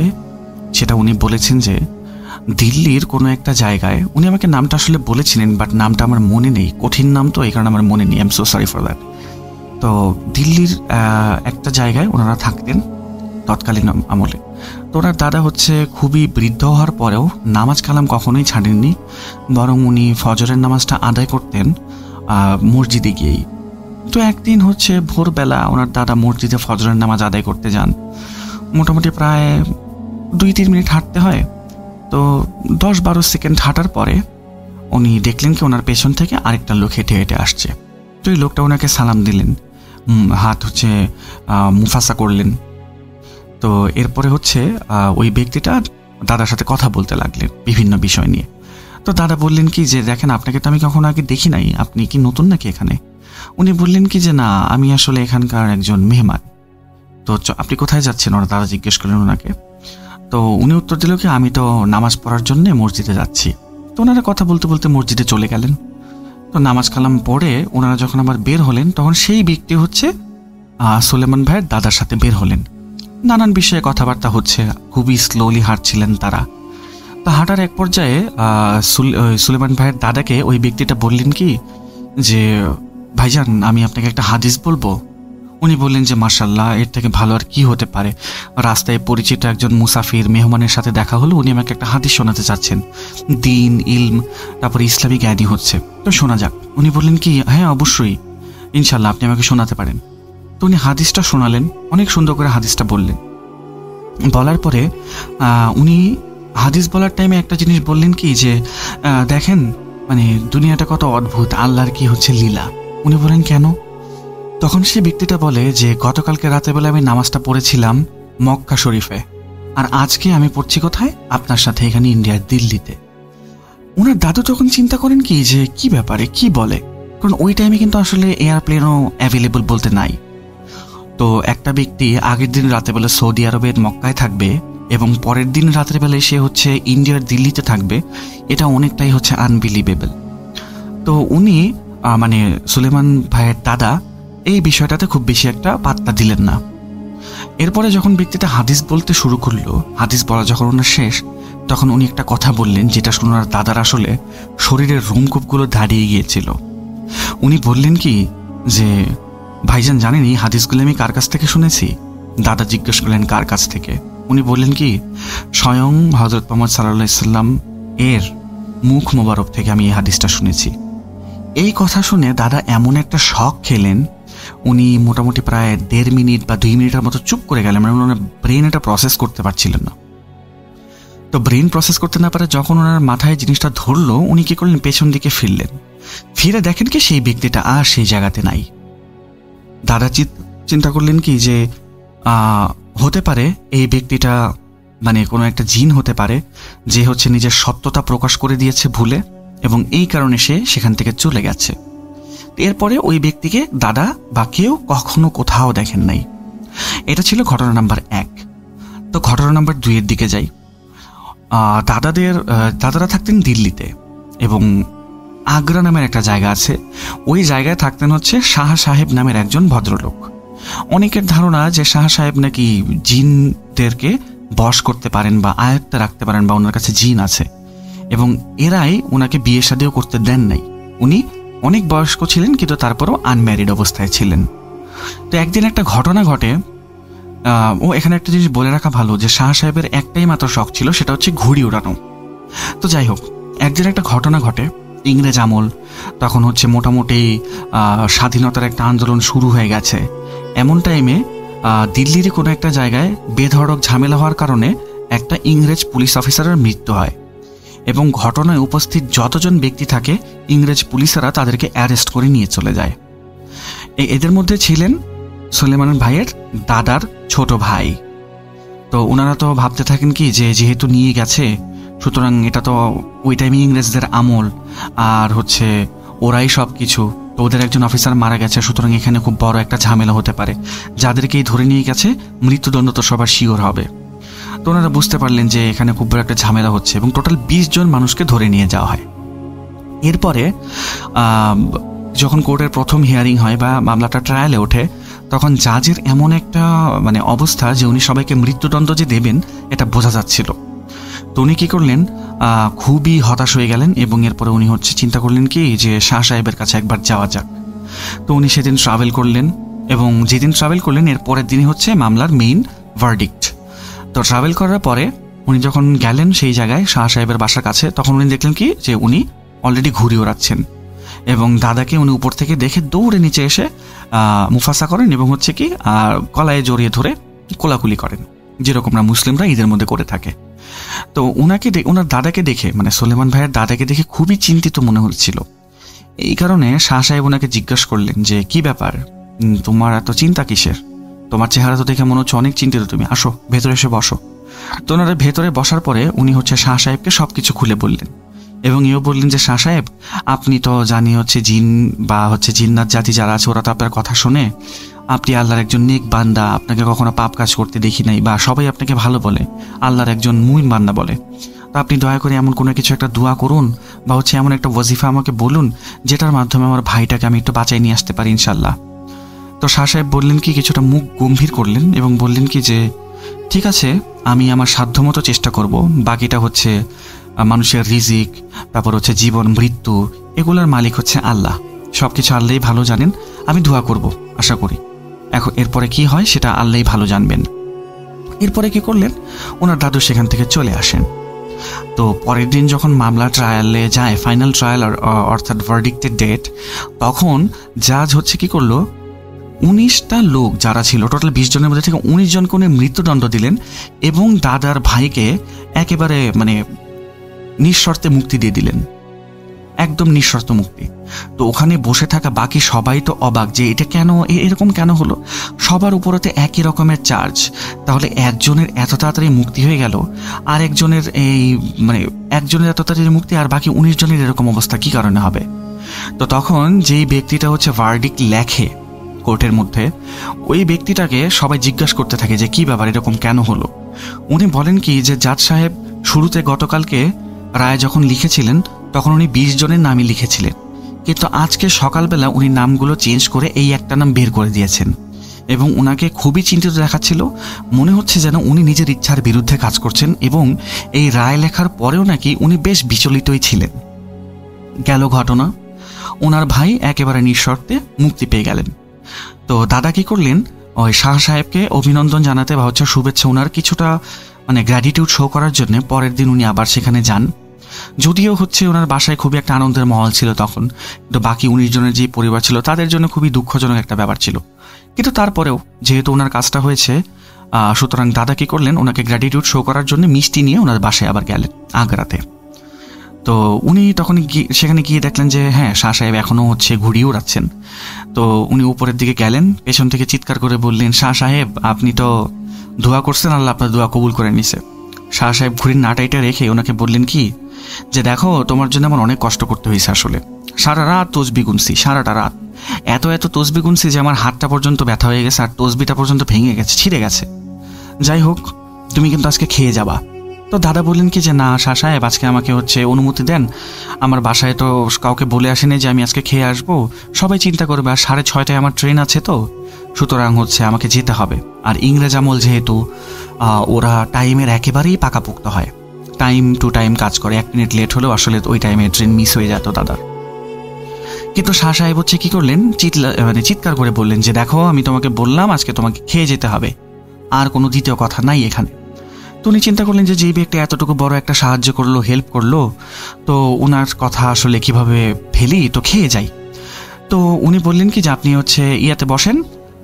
সেটা উনি বলেছেন যে দিল্লির কোনো একটা জায়গায়, উনি আমাকে নামটা আসলে বলেছিলেন, বাট নামটা আমার মনে নেই, কঠিন নাম তো, এই কারণে আমার মনে নেই, I am so sorry for that. তো দিল্লির একটা জায়গায় ওনারা থাকতেন তৎকালীন আমলে। তো ওনার দাদা হচ্ছে খুবই বৃদ্ধ হওয়ার পরেও নামাজ কালাম কখনোই ছাড়েননি, বরং উনি ফজরের নামাজটা আদায় করতেন মসজিদে গিয়েই। তো একদিন হচ্ছে ভোরবেলা ওনার দাদা মসজিদে ফজরের নামাজ আদায় করতে যান। মোটামুটি প্রায় 2-3 মিনিট হাঁটতে হয়। তো 10-12 সেকেন্ড হাঁটার পরে উনি দেখলেন কি ওনার পেছন থেকে আরেকটা লোক হেঁটে হেঁটে আসছে। তো এই লোকটা ওনাকে সালাম দিলেন, হাত হচ্ছে মুফাসা করলেন। তো এরপরে হচ্ছে ওই ব্যক্তিটা দাদার সাথে কথা বলতে লাগলেন বিভিন্ন বিষয় নিয়ে। তো দাদা বললেন কি যে দেখেন, আপনাকে তো আমি কখনো আগে দেখি নাই, আপনি কি নতুন নাকি এখানে? উনি বললেন কি যে না, আমি আসলে এখানকার একজন মেহমান। তো আপনি কোথায় যাচ্ছেন? ওরা দাদা জিজ্ঞেস করলেন ওনাকে। তো উনি উত্তর দিল কি আমি তো নামাজ পড়ার জন্য মসজিদে যাচ্ছি। তো ওনারা কথা বলতে বলতে মসজিদে চলে গেলেন। তো নামাজ কালাম পড়ে ওনারা যখন আবার বের হলেন, তখন সেই ব্যক্তি হচ্ছে সুলেমান ভাইয়ের দাদার সাথে বের হলেন। নানান বিষয়ে কথাবার্তা হচ্ছে, খুবই স্লোলি হাঁটছিলেন তারা। তো হাঁটার এক পর্যায়ে সুলেমান ভাইয়ের দাদাকে ওই ব্যক্তিটা বললেন কি যে ভাইজান, আমি আপনাকে একটা হাদিস বলবো। উনি বললেন যে মাশাআল্লাহ, এর থেকে ভালো আর কি হতে পারে। রাস্তায় পরিচিত একজন মুসাফির মেহমানের সাথে দেখা হলো, উনি আমাকে একটা হাদিস শোনাতে চাচ্ছেন, দিন ইলম তারপরে ইসলামিক জ্ঞানী হচ্ছে, তো শোনা যাক। উনি বললেন কি হ্যাঁ অবশ্যই, ইনশাল্লাহ আপনি আমাকে শোনাতে পারেন। তো উনি হাদিসটা শোনালেন, অনেক সুন্দর করে হাদিসটা বললেন। বলার পরে উনি হাদিস বলার টাইমে একটা জিনিস বললেন কি যে দেখেন, মানে দুনিয়াটা কত অদ্ভুত, আল্লাহর কি হচ্ছে লীলা। উনি বলেন কেন? তখন সে ব্যক্তিটা বলে যে গতকালকে রাতে বেলা আমি নামাজটা পড়েছিলাম মক্কা শরীফে, আর আজকে আমি পড়ছি কোথায়? আপনার সাথে এখানে ইন্ডিয়ার দিল্লিতে। ওনার দাদু তখন চিন্তা করেন কি যে কি ব্যাপারে, কি বলে, কারণ ওই টাইমে কিন্তু আসলে এয়ারপ্লেনও অ্যাভেলেবল বলতে নাই। তো একটা ব্যক্তি আগের দিন রাতেবেলা সৌদি আরবের মক্কায় থাকবে এবং পরের দিন রাতের বেলায় সে হচ্ছে ইন্ডিয়ার দিল্লিতে থাকবে, এটা অনেকটাই হচ্ছে আনবিলিভেবল। তো উনি মানে সুলেমান ভাইয়ের দাদা এই বিষয়টাতে খুব বেশি একটা পাত্তা দিলেন না। এরপরে যখন ব্যক্তিটা হাদিস বলতে শুরু করলো, হাদিস বলা যখন ওনার শেষ, তখন উনি একটা কথা বললেন যেটা শুনে ওনার দাদার আসলে শরীরের রোমকূপগুলো দাঁড়িয়ে গিয়েছিল। উনি বললেন কি যে ভাইজান জানেন এই হাদিসগুলো আমি কার কাছ থেকে শুনেছি? দাদা জিজ্ঞেস করলেন কার কাছ থেকে? উনি বললেন কি স্বয়ং হযরত মুহাম্মদ সাল্লাল্লাহু আলাইহি সাল্লাম এর মুখ মোবারক থেকে আমি এই হাদিসটা শুনেছি। এই কথা শুনে দাদা এমন একটা শক খেলেন, উনি মোটামুটি প্রায় 1.5 মিনিট বা 2 মিনিটের মতো চুপ করে গেলেন, মানে ওনার ব্রেন এটা প্রসেস করতে পারছিলেন না। তো ব্রেন প্রসেস করতে না পারে যখন ওনার মাথায় জিনিসটা ধরলো, উনি কি করলেন পেছন দিকে ফিরলেন। ফিরে দেখেন কি সেই ব্যক্তিটা আর সেই জায়গাতে নাই। দাদা চিন্তা করলেন কি যে হতে পারে এই ব্যক্তিটা মানে কোনো একটা জিন হতে পারে যে হচ্ছে নিজের সত্যতা প্রকাশ করে দিয়েছে ভুলে, এবং এই কারণে সে সেখান থেকে চলে গেছে। এরপরে ওই ব্যক্তিকে দাদা বা কেউ কখনো কোথাও দেখেন নাই। এটা ছিল ঘটনা নাম্বার 1। তো ঘটনা নাম্বার 2 এর দিকে যাই। দাদারা থাকতেন দিল্লিতে এবং আগ্রা নামের একটা জায়গা আছে, ওই জায়গায় থাকতেন হচ্ছে শাহ সাহেব নামের একজন ভদ্রলোক। অনেকের ধারণা যে শাহ সাহেব নাকি জিনদেরকে বশ করতে পারেন বা আয়ত্তে রাখতে পারেন বা ওনার কাছে জিন আছে, এবং এরাই ওনাকে বিয়ে শাদিও করতে দেন নাই। উনি অনেক বয়স্ক ছিলেন কিন্তু তারপরও আনম্যারিড অবস্থায় ছিলেন। তো একদিন একটা ঘটনা ঘটে। এখানে একটা জিনিস বলে রাখা ভালো যে শাহ সাহেবের একটাই মাত্র শখ ছিল, সেটা হচ্ছে ঘুড়ি উড়ানো। তো যাই হোক, একদিন একটা ঘটনা ঘটে, ইংরেজ আমল, তখন হচ্ছে মোটামুটি স্বাধীনতার একটা আন্দোলন শুরু হয়ে গেছে। এমন টাইমে দিল্লির কোনো একটা জায়গায় বেধড়ক ঝামেলা হওয়ার কারণে একটা ইংরেজ পুলিশ অফিসারের মৃত্যু হয়, এবং ঘটনায় উপস্থিত যতজন ব্যক্তি থাকে ইংরেজ পুলিশেরা তাদেরকে অ্যারেস্ট করে নিয়ে চলে যায়। এদের মধ্যে ছিলেন সুলেমান ভাইয়ের দাদার ছোট ভাই। তো ওনারা তো ভাবতে থাকেন কি যে যেহেতু নিয়ে গেছে, সুতরাং এটা তো ওই টাইমে ইংরেজদের আমল, আর হচ্ছে ওরাই সব কিছু, তো ওদের একজন অফিসার মারা গেছে, সুতরাং এখানে খুব বড় একটা ঝামেলা হতে পারে, যাদেরকেই ধরে নিয়ে গেছে মৃত্যুদণ্ড তো সবার শিওর হবে। তো ওনারা বুঝতে পারলেন যে এখানে খুব বড় একটা ঝামেলা হচ্ছে, এবং টোটাল 20 জন মানুষকে ধরে নিয়ে যাওয়া হয়। এরপরে যখন কোর্টের প্রথম হিয়ারিং হয় বা মামলাটা ট্রায়ালে ওঠে, তখন জাজের এমন একটা মানে অবস্থা যে উনি সবাইকে মৃত্যুদণ্ড যে দেবেন এটা বোঝা যাচ্ছিল। তো উনি কী করলেন, খুবই হতাশ হয়ে গেলেন এবং এরপরে উনি হচ্ছে চিন্তা করলেন কি যে শাহ সাহেবের কাছে একবার যাওয়া যাক। তো উনি সেদিন ট্রাভেল করলেন এবং যেদিন ট্রাভেল করলেন এর পরের দিনই হচ্ছে মামলার মেইন ভার্ডিক্ট। তো ট্রাভেল করার পরে উনি যখন গেলেন সেই জায়গায় শাহ সাহেবের বাসার কাছে, তখন উনি দেখলেন কি যে উনি অলরেডি ঘুড়ি ওড়াচ্ছেন এবং দাদাকে উনি উপর থেকে দেখে দৌড়ে নিচে এসে মুফাসা করেন এবং হচ্ছে কি গলায় জড়িয়ে ধরে কোলাকুলি করেন, যেরকম আমরা মুসলিমরা ঈদের মধ্যে করে থাকে। তো ওনার দাদাকে দেখে, মানে সোলেমান ভাইয়ের দাদাকে দেখে খুবই চিন্তিত মনে হচ্ছিল। এই কারণে শাহ সাহেব ওনাকে জিজ্ঞাসা করলেন যে কি ব্যাপার, তোমার এত চিন্তা কিসের? তোমার চেহারা তো দেখে মনে হচ্ছে অনেক চিন্তিত, তুমি আসো ভেতরে এসে বসো। তো ওনারা ভেতরে বসার পরে উনি হচ্ছে শাহ সাহেবকে সবকিছু খুলে বললেন এবং এও বললেন যে শাহ সাহেব, আপনি তো জানি হচ্ছে জিন বা হচ্ছে জিন্নাত জাতি যারা আছে ওরা তো আপনার কথা শোনে, আপনি আল্লাহর একজন নেক বান্দা, আপনাকে কখনো পাপ কাজ করতে দেখি নাই, বা সবাই আপনাকে ভালো বলে, আল্লাহর একজন মুমিন বান্দা বলে। তো আপনি দয়া করে এমন কোনো কিছু একটা দোয়া করুন বা হচ্ছে এমন একটা ওয়াজিফা আমাকে বলুন যেটার মাধ্যমে আমার ভাইটাকে আমি একটু বাঁচাই নিয়ে আসতে পারি ইনশাল্লাহ। তো শাহ সাহেব বললেন কি, কিছুটা মুখ গম্ভীর করলেন এবং বললেন কি যে ঠিক আছে, আমি আমার সাধ্যমতো চেষ্টা করব, বাকিটা হচ্ছে মানুষের রিজিক, তারপর হচ্ছে জীবন মৃত্যু, এগুলোর মালিক হচ্ছে আল্লাহ, সব কিছু আল্লাহই ভালো জানেন, আমি দোয়া করব, আশা করি। এখন এরপরে কি হয় সেটা আল্লাহই ভালো জানবেন। এরপরে কি করলেন, ওনার দাদু সেখান থেকে চলে আসেন। তো পরের দিন যখন মামলা ট্রায়ালে যায়, ফাইনাল ট্রায়াল অর্থাৎ ভার্ডিক্টের ডেট, তখন জাজ হচ্ছে কি করলো, 19টা লোক যারা ছিল, টোটাল 20 জনের মধ্যে থেকে 19 জনকে উনি মৃত্যুদণ্ড দিলেন এবং দাদার ভাইকে একেবারে মানে নিঃশর্তে মুক্তি দিয়ে দিলেন, একদম নিঃশর্ত মুক্তি। তো ওখানে বসে থাকা বাকি সবাই তো অবাক যে এটা কেন, এরকম কেন হলো, সবার উপরেতে একই রকমের চার্জ, তাহলে একজনের এত তাড়াতাড়ি মুক্তি হয়ে গেল আর একজনের একজনের এত তাড়াতাড়ি মুক্তি আর বাকি 19 জনের এরকম অবস্থা কি কারণে হবে? তো তখন যেই ব্যক্তিটা হচ্ছে ভার্ডিক্ট লেখে কোর্টের মধ্যে, ওই ব্যক্তিটাকে সবাই জিজ্ঞাসা করতে থাকে যে কি ব্যাপার, এরকম কেন হলো। উনি বলেন কি যে জাজ সাহেব শুরুতে গতকালকে রায় যখন লিখেছিলেন তখন উনি 20 জনের নামই লিখেছিলেন, কিন্তু আজকে সকালবেলা উনি নামগুলো চেঞ্জ করে এই একটা নাম বের করে দিয়েছেন এবং ওনাকে খুবই চিন্তিত দেখাচ্ছিল, মনে হচ্ছে যেন উনি নিজের ইচ্ছার বিরুদ্ধে কাজ করছেন এবং এই রায় লেখার পরেও নাকি উনি বেশ বিচলিতই ছিলেন। গেল ঘটনা, ওনার ভাই একেবারে নিঃশর্তে মুক্তি পেয়ে গেলেন। তো দাদা কি করলেন, ওই শাহ সাহেবকে অভিনন্দন জানাতে বা হচ্ছে শুভেচ্ছা, ওনার কিছুটা মানে গ্র্যাটিটিউড শো করার জন্য পরের দিন উনি আবার সেখানে যান। যদিও হচ্ছে ওনার বাসায় খুবই একটা আনন্দের মহল ছিল তখন, কিন্তু বাকি 19 জনের যে পরিবার ছিল তাদের জন্য খুবই দুঃখজনক একটা ব্যাপার ছিল। কিন্তু তারপরেও যেহেতু ওনার কাজটা হয়েছে, সুতরাং দাদা কি করলেন, ওনাকে গ্র্যাটিটিউড শো করার জন্য মিষ্টি নিয়ে ওনার বাসায় আবার গেলেন আগ্রাতে। তো উনি তখন সেখানে গিয়ে দেখলেন যে হ্যাঁ, শাহ সাহেব এখনও হচ্ছে ঘুড়ি উড়াচ্ছেন। তো উনি উপরের দিকে গেলেন, পেছন থেকে চিৎকার করে বললেন, শাহ সাহেব আপনি তো দোয়া করছেন, আল্লাহ আপনার দোয়া কবুল করে নিছে। শাহ সাহেব ঘুড়ির নাটাইটা রেখে ওনাকে বললেন কি যে দেখো, তোমার জন্য আমার অনেক কষ্ট করতে হয়েছে, আসলে সারা রাত তসবি গুনছি, সারাটা রাত এত তসবি গুনছি যে আমার হাতটা পর্যন্ত ব্যথা হয়ে গেছে আর তসবিটা পর্যন্ত ভেঙে গেছে, ছিঁড়ে গেছে। যাই হোক, তুমি কিন্তু আজকে খেয়ে যাবা। তো দাদা বললেন কি যে না শাহ সাহেব, আজকে আমাকে হচ্ছে অনুমতি দেন, আমার বাসায় তো কাউকে বলে আসেনি যে আমি আজকে খেয়ে আসবো, সবাই চিন্তা করবে, আর 6:30টায় আমার ট্রেন আছে, তো সুতরাং হচ্ছে আমাকে যেতে হবে। আর ইংরেজ আমল যেহেতু, ওরা টাইমের একেবারেই পাকাপোক্ত হয়, টাইম টু টাইম কাজ করে, 1 মিনিট লেট হলেও আসলে ওই টাইমে ট্রেন মিস হয়ে যেত দাদার। কিন্তু শাহ সাহেব হচ্ছে কি করলেন, চিৎকার করে বললেন যে দেখো, আমি তোমাকে বললাম আজকে তোমাকে খেয়ে যেতে হবে, আর কোনো দ্বিতীয় কথা নাই এখানে। তো উনি চিন্তা করলেন যে যেই ব্যক্তি এতটুকু বড় একটা সাহায্য করলো, হেল্প করলো, তো ওনার কথা আসলে কিভাবে ফেলি, তো খেয়ে যাই। তো উনি বললেন কি যে আপনি হচ্ছে ইয়াতে বসেন,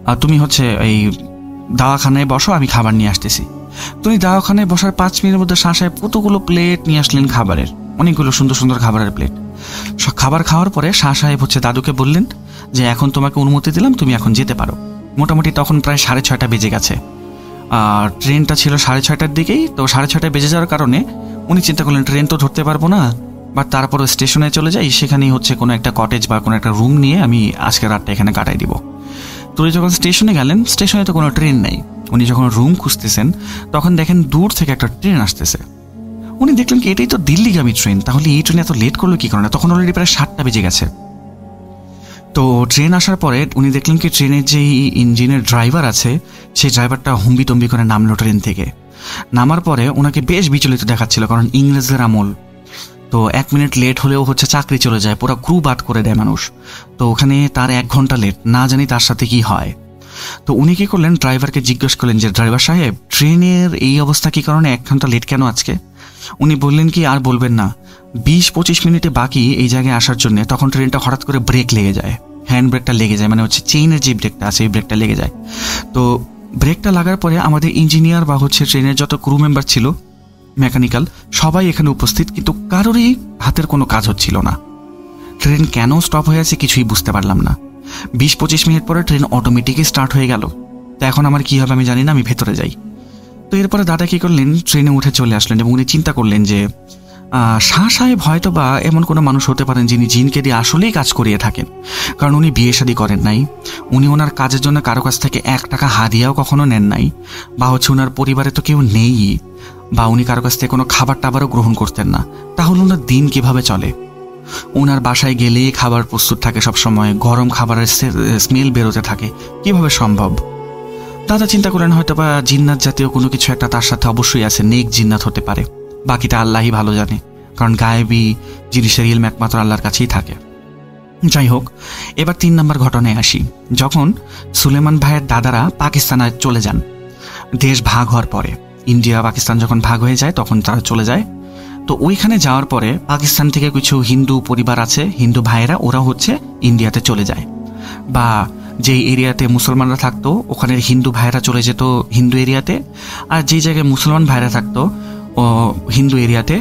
আর তুমি হচ্ছে এই দাওয়াখানায় বসো, আমি খাবার নিয়ে আসতেছি। তো উনি দাওয়াখানায় বসার 5 মিনিটের মধ্যে শাহ সাহেব কতগুলো প্লেট নিয়ে আসলেন খাবারের, অনেকগুলো সুন্দর সুন্দর খাবারের প্লেট। খাবার খাওয়ার পরে শাহ সাহেব হচ্ছে দাদুকে বললেন যে এখন তোমাকে অনুমতি দিলাম, তুমি এখন যেতে পারো। মোটামুটি তখন প্রায় 6:30 বেজে গেছে, আর ট্রেনটা ছিল 6:30টার দিকেই। তো 6:30 বেজে যাওয়ার কারণে উনি চিন্তা করলেন ট্রেন তো ধরতে পারবো না, বাট তারপরও স্টেশনে চলে যাই, সেখানেই হচ্ছে কোনো একটা কটেজ বা কোনো একটা রুম নিয়ে আমি আজকে রাতটা এখানে কাটাই দিব। তো উনি যখন স্টেশনে গেলেন, স্টেশনে তো কোনো ট্রেন নেই। উনি যখন রুম খুঁজতেছেন তখন দেখেন দূর থেকে একটা ট্রেন আসতেছে। উনি দেখলেন কি এটাই তো দিল্লিগামী ট্রেন, তাহলে এই ট্রেনে এত লেট করলো কি কারণে? তখন অলরেডি প্রায় 7টা বেজে গেছে। তো ট্রেন আসার পরে উনি দেখলেন কি ট্রেনের যেই ইঞ্জিনের ড্রাইভার আছে, সেই ড্রাইভারটা হুম্বি তম্বি করে নামলো ট্রেন থেকে। নামার পরে ওনাকে বেশ বিচলিত দেখাচ্ছিল, কারণ ইংরেজদের আমল তো 1 মিনিট লেট হলেও হচ্ছে চাকরি চলে যায়, পুরো ক্রু বাদ করে দেয় মানুষ। তো ওখানে তার 1 ঘন্টা লেট, না জানি তার সাথে কি হয়। তো উনি কী করলেন, ড্রাইভারকে জিজ্ঞেস করলেন যে ড্রাইভার সাহেব, ট্রেনের এই অবস্থা কী কারণে 1 ঘন্টা লেট কেন আজকে? উনি বললেন কি আর বলবেন না, 20-25 মিনিটে বাকি এই জায়গায় আসার জন্য। তখন ট্রেনটা হঠাৎ করে ব্রেক লেগে যায়, হ্যান্ড ব্রেকটা লেগে যায়, মানে হচ্ছে চেইনের যে ব্রেকটা আছে এই ব্রেকটা লেগে যায়। তো ব্রেকটা লাগার পরে আমাদের ইঞ্জিনিয়ার বা হচ্ছে ট্রেনের যত ক্রু মেম্বার ছিল, মেকানিক্যাল, সবাই এখানে উপস্থিত, কিন্তু কারোরই হাতের কোনো কাজ হচ্ছিল না। ট্রেন কেন স্টপ হয়ে আছে কিছুই বুঝতে পারলাম না। 20-25 মিনিট পরে ট্রেন অটোমেটিকই স্টার্ট হয়ে গেল। তো এখন আমার কী হবে আমি জানি না, আমি ভেতরে যাই। তো এরপরে দাদা কী করলেন, ট্রেনে উঠে চলে আসলেন এবং উনি চিন্তা করলেন যে শাহ সাহেব হয়তো বা এমন কোনো মানুষ হতে পারেন যিনি জিনকে দিয়ে আসলেই কাজ করিয়ে থাকেন, কারণ উনি বিয়ে শাদী করেন নাই, উনি ওনার কাজের জন্য কারো কাছ থেকে 1 টাকা হাদিয়াও কখনো নেন নাই, বা হচ্ছে ওনার পরিবারে তো কেউ নেই, বা উনি কারো কাছ থেকে কোনো খাবার টাবারও গ্রহণ করতেন না। তাহলে ওনার দিন কিভাবে চলে? ওনার বাসায় গেলেই খাবার প্রস্তুত থাকে, সবসময় গরম খাবারের স্মেল বেরোতে থাকে, কিভাবে সম্ভব? দাদা চিন্তা করেন হয়তো বা জিন্নাত জাতীয় কোনো কিছু একটা তার সাথে অবশ্যই আছে, নেক জিন্নাত হতে পারে, বাকিটা আল্লাহই ভালো জানে, কারণ গায়েবী জিনিসের ইলম একমাত্র আল্লাহর কাছেই থাকে। যাই হোক, এবার 3 নম্বর ঘটনায় আসি। যখন সুলেমান ভাইয়ের দাদারা পাকিস্তানে চলে যান, দেশ ভাগ হওয়ার পরে, ইন্ডিয়া পাকিস্তান যখন ভাগ হয়ে যায় তখন তারা চলে যায়। তো ওইখানে যাওয়ার পরে পাকিস্তান থেকে কিছু হিন্দু পরিবার আছে, হিন্দু ভাইয়েরা, ওরা হচ্ছে ইন্ডিয়াতে চলে যায়, বা যেই এরিয়াতে মুসলমানরা থাকতো ওখানের হিন্দু ভাইয়েরা চলে যেত হিন্দু এরিয়াতে, আর যেই জায়গায় মুসলমান ভাইয়েরা থাকতো হিন্দু এরিয়াতে,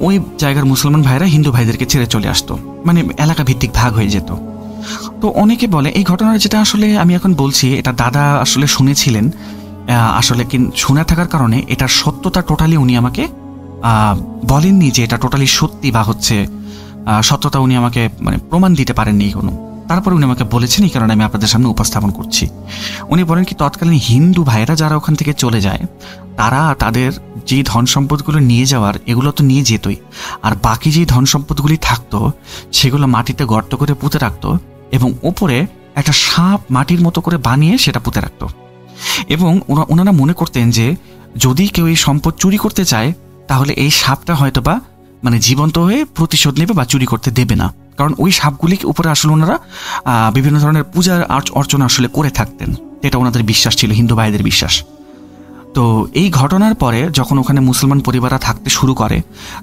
ওই জায়গার মুসলমান ভাইয়েরা হিন্দু ভাইদেরকে ছেড়ে চলে আসতো, মানে এলাকা ভিত্তিক ভাগ হয়ে যেত। তো অনেকে বলে এই ঘটনাটা, যেটা আসলে আমি এখন বলছি এটা দাদা আসলে শুনেছিলেন, আসলে শুনে থাকার কারণে এটার সত্যতা টোটালি উনি আমাকে বলেননি যে এটা টোটালি সত্যি বা হচ্ছে সত্যতা উনি আমাকে মানে প্রমাণ দিতে পারেননি কোনো। তারপরে উনি আমাকে বলেছেন, এই কারণে আমি আপনাদের সামনে উপস্থাপন করছি। উনি বলেন কি, তৎকালীন হিন্দু ভাইয়েরা যারা ওখান থেকে চলে যায়, তারা তাদের যেই ধন সম্পদগুলো নিয়ে যাওয়ার, এগুলো তো নিয়ে যেতই, আর বাকি যেই ধন সম্পদগুলি থাকতো সেগুলো মাটিতে গর্ত করে পুঁতে রাখতো, এবং ওপরে একটা সাপ মাটির মতো করে বানিয়ে সেটা পুঁতে রাখতো। এবং ওনারা মনে করতেন যে যদি কেউ এই সম্পদ চুরি করতে চায় তাহলে এই সাপটা হয়তো বা মানে জীবন্ত হয়ে প্রতিশোধ নেবে বা চুরি করতে দেবে না, কারণ ওই সাপগুলির উপরে আসলে ওনারা বিভিন্ন ধরনের পূজার অর্চনা আসলে করে থাকতেন। এটা ওনাদের বিশ্বাস ছিল, হিন্দু ভাইদের বিশ্বাস। তো এই ঘটনার পরে যখন ওখানে মুসলমান পরিবাররা থাকতে শুরু করে,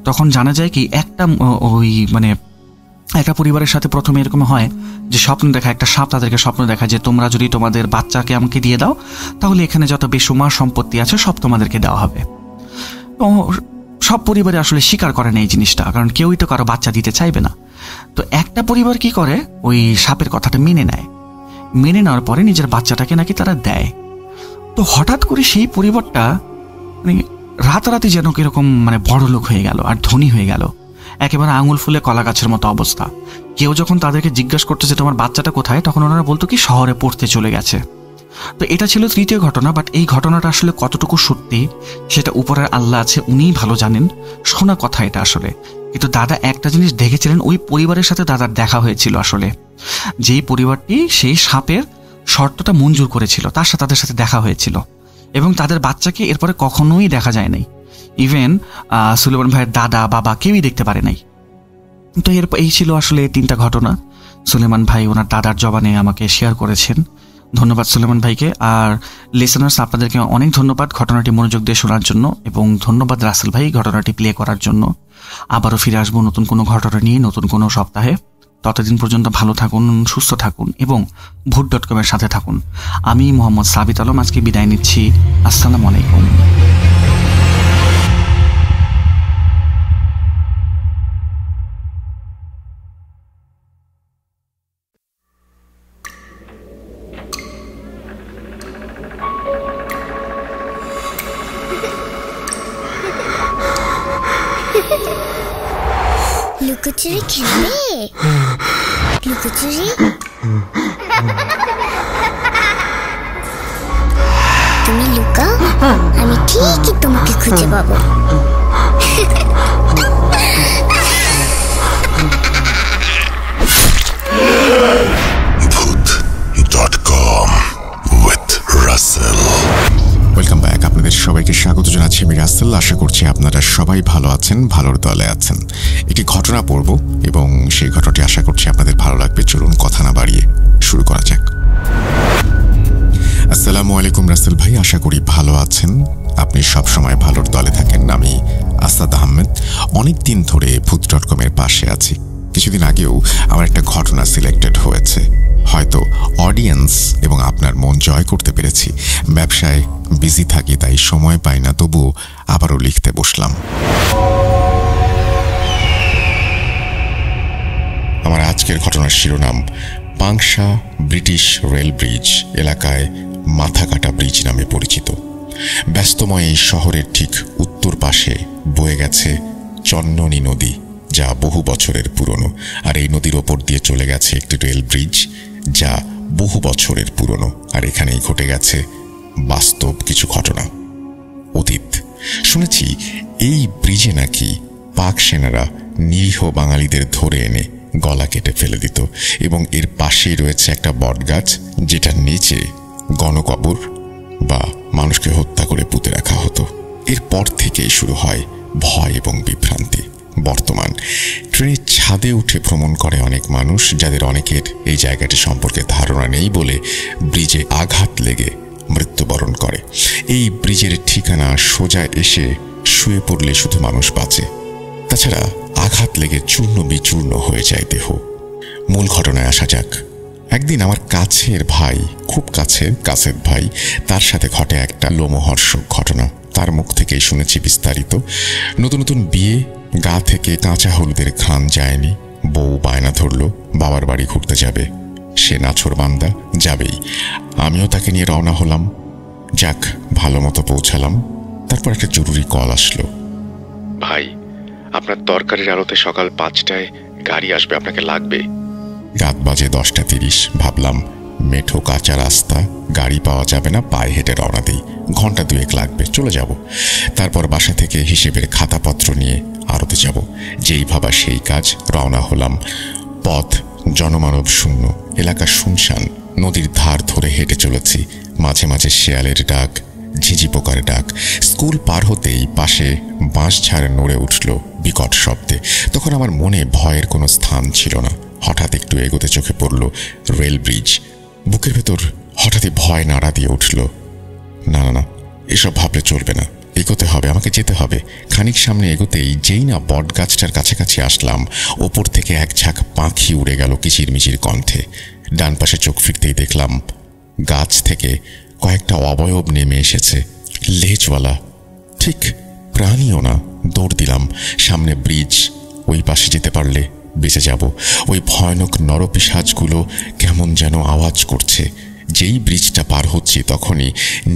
তখন জানা যায় কি একটা পরিবারের সাথে প্রথমে এরকম হয় যে স্বপ্ন দেখা, একটা সাপ তাদেরকে স্বপ্ন দেখা যে তোমরা যদি তোমাদের বাচ্চাকে আমাকে দিয়ে দাও তাহলে এখানে যত বেসুমার সম্পত্তি আছে সব তোমাদেরকে দেওয়া হবে। তো সব পরিবারে আসলে স্বীকার করে না এই জিনিসটা, কারণ কেউই তো কারো বাচ্চা দিতে চাইবে না। তো একটা পরিবার কি করে, ওই সাপের কথাটা মেনে নেয়, মেনে নেওয়ার পরে নিজের বাচ্চাটাকে নাকি তারা দেয়। তো হঠাৎ করে সেই পরিবারটা মানে রাতারাতি যেন কিরকম মানে বড় লোক হয়ে গেল আর ধনী হয়ে গেল, একেবারে আঙুল ফুলে কলা গাছের মতো অবস্থা। কেউ যখন তাদেরকে জিজ্ঞাসা করতো যে তোমার বাচ্চাটা কোথায়, তখন ওনারা বলতো কি শহরে পড়তে চলে গেছে। তো এটা ছিল তৃতীয় ঘটনা, বাট এই ঘটনাটা আসলে কতটুকু সত্যি সেটা উপরের আল্লাহ আছে, উনিই ভালো জানেন, শোনা কথা এটা আসলে। কিন্তু দাদা একটা জিনিস দেখেছিলেন, ওই পরিবারের সাথে দাদার দেখা হয়েছিল আসলে, যেই পরিবারটি সেই সাপের শর্তটা মঞ্জুর করেছিল তার সাথে তাদের সাথে দেখা হয়েছিল, এবং তাদের বাচ্চাকে এরপরে কখনোই দেখা যায় নাই। ইভেন সুলেমান ভাইয়ের দাদা বাবা কেউই দেখতে পারে নাই। তো এই ছিল আসলে 3টা ঘটনা সুলেমান ভাই ওনার দাদার জবানে আমাকে শেয়ার করেছেন। ধন্যবাদ সুলেমান ভাইকে। আর লিসেনার্স, আপনাদেরকে অনেক ধন্যবাদ ঘটনাটি মনোযোগ দিয়ে শোনার জন্য, এবং ধন্যবাদ রাসেল ভাই ঘটনাটি প্লে করার জন্য। আবারও ফিরে আসবো নতুন কোনো ঘটনা নিয়ে নতুন কোনো সপ্তাহে। ততদিন পর্যন্ত ভালো থাকুন, সুস্থ থাকুন এবং ভূত.com-এর সাথে থাকুন। আমি মোহাম্মদ সাবিত আলম আজকে বিদায় নিচ্ছি। আসসালামু আলাইকুম। লুকোচুরি খেলবে? লুকোচুরি তুমি লুকাও, আমি ঠিকই তোমাকে খুঁজে পাবো। Bhoot.com with Russell. Welcome back. আপনাদের সবাইকে স্বাগত জানাচ্ছি আমি রাসেল। আশা করছি আপনারা সবাই ভালো আছেন, ভালোর দলে আছেন। একটি ঘটনা পড়ব এবং সেই ঘটনাটি আশা করছি আপনাদের ভালো লাগবে। চলুন কথা না বাড়িয়ে শুরু করা যাক। আসসালামু আলাইকুম রাসেল ভাই, আশা করি ভালো আছেন, আপনি সবসময় ভালোর দলে থাকেন। আমি আসাদ আহমেদ, অনেক দিন ধরে ভূত.com-এর পাশে আছি। কিছুদিন আগেও আমার একটা ঘটনা সিলেক্টেড হয়েছে, হয়তো অডিয়েন্স এবং আপনার মন জয় করতে পেরেছি। ব্যবসায় বিজি থাকি তাই সময় পাই না, তবুও আবারও লিখতে বসলাম। আমার আজকের ঘটনার শিরোনাম পাংশা ব্রিটিশ রেল ব্রিজ এলাকায় মাথা কাটা ব্রিজ নামে পরিচিত। ব্যস্তময় এই শহরের ঠিক উত্তর পাশে বয়ে গেছে চন্ননী নদী, যা বহু বছরের পুরনো। আর এই নদীর ওপর দিয়ে চলে গেছে একটি রেল ব্রিজ যা বহু বছরের পুরনো। আর এখানেই ঘটে গেছে বাস্তব কিছু ঘটনা। অতীত শুনেছি এই ব্রিজে নাকি পাক সেনারা নিরীহ বাঙালিদের ধরে এনে গলা কেটে ফেলে দিত, এবং এর পাশেই রয়েছে একটা বটগাছ যেটার নিচে গণকবর বা মানুষকে হত্যা করে পুঁতে রাখা হতো। এরপর থেকেই শুরু হয় ভয় এবং বিভ্রান্তি। বর্তমান ট্রেনের ছাদে উঠে ভ্রমণ করে অনেক মানুষ, যাদের অনেকের এই জায়গাটি সম্পর্কে ধারণা নেই বলে ব্রিজে আঘাত লেগে মৃত্যুবরণ করে। এই ব্রিজের ঠিকানা সোজা এসে শুয়ে পড়লে শুধু মানুষ বাঁচে, তাছাড়া আঘাত লেগে চূর্ণ বিচূর্ণ হয়ে যায় দেহ। মূল ঘটনায় আসা যাক। একদিন আমার কাছের ভাই, খুব কাছের ভাই, তার সাথে ঘটে একটা লোমহর্ষক ঘটনা। তার মুখ থেকেই শুনেছি বিস্তারিত। নতুন নতুন বিয়ে, গা থেকে কাঁচা হলুদের ঘ্রাণ যায়নি। বউ বায়না ধরল বাবার বাড়ি ঘুরতে যাবে। সে নাছোড়বান্দা, যাবেই। আমিও তাকে নিয়ে রওনা হলাম। যাক, ভালো মতো পৌঁছালাম। তারপর একটা জরুরি কল আসলো। ভাই, আপনার তরকারির আলোতে সকাল 5টায় গাড়ি আসবে, আপনাকে লাগবে। রাত বাজে 10:30। ভাবলাম মেঠো কাঁচা রাস্তা, গাড়ি পাওয়া যাবে না, পায়ে হেঁটে রওনা দিই। ঘন্টা 2 লাগবে, চলে যাব। তারপর বাসা থেকে হিসেবের খাতাপত্র নিয়ে আড়তে যাব। যেই ভাবা সেই কাজ, রওনা হলাম। পথ জনমানব শূন্য, এলাকা শুনশান। নদীর ধার ধরে হেঁটে চলেছি। মাঝে মাঝে শেয়ালের ডাক, ঝিঝি পোকার ডাক। স্কুল পার হতেই পাশে বাঁশঝাড় নড়ে উঠল বিকট শব্দে। তখন আমার মনে ভয়ের কোনো স্থান ছিল না। হঠাৎ একটু এগোতে চোখে পড়ল রেল ব্রিজ। বুকের ভেতর হঠাৎই ভয় নাড়া দিয়ে উঠল। না না না, এসব ভাবলে চলবে না, এগোতে হবে, আমাকে যেতে হবে। খানিক সামনে এগোতেই যেই না বট গাছটার কাছাকাছি আসলাম, ওপর থেকে এক ঝাঁক পাখি উড়ে গেল কিচিরমিচির কণ্ঠে। ডান পাশে চোখ ফিরতেই দেখলাম গাছ থেকে কয়েকটা অবয়ব নেমে এসেছে, লেজওয়ালা, ঠিক প্রাণীও না। দৌড় দিলাম। সামনে ব্রিজ, ওই পাশে যেতে পারলে বেঁচে যাব। ওই ভয়ানক নরপিশাচগুলো কেমন যেন আওয়াজ করছে। যেই ব্রিজটা পার হচ্ছি তখনই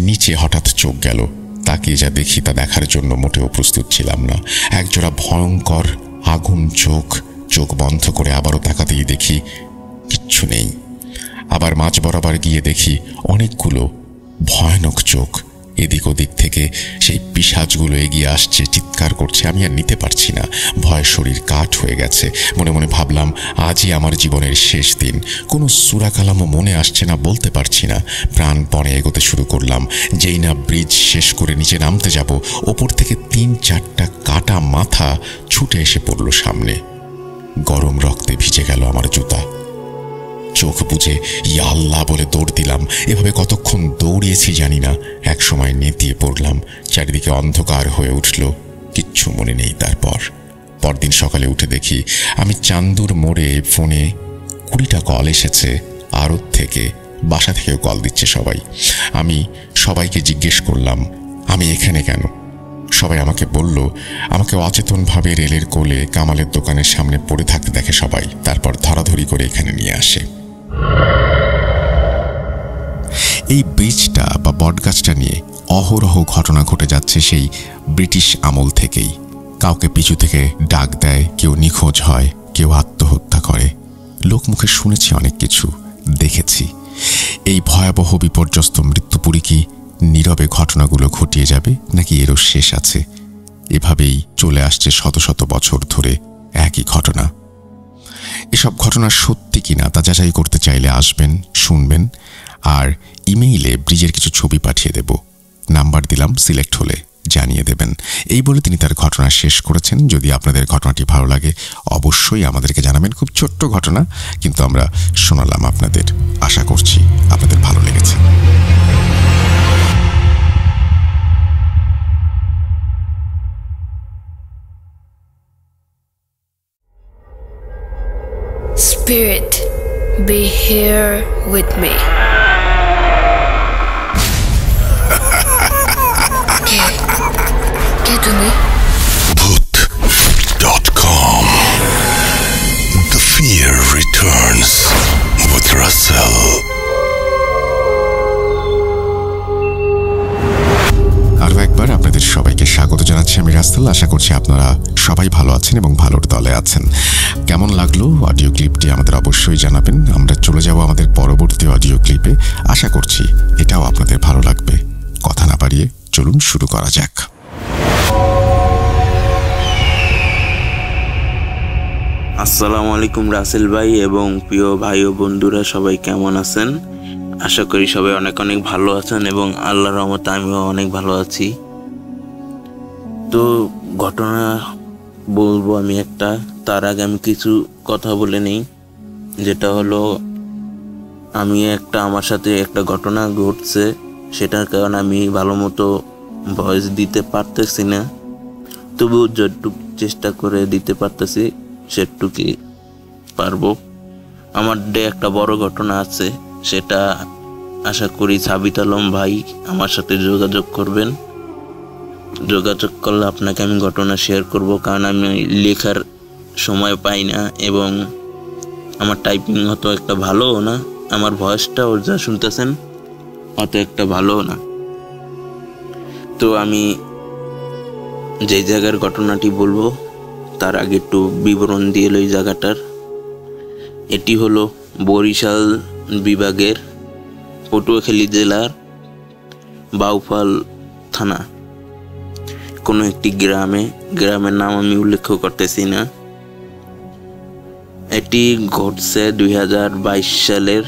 নিচে হঠাৎ চোখ গেল। তাকিয়ে যা দেখি তা দেখার জন্য মোটেও প্রস্তুত ছিলাম না। একজোড়া ভয়ঙ্কর আগুন চোখ বন্ধ করে আবারও তাকাতেই দেখি কিচ্ছু নেই। আবার মাঝ বরাবর গিয়ে দেখি অনেকগুলো ভয়ানক চোখ। এদিক ওদিক থেকে সেই পিশাচগুলো এগিয়ে আসছে, চিৎকার করছে। আমি আর নিতে পারছি না, ভয় শরীর কাঠ হয়ে গেছে। মনে মনে ভাবলাম আজই আমার জীবনের শেষ দিন। কোনো সূরা কালামও মনে আসছে না, বলতে পারছি না। প্রাণপণে এগোতে শুরু করলাম। যেই না ব্রিজ শেষ করে নিচে নামতে যাব, ওপর থেকে 3-4টা কাটা মাথা ছুটে এসে পড়ল সামনে। গরম রক্তে ভিজে গেল আমার জুতা। চোখ বুজে ইয়া আল্লাহ বলে দৌড় দিলাম। এভাবে কতক্ষণ দৌড়িয়েছি জানি না। এক সময় নেতিয়ে পড়লাম। চারিদিকে অন্ধকার হয়ে উঠল, কিচ্ছু মনে নেই। তারপর পরদিন সকালে উঠে দেখি আমি চান্দুর মোড়ে ফোনে 20টা কল এসেছে আড়ত থেকে, বাসা থেকেও কল দিচ্ছে সবাই। আমি সবাইকে জিজ্ঞেস করলাম আমি এখানে কেন। সবাই আমাকে বলল আমাকে অচেতনভাবে রেলের কোলে কামালের দোকানের সামনে পড়ে থাকতে দেখে সবাই, তারপর ধরাধরি করে এখানে নিয়ে আসে। এই ব্রিজটা বা বটগাছটা নিয়ে অহরহ ঘটনা ঘটে যাচ্ছে সেই ব্রিটিশ আমল থেকেই। কাউকে পিছু থেকে ডাক দেয়, কেউ নিখোঁজ হয়, কেউ আত্মহত্যা করে। লোকমুখে শুনেছি অনেক কিছু, দেখেছি। এই ভয়াবহ বিপর্যস্ত মৃত্যুপুরী কি নীরবে ঘটনাগুলো ঘটিয়ে যাবে, নাকি এরও শেষ আছে? এভাবেই চলে আসছে শত শত বছর ধরে একই ঘটনা। এসব ঘটনা সত্যি কিনা তা যাচাই করতে চাইলে আসবেন, শুনবেন, আর ইমেইলে ব্রিজের কিছু ছবি পাঠিয়ে দেব। নাম্বার দিলাম, সিলেক্ট হলে জানিয়ে দেবেন। এই বলে তিনি তার ঘটনা শেষ করেছেন। যদি আপনাদের ঘটনাটি ভালো লাগে অবশ্যই আমাদেরকে জানাবেন। খুব ছোট্ট ঘটনা, কিন্তু আমরা শোনালাম আপনাদের। আশা করছি আপনাদের ভালো লেগেছে। Spirit, be here with me. কে তুমি? Bhoot.com. The fear returns with Russell. আরও একবার আপনাদের সবাইকে স্বাগত জানাচ্ছি আমি রাসেল। আশা করছি আপনারা সবাই ভালো আছেন এবং ভালোর দলে আছেন। কেমন লাগলো অডিও ক্লিপটি আমাদের অবশ্যই জানাবেন। আমরা চলে যাব আমাদের পরবর্তী অডিও ক্লিপে। আশা করছি এটাও আপনাদের ভালো লাগবে। কথা না বাড়িয়ে চলুন শুরু করা যাক। আসসালামু আলাইকুম রাসেল ভাই এবং প্রিয় ভাই ও বন্ধুরা, সবাই কেমন আছেন? আশা করি সবাই অনেক অনেক ভালো আছেন এবং আল্লাহর রহমতে আমিও অনেক ভালো আছি। তো ঘটনা বলবো আমি একটা, তার আগে আমি কিছু কথা বলে নিই। যেটা হলো, আমার সাথে একটা ঘটনা ঘটছে, সেটার কারণে আমি ভালো মতো ভয়েস দিতে পারতেছি না, তবুও যতটুকু চেষ্টা করে দিতে পারতেছি সেটুকুই পারবো। আমার একটা বড় ঘটনা আছে, সেটা আশা করি সাবিত আলম ভাই আমার সাথে যোগাযোগ করবেন। যোগাযোগ করলে আপনাকে আমি ঘটনা শেয়ার করব, কারণ আমি লেখার সময় পাই না এবং আমার টাইপিং অত একটা ভালোও না, আমার ভয়েসটাও যা শুনতেছেন অত একটা ভালোও না। তো আমি যে জায়গার ঘটনাটি বলবো তার আগে একটু বিবরণ দিয়ে লই জায়গাটার। এটি হলো বরিশাল বিভাগের পটুয়াখালী জেলার বাউফল থানা কোনো একটি গ্রামের নাম আমি উল্লেখ করতেছি না। এটি ঘটছে 2022 সালের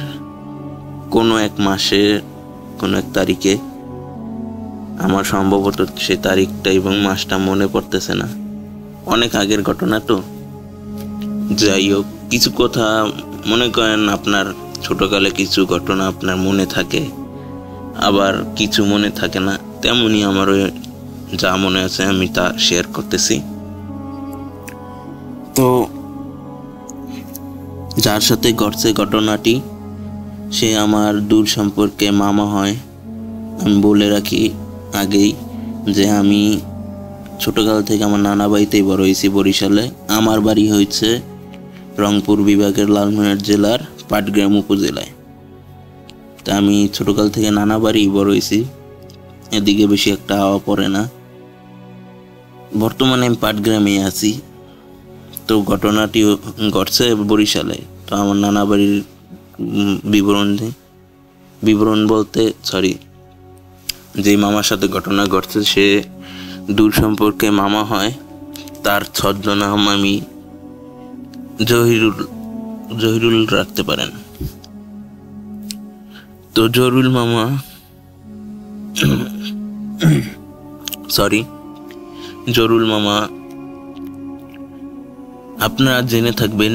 কোনো এক মাসের কোনো এক তারিখে। আমার সম্ভবত সে তারিখটা এবং মাসটা মনে পড়তেছে না, অনেক আগের ঘটনা তো। যাই হোক, কিছু কথা মনে করেন আপনার ছোটকালে কিছু ঘটনা আপনার মনে থাকে, আবার কিছু মনে থাকে না, তেমনি আমারও যা মনে আছে আমি তা শেয়ার করতেছি। তো যার সাথে ঘটছে ঘটনাটি, সে আমার দূর সম্পর্কে মামা হয়। আমি বলে রাখি আগেই যে আমি ছোটকাল থেকে আমার নানা বাড়িতেই বড় হয়েছি বরিশালে। আমার বাড়ি হয়েছে রংপুর বিভাগের লালমনিরহাট জেলার পাটগ্রাম উপজেলায়। তা আমি ছোটকাল থেকে নানা বাড়ি বড় হয়েছি, এদিকে বেশি একটা হাওয়া পড়ে না। বর্তমানে আমি পাটগ্রামে আছি। তো ঘটনাটি ঘটছে বরিশালে। তো আমার নানা বাড়ির বিবরণ বলতে যে মামার সাথে ঘটনা ঘটছে সে দূর সম্পর্কে মামা হয়। তার ছদ্মনাম আমি জহিরুল রাখতে পারেন। তো জহিরুল মামা আপনারা জেনে থাকবেন,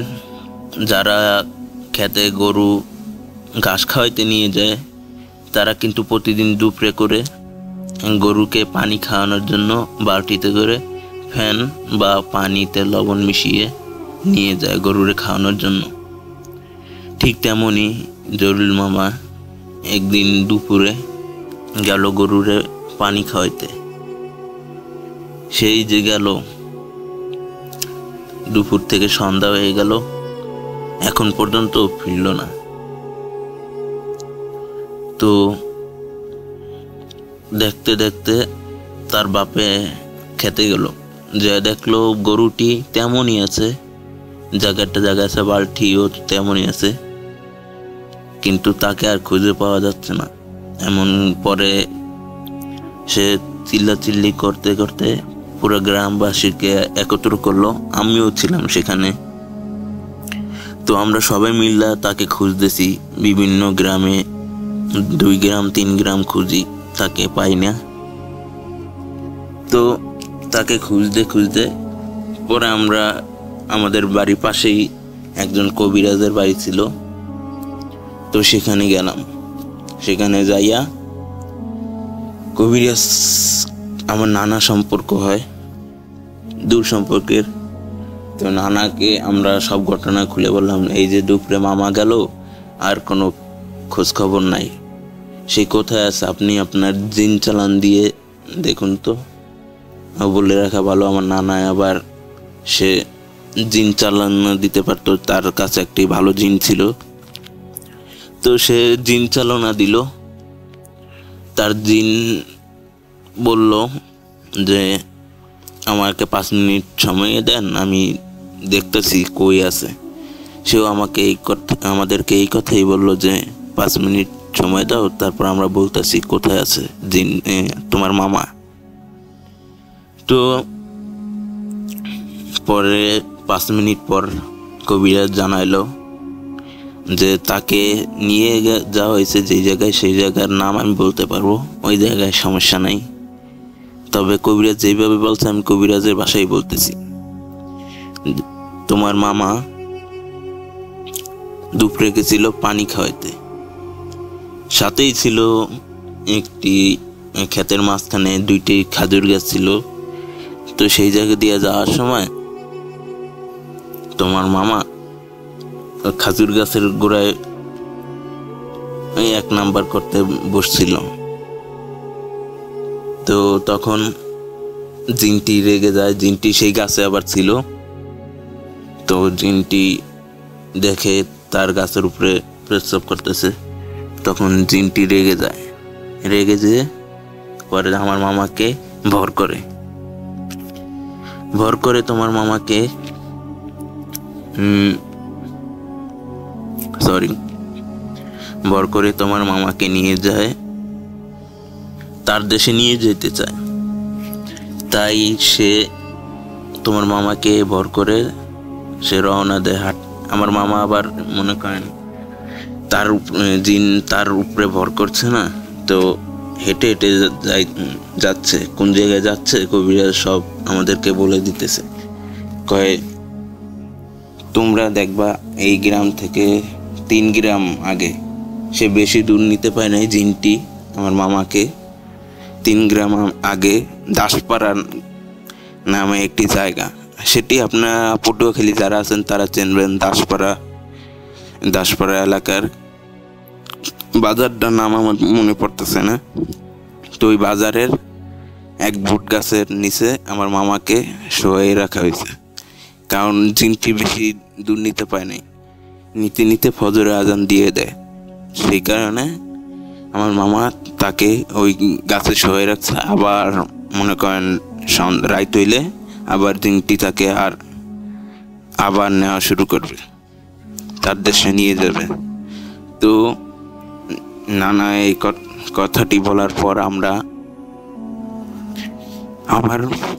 যারা খেতে গরু ঘাস খাওয়াইতে নিয়ে যায় তারা কিন্তু প্রতিদিন দুপুরে করে গরুকে পানি খাওয়ানোর জন্য বালতিতে করে ফ্যান বা পানিতে লবণ মিশিয়ে নিয়ে যায় গরুরে খাওয়ানোর জন্য। ঠিক তেমনই জহিরুল মামা একদিন দুপুরে গেল গরুরে পানি খাওয়াইতে। সেই যে গেল, দুপুর থেকে সন্ধ্যা হয়ে গেল, এখন পর্যন্ত ফিরল না। তো দেখতে দেখতে তার বাপে খেতে গেল, যে দেখলো গরুটি তেমনই আছে, জায়গাটা আছে, বালতিও তেমনই আছে, কিন্তু তাকে আর খুঁজে পাওয়া যাচ্ছে না। এমন পরে সে চিল্লাচিল্লি করতে করতে পুরো গ্রামবাসীকে একত্র করলো, আমিও ছিলাম সেখানে। তো আমরা সবাই মিলে তাকে খুঁজতেছি, বিভিন্ন গ্রামে 2 গ্রাম 3 গ্রাম খুঁজি, তাকে পাই না। তো তাকে খুঁজতে খুঁজতে পরে আমরা আমাদের বাড়ির পাশেই একজন কবিরাজের বাড়ি ছিল, তো সেখানে গেলাম। সেখানে যাইয়া কবিরাজ আমার নানা সম্পর্ক হয়, দূর সম্পর্কের। তো নানাকে আমরা সব ঘটনা খুলে বললাম, এই যে দুপুরে মামা গেল, আর কোনো খোঁজ খবর নাই, সে কোথায় আছে, আপনি আপনার জিন চালান দিয়ে দেখুন তো। বলে রাখা ভালো, আমার নানা আবার সে জিন চালানো দিতে পারতো, তার কাছে একটি ভালো জিন ছিল। তো সে জিন চালনা দিল। তার জিন বলল যে আমাকে 5 মিনিট সময় দেন, আমি দেখতেছি কই আছে। সেও আমাদেরকে এই কথাই বলল যে 5 মিনিট সময় দাও, তারপর আমরা বলতেছি কোথায় আছে জিন তোমার মামা। তো পরে 5 মিনিট পর কবিরাজ জানাইলো যে তাকে নিয়ে যাওয়া হয়েছে যে জায়গায়, সেই জায়গার নাম আমি বলতে পারবো, ওই জায়গায় সমস্যা নাই। তবে কবিরাজ যেভাবে বলছে আমি কবিরাজের ভাষায় বলতেছি। তোমার মামা দুপুরে গেছিল পানি খাওয়াইতে, সাথেই ছিল একটি ক্ষেতের মাঝখানে 2টি খেজুর গাছ ছিল। তো সেই জায়গা দিয়ে যাওয়ার সময় তোমার মামা খেজুর গাছের গোড়ায় 1 নাম্বার করতে বসছিল। তো তখন জিনটি রেগে যায়, জিনটি সেই গাছে আবার ছিল। তো জিনটি দেখে তার গাছের উপরে প্রস্রাব করতেছে, তখন জিনটি রেগে যায়। রেগে যেয়ে পরে আমার মামাকে ভর করে তোমার মামাকে ভর করে তোমার মামাকে নিয়ে যায়, তার দেশে নিয়ে যেতে চায়। তাই সে তোমার মামাকে ভর করে সে রওনা দেয়। আমার মামা আবার মনে করেন তার জিন তার উপরে ভর করছে না, তো হেঁটে হেঁটে যাচ্ছে। কোন জায়গায় যাচ্ছে কবিরাজ সব আমাদেরকে বলে দিতেছে। কয়ে তোমরা দেখবা এই গ্রাম থেকে 3 গ্রাম আগে, সে বেশি দূর নিতে পারে নাই জিনটি আমার মামাকে। 3 গ্রাম আগে দাসপাড়া নামে একটি জায়গা, সেটি আপনার পটুয়াখালী যারা আছেন তারা চেনবেন। দাসপাড়া এলাকার বাজারটার নাম আমার মনে পড়তেছে না। তো ওই বাজারের এক বট গাছের নিচে আমার মামাকে শোয়াই রাখা হয়েছে, কারণ জিনটি বেশি দূর নিতে পায় নাই। নিতে ফজরে আজান দিয়ে দেয়, সেই কারণে আমার মামা তাকে ওই গাছে শোয়াই রাখছে। আবার মনে করেন রাত হইলে আবার জিনটি তাকে আবার নেওয়া শুরু করবে, তার দেশে নিয়ে যাবে। তো নানা এই কথাটি বলার পর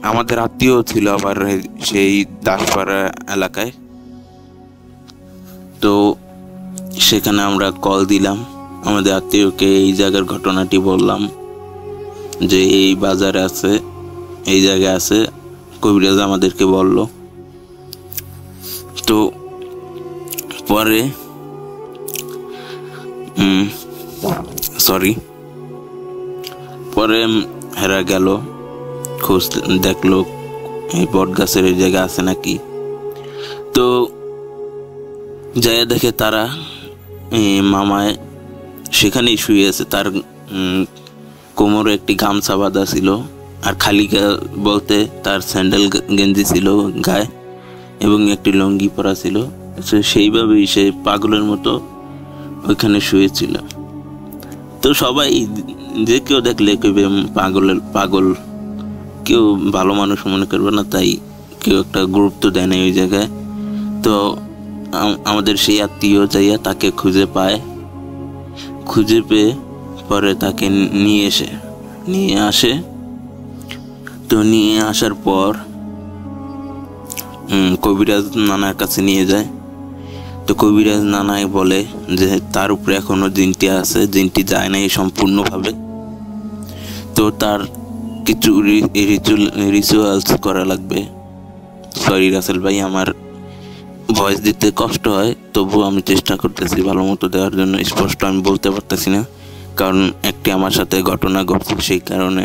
আমাদের আত্মীয় ছিল আবার সেই দাসপাড়া এলাকায়। তো সেখানে আমরা কল দিলাম, আমাদের আত্মীয়কে এই জায়গার ঘটনাটি বললাম যে এই বাজারে আছে, এই জায়গায় আছে। কবিরাজ আমাদেরকে বলল। তো পরে হেরা গেল, খোঁজ দেখলো এই বট গাছের এই জায়গা আছে নাকি। তো যাইয়া দেখে তারা মামায় সেখানেই শুয়ে আছে, তার কোমরে একটি গামছা বাঁধা ছিল, আর খালি বলতে তার স্যান্ডেল গেঞ্জি ছিল গায়ে এবং একটি লুঙ্গি পরা ছিল। সেইভাবেই সে পাগলের মতো ওইখানে শুয়েছিল। তো সবাই যে কেউ দেখলে কইবে পাগল, কেউ ভালো মানুষ মনে করবে না, তাই কেউ একটা গুরুত্ব দেয় না ওই জায়গায়। তো আমাদের সেই আত্মীয় যাইয়া তাকে খুঁজে পেয়ে পরে তাকে নিয়ে আসে। তো নিয়ে আসার পর কবিরাজ নানার কাছে নিয়ে যায়। তো কবিরাজ নানাই বলে যে তার উপরে এখনো জিনটি আছে, জিনটি যায় নাই সম্পূর্ণভাবে। তো কিছু রিচুয়ালস করা লাগবে। সরি রাসেল ভাই, আমার ভয়েস দিতে কষ্ট হয়, তবুও আমি চেষ্টা করতেছি ভালো মতো দেওয়ার জন্য। স্পষ্ট আমি বলতে পারতেছি না, কারণ একটি আমার সাথে ঘটনা ঘটছে, সেই কারণে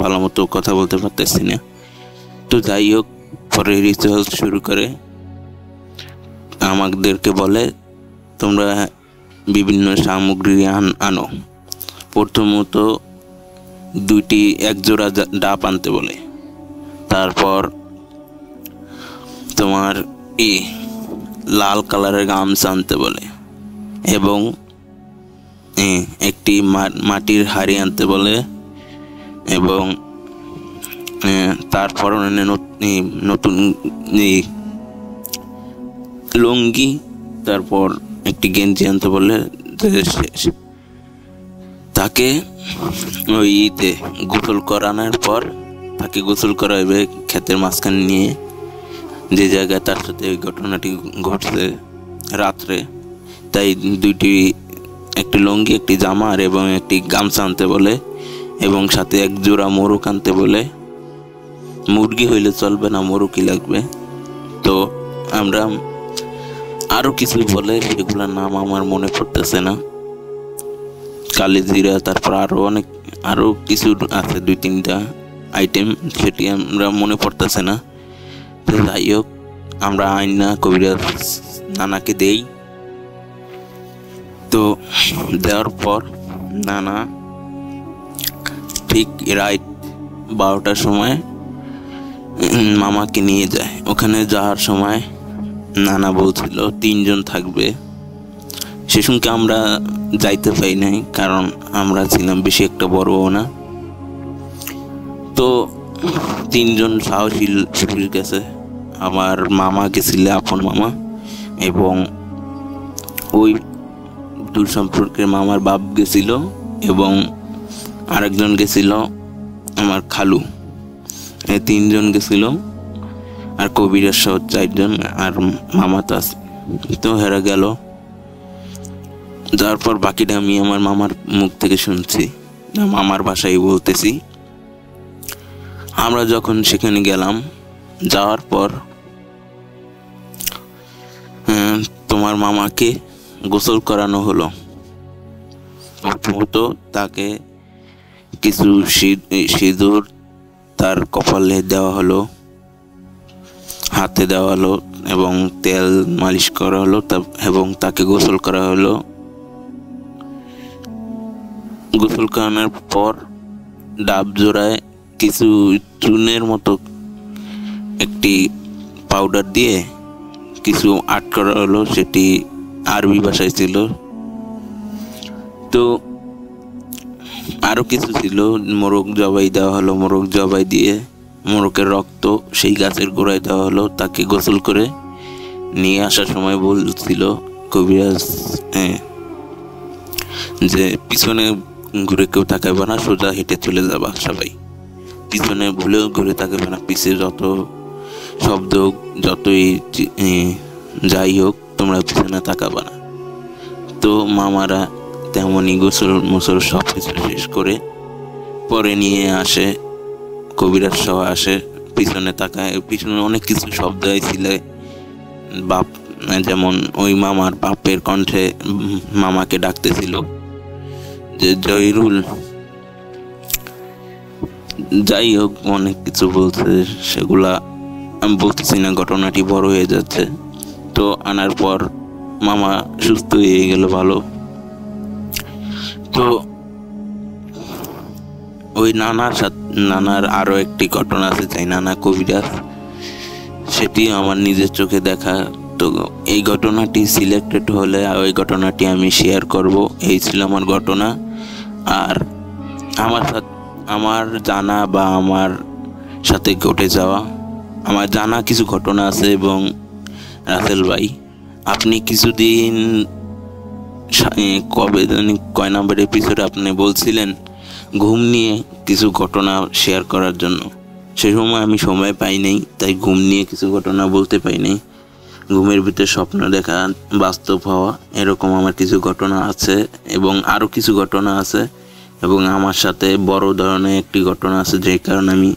ভালো মতো কথা বলতে পারতেছি না। তো যাই হোক, পরে রিচুয়ালস শুরু করে আমাদেরকে বলে তোমরা বিভিন্ন সামগ্রী আনো। প্রথমত এক জোড়া ডাব আনতে বলে, তারপর তোমার লাল কালারের গামছা আনতে বলে, এবং একটি মাটির হাড়ি আনতে বলে, এবং তারপর নতুন লুঙ্গি, তারপর একটি গেঞ্জি আনতে বলে। তাকে ওই গোসল করানোর পর তাকে গোসল করাবে ক্ষেতের মাঝখানে নিয়ে, যে জায়গায় তার সাথে ঘটনাটি ঘটছে রাত্রে। তাই একটি লুঙ্গি, একটি জামা এবং একটি গামছা আনতে বলে, এবং সাথে এক জোড়া মোরগ আনতে বলে। মুরগি হইলে চলবে না, মোরগই লাগবে। তো আমরা আরো কিছু বলে, সেগুলোর নাম আমার মনে পড়তেছে না, কালিজিরা, তারপর আরো কিছু আছে 2-3টা আইটেম, সেটি আমরা মনে পড়তেছে না। তো যাই হোক, আমরা আইনা কবিরাজ নানাকে দেই। তো দেওয়ার পর নানা ঠিক রাত 12টার সময় মামাকে নিয়ে যায়। ওখানে যাওয়ার সময় নানা বলছিল 3 জন থাকবে। সে সঙ্গে আমরা যাইতে পাই নাই, কারণ আমরা ছিলাম বেশি একটা বড়ও না। তো 3 জন সাহসী শরীর গেছে। আমার মামা গেছিল, আপন মামা, এবং ওই দূর সম্পর্কের মামার বাপ গেছিল, এবং আরেকজন গেছিল আমার খালু। এই 3 জন গেছিল, আর কবিরাজ সহ 4 জন, আর মামা তো আছে। তো হেরা গেল। যাওয়ার পর বাকিটা আমি আমার মামার মুখ থেকে শুনছি, মামার ভাষায় বলতেছি। আমরা যখন সেখানে গেলাম, যাওয়ার পর তোমার মামাকে গোসল করানো হলো। প্রথমত তাকে কিছু সিঁদুর তার কপালে দেওয়া হলো, হাতে দেওয়া হলো, এবং তেল মালিশ করা হলো, এবং তাকে গোসল করা হলো। গোসল করানোর পর ডাব জোড়ায় কিছু চুনের মতো একটি পাউডার দিয়ে কিছু আর্ট করা হলো, সেটি আরবি ভাষায় ছিল। তো আরো কিছু ছিল, মোরগ জবাই দেওয়া হলো। মোরগ জবাই দিয়ে মোরগের রক্ত সেই গাছের গোড়ায় দেওয়া হলো। তাকে গোসল করে নিয়ে আসার সময় বলছিল কবিরাজ যে পিছনে ঘুরে কেউ তাকাবে না, সোজা হেঁটে চলে যাবা সবাই, পিছনে ভুলেও ঘুরে তাকাবে না, পিছে যত শব্দ হোক, যতই যাই হোক, তোমরা পিছনে তাকাবা না। তো মামারা তেমনই গোসল সব কিছু শেষ করে পরে নিয়ে আসে, কবিরাজ সহ আসে, পিছনে তাকায়। পিছনে অনেক কিছু শব্দ হয়েছিল, বাপ, যেমন ওই মামার বাপের কণ্ঠে মামাকে ডাকতেছিল যে জয়রুল। যাই হোক, অনেক কিছু বলছে, সেগুলা আমি বলতেছি না, ঘটনাটি বড় হয়ে যাচ্ছে। তো আনার পর মামা সুস্থ হয়ে গেল, ভালো। তো ওই নানার আরো একটি ঘটনা আছে, তাই নানা কবিরাজ, সেটি আমার নিজের চোখে দেখা। তো এই ঘটনাটি সিলেক্টেড হলে ওই ঘটনাটি আমি শেয়ার করব। এই ছিল আমার ঘটনা। আর আমার জানা বা আমার সাথে ঘটে যাওয়া আমার জানা কিছু ঘটনা আছে। এবং রাসেল ভাই, আপনি কিছুদিন কয় নাম্বার এপিসোডে আপনি বলছিলেন ঘুম নিয়ে কিছু ঘটনা শেয়ার করার জন্য। সে সময় আমি সময় পাই নাই, তাই ঘুম নিয়ে কিছু ঘটনা বলতে পাই নাই। ঘুমের ভিতরে স্বপ্ন দেখা, বাস্তব হওয়া, এরকম আমার কিছু ঘটনা আছে, এবং আরও কিছু ঘটনা আছে, এবং আমার সাথে বড় ধরনের একটি ঘটনা আছে, যে কারণে আমি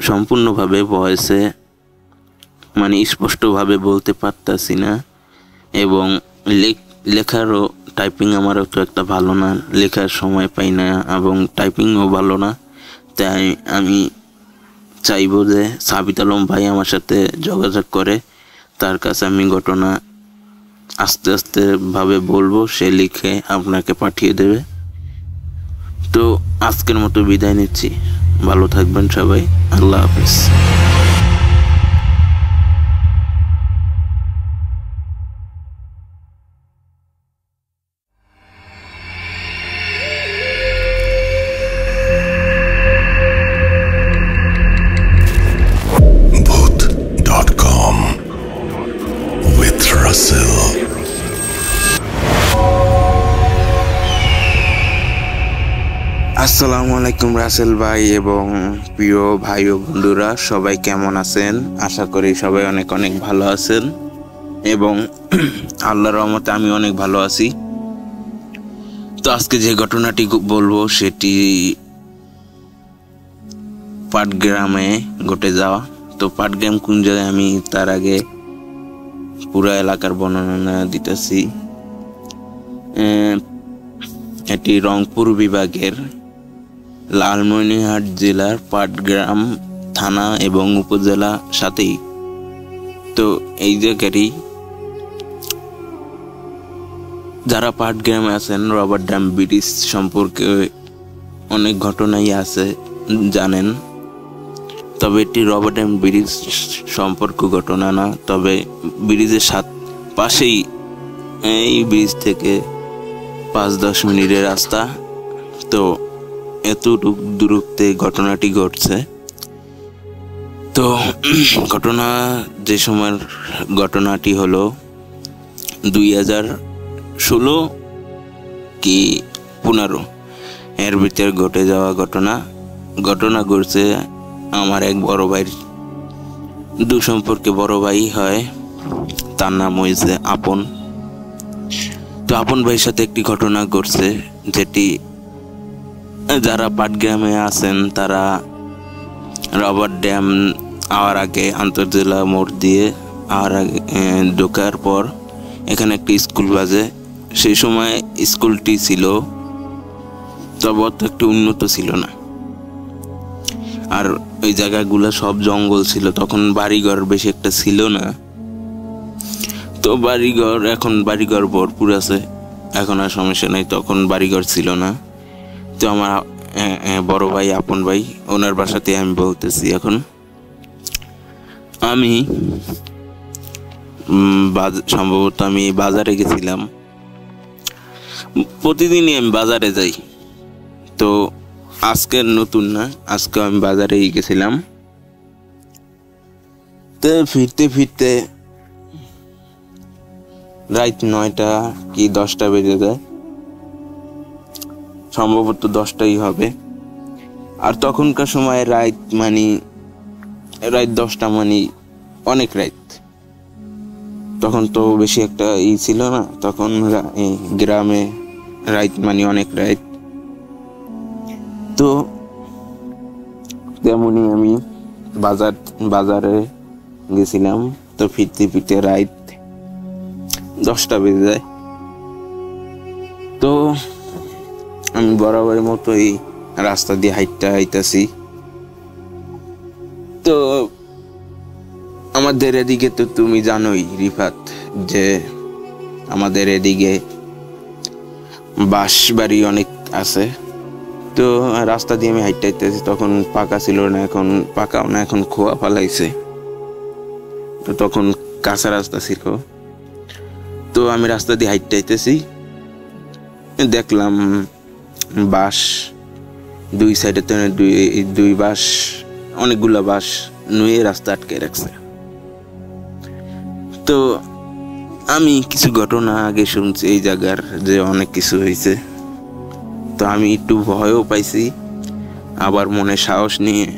সম্পূর্ণভাবে ভয়েসে মানে স্পষ্টভাবে বলতে পারতাছি না, এবং লেখারও টাইপিং আমারও তো একটা ভালো না, লেখার সময় পাই না এবং টাইপিংও ভালো না। তাই আমি চাইবো যে সাবিত আলম ভাই আমার সাথে যোগাযোগ করে, তার কাছে আমি ঘটনা আস্তে আস্তে ভাবে বলবো, সে লিখে আপনাকে পাঠিয়ে দেবে। তো আজকের মতো বিদায় নিচ্ছি, ভালো থাকবেন সবাই, আল্লাহ হাফেজ। Booth.com with Russell. আসসালামু আলাইকুম রাসেল ভাই এবং প্রিয় ভাই ও বন্ধুরা, সবাই কেমন আছেন? আশা করি সবাই অনেক অনেক ভালো আছেন এবং আল্লাহর রহমতে আমি অনেক ভালো আছি। তো আজকে যে ঘটনাটি বলবো সেটি পাটগ্রামে ঘটে যাওয়া। তো পাটগ্রাম কোন জায়গায়, আমি তার আগে পুরা এলাকার বর্ণনা দিতেছি। এটি রংপুর বিভাগের লালমনিরহাট জেলার পাটগ্রাম থানা এবং উপজেলা সাথেই। তো এই জায়গারই যারা পাটগ্রামে আছেন, রবার্ট ড্যাম ব্রিজ সম্পর্কে অনেক ঘটনাই আছে জানেন, তবে এটি রবার্ট ড্যাম ব্রিজ সম্পর্ক ঘটনা না, তবে ব্রিজের পাশেই, এই ব্রিজ থেকে 5-10 মিনিটের রাস্তা। তো এতটুকু দূরত্বে ঘটনাটি ঘটছে। তো ঘটনা যে সময়ের ঘটনাটি হলো 2016 কি 15 এর ভিতরে ঘটে যাওয়া ঘটনা ঘটছে আমার এক বড় ভাইয়ের, সম্পর্কে বড় ভাই হয়, তার নাম হয়েছে আপন। তো আপন ভাইয়ের সাথে একটি ঘটনা ঘটছে, যেটি যারা পাটগ্রামে আছেন তারা রবার্ট ড্যাম আওয়ার আগে, আন্তর্জেলা মোড় দিয়ে আওয়ার আগে ঢোকার পর এখানে একটি স্কুল বাজে। সেই সময় স্কুলটি ছিল, তবে অত একটু উন্নত ছিল না, আর ওই জায়গাগুলো সব জঙ্গল ছিল, তখন বাড়িঘর বেশি একটা ছিল না। তো এখন বাড়িঘর ভরপুর আছে, এখন আর সমস্যা নেই, তখন বাড়িঘর ছিল না। তো আমার বড় ভাই আপন ভাই, ওনার বাসাতে আমি বলতেছি। এখন আমি সম্ভবত আমি বাজারে গেছিলাম, প্রতিদিনই আমি বাজারে যাই। তো আজকের নতুন না, আজকে আমি বাজারেই গেছিলাম। তো ফিরতে ফিরতে রাত 9টা কি 10টা বেজে যায়, সম্ভবত 10টাই হবে। আর তখনকার সময় রাত 10টা অনেক রাত, তখন তো বেশি একটা ছিল না, তখন গ্রামে রাত অনেক রাত। তো তেমনি আমি বাজারে গেছিলাম। তো ফিরতে ফিরতে রাত 10টা বেজে যায়। তো আমি বরাবরের মতোই রাস্তা দিয়ে হাইতাছি। তো আমাদের এদিকে তো তুমি জানোই রিফাত, যে আমাদের এদিকে বাঁশ বাড়ি অনেক আছে। তো রাস্তা দিয়ে আমি হাইতাছি, তখন পাকা ছিল না, এখন পাকাও না, এখন খোয়া ফালাইছে। তো তখন কাঁচা রাস্তা ছিল। তো আমি রাস্তা দিয়ে হাইতাইতেছি, দেখলাম বাঁশ দুই সাইডে, তো দুই বাঁশ, অনেকগুলা বাঁশ নুয়ে রাস্তা আটকে রাখছে। তো আমি কিছু ঘটনা আগে শুনছি এই জায়গার, যে অনেক কিছু হয়েছে। তো আমি একটু ভয়ও পাইছি, আবার মনে সাহস নিয়ে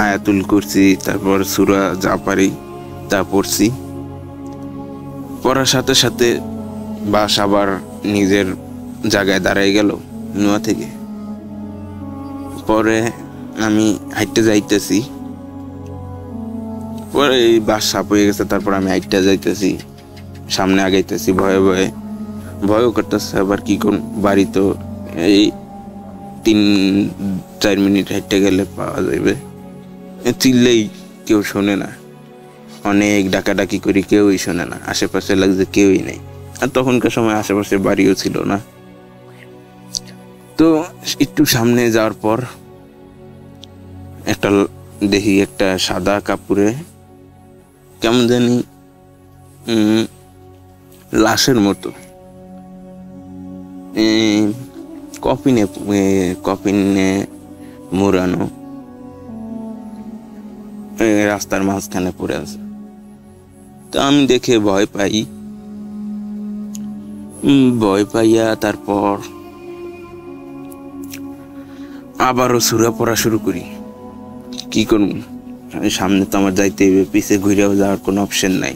আয়াতুল কুরসি, তারপর সূরা যা পারি তা পড়ছি। পড়ার সাথে সাথে বাঁশ আবার নিজের জায়গায় দাঁড়াই গেল নোয়া থেকে। পরে আমি হাইটে যাইতেছি, পরে এই বাস সাপ হয়ে গেছে। তারপর আমি হাইটে যাইতেছি, সামনে আগাইতেছি, ভয়ে ভয়ে ভয়ও করতেছে। আবার কি কোন বাড়ি তো এই 3-4 মিনিট হাইটে গেলে পাওয়া যাবে। চিল্লেই কেউ শোনে না, অনেক ডাকাডাকি করি কেউই শোনে না, আশেপাশে লাগছে কেউই নেই। আর তখনকার সময় আশেপাশে বাড়িও ছিল না। তো একটু সামনে যাওয়ার পর একটা দেখি একটা সাদা কাপড়ে কেমন জানি লাশের মতো কফিনে মোড়ানো রাস্তার মাঝখানে পড়ে আছে। তো আমি দেখে ভয় পাইয়া তারপর আবারও সুরা পড়া শুরু করি। কি করব, সামনে তো আমার যাইতে হবে, পিছে ঘুরেও যাওয়ার কোনো অপশন নাই।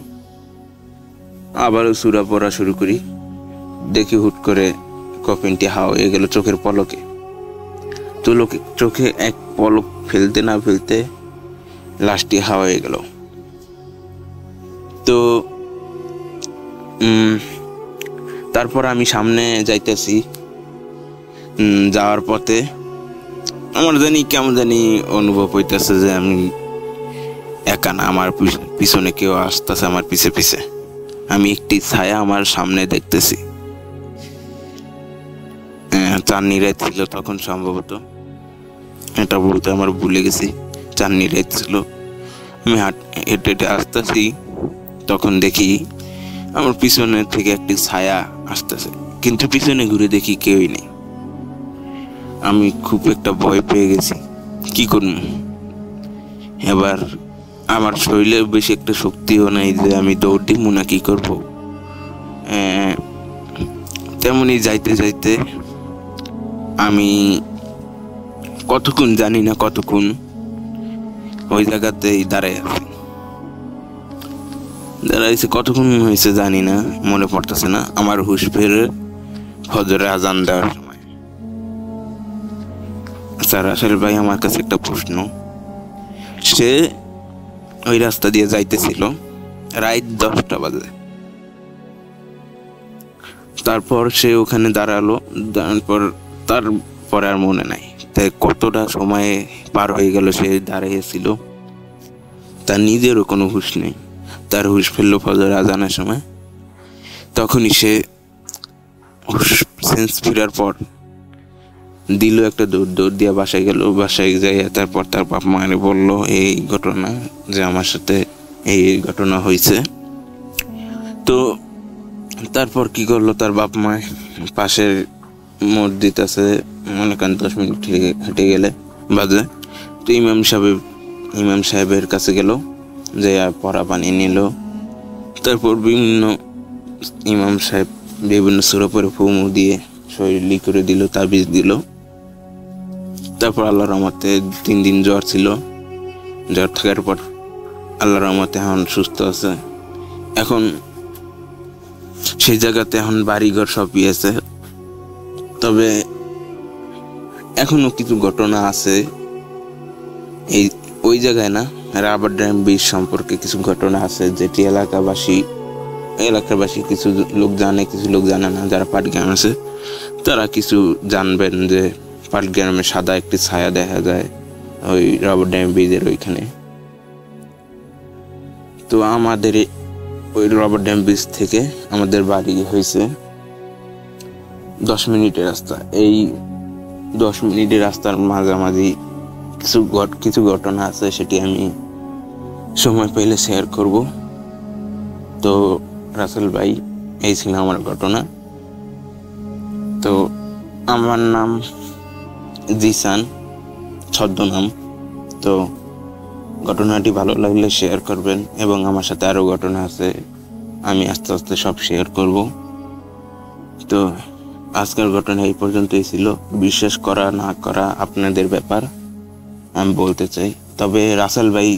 আবারও সুরা পড়া শুরু করি, দেখি হুট করে কফিনটি হাওয়া হয়ে গেল চোখের পলকে। তো চোখে এক পলক ফেলতে না ফেলতে লাশটি হাওয়া হয়ে গেল। তো তারপর আমি সামনে যাইতেছি, যাওয়ার পথে আমার কেমন জানি অনুভব হইতেছে যে আমি একা না, আমার পিছনে কেউ আসতেছে আমার পিছে পিছে। আমি একটি ছায়া আমার সামনে দেখতেছি। চাঁদনি রাত ছিল তখন, সম্ভবত, এটা বলতে আমার ভুলে গেছি। চাঁদনি রাত ছিল, আমি হেঁটে আসতেছি, তখন দেখি আমার পিছনে থেকে একটি ছায়া আসতেছে, কিন্তু পিছনে ঘুরে দেখি কেউই নেই। আমি খুব একটা ভয় পেয়ে গেছি, কি করব। এবার আমার শরীরে বেশি একটা শক্তিও নাই যে আমি দৌড় দিব না কি করব। তেমনি যাইতে যাইতে আমি কতক্ষণ জানি না, কতক্ষণ ওই জায়গাতেই দাঁড়াইছে। কতক্ষণ হয়েছে জানি না, মনে পড়তেছে না। আমার হুশ ফেরে ফজরে আজান দেওয়ার সময়। স্যার আসলে ভাই, আমার কাছে একটা প্রশ্ন। সে ওই রাস্তা দিয়ে যাইতেছিল রাত 10টা বাজে। তারপর সে ওখানে দাঁড়ালো, তারপরে আর মনে নাই তাই কতটা সময় পার হয়ে গেল সে দাঁড়িয়েছিল, তার নিজেরও কোনো হুঁশ নেই। তার হুঁশ ফেললো ফজর আজানের সময়। তখনই সে সেন্স ফিরার পর দিল একটা দৌড় দিয়ে বাসায় গেল। বাসায় যাই তারপর তার বাপ মায়ের বললো এই ঘটনা, যে আমার সাথে এই ঘটনা হয়েছে। তো তারপর কি করলো, তার বাপ মায় পাশের মসজিদ আছে, মনে করেন 10 মিনিট হেঁটে গেলে বাজে। তো ইমাম সাহেবের কাছে গেল, যে পড়া পানি নিল। তারপর ইমাম সাহেব বিভিন্ন সূরা পড়ে ফুমু দিয়ে শরীর করে দিল, তাবিজ দিল। তারপর আল্লাহর রহমতে 3 দিন জ্বর ছিল। জ্বর থাকার পর আল্লাহর রহমতে এখন সুস্থ আছে। এখন সেই জায়গাতে এখন বাড়িঘর সবই আছে, তবে এখনো কিছু ঘটনা আছে এই ওই জায়গায় না, রাবার ড্যাম ব্রিজ সম্পর্কে কিছু ঘটনা আছে যেটি এলাকাবাসী কিছু লোক জানে, কিছু লোক জানে না। যারা পাটগ্রাম আছে তারা কিছু জানবেন যে পাটগ্রামে সাদা একটি ছায়া দেখা যায় ওই রাবার ড্যাম ব্রিজের ওইখানে। তো আমাদের ওই রাবার ড্যাম ব্রিজ থেকে আমাদের বাড়ি হয়েছে 10 মিনিটের রাস্তা। এই 10 মিনিটের রাস্তার মাঝামাঝি কিছু ঘটনা আছে, সেটি আমি সময় পেলে শেয়ার করব। তো রাসেল ভাই, এই ছিল আমার ঘটনা। তো আমার নাম জিসান, ছদ্মনাম। তো ঘটনাটি ভালো লাগলে শেয়ার করবেন, এবং আমার সাথে আরও ঘটনা আছে, আমি আস্তে আস্তে সব শেয়ার করব। তো আজকের ঘটনা এই পর্যন্তই ছিল। বিশ্বাস করা না করা আপনাদের ব্যাপার, আমি বলতে চাই। তবে রাসেল ভাই,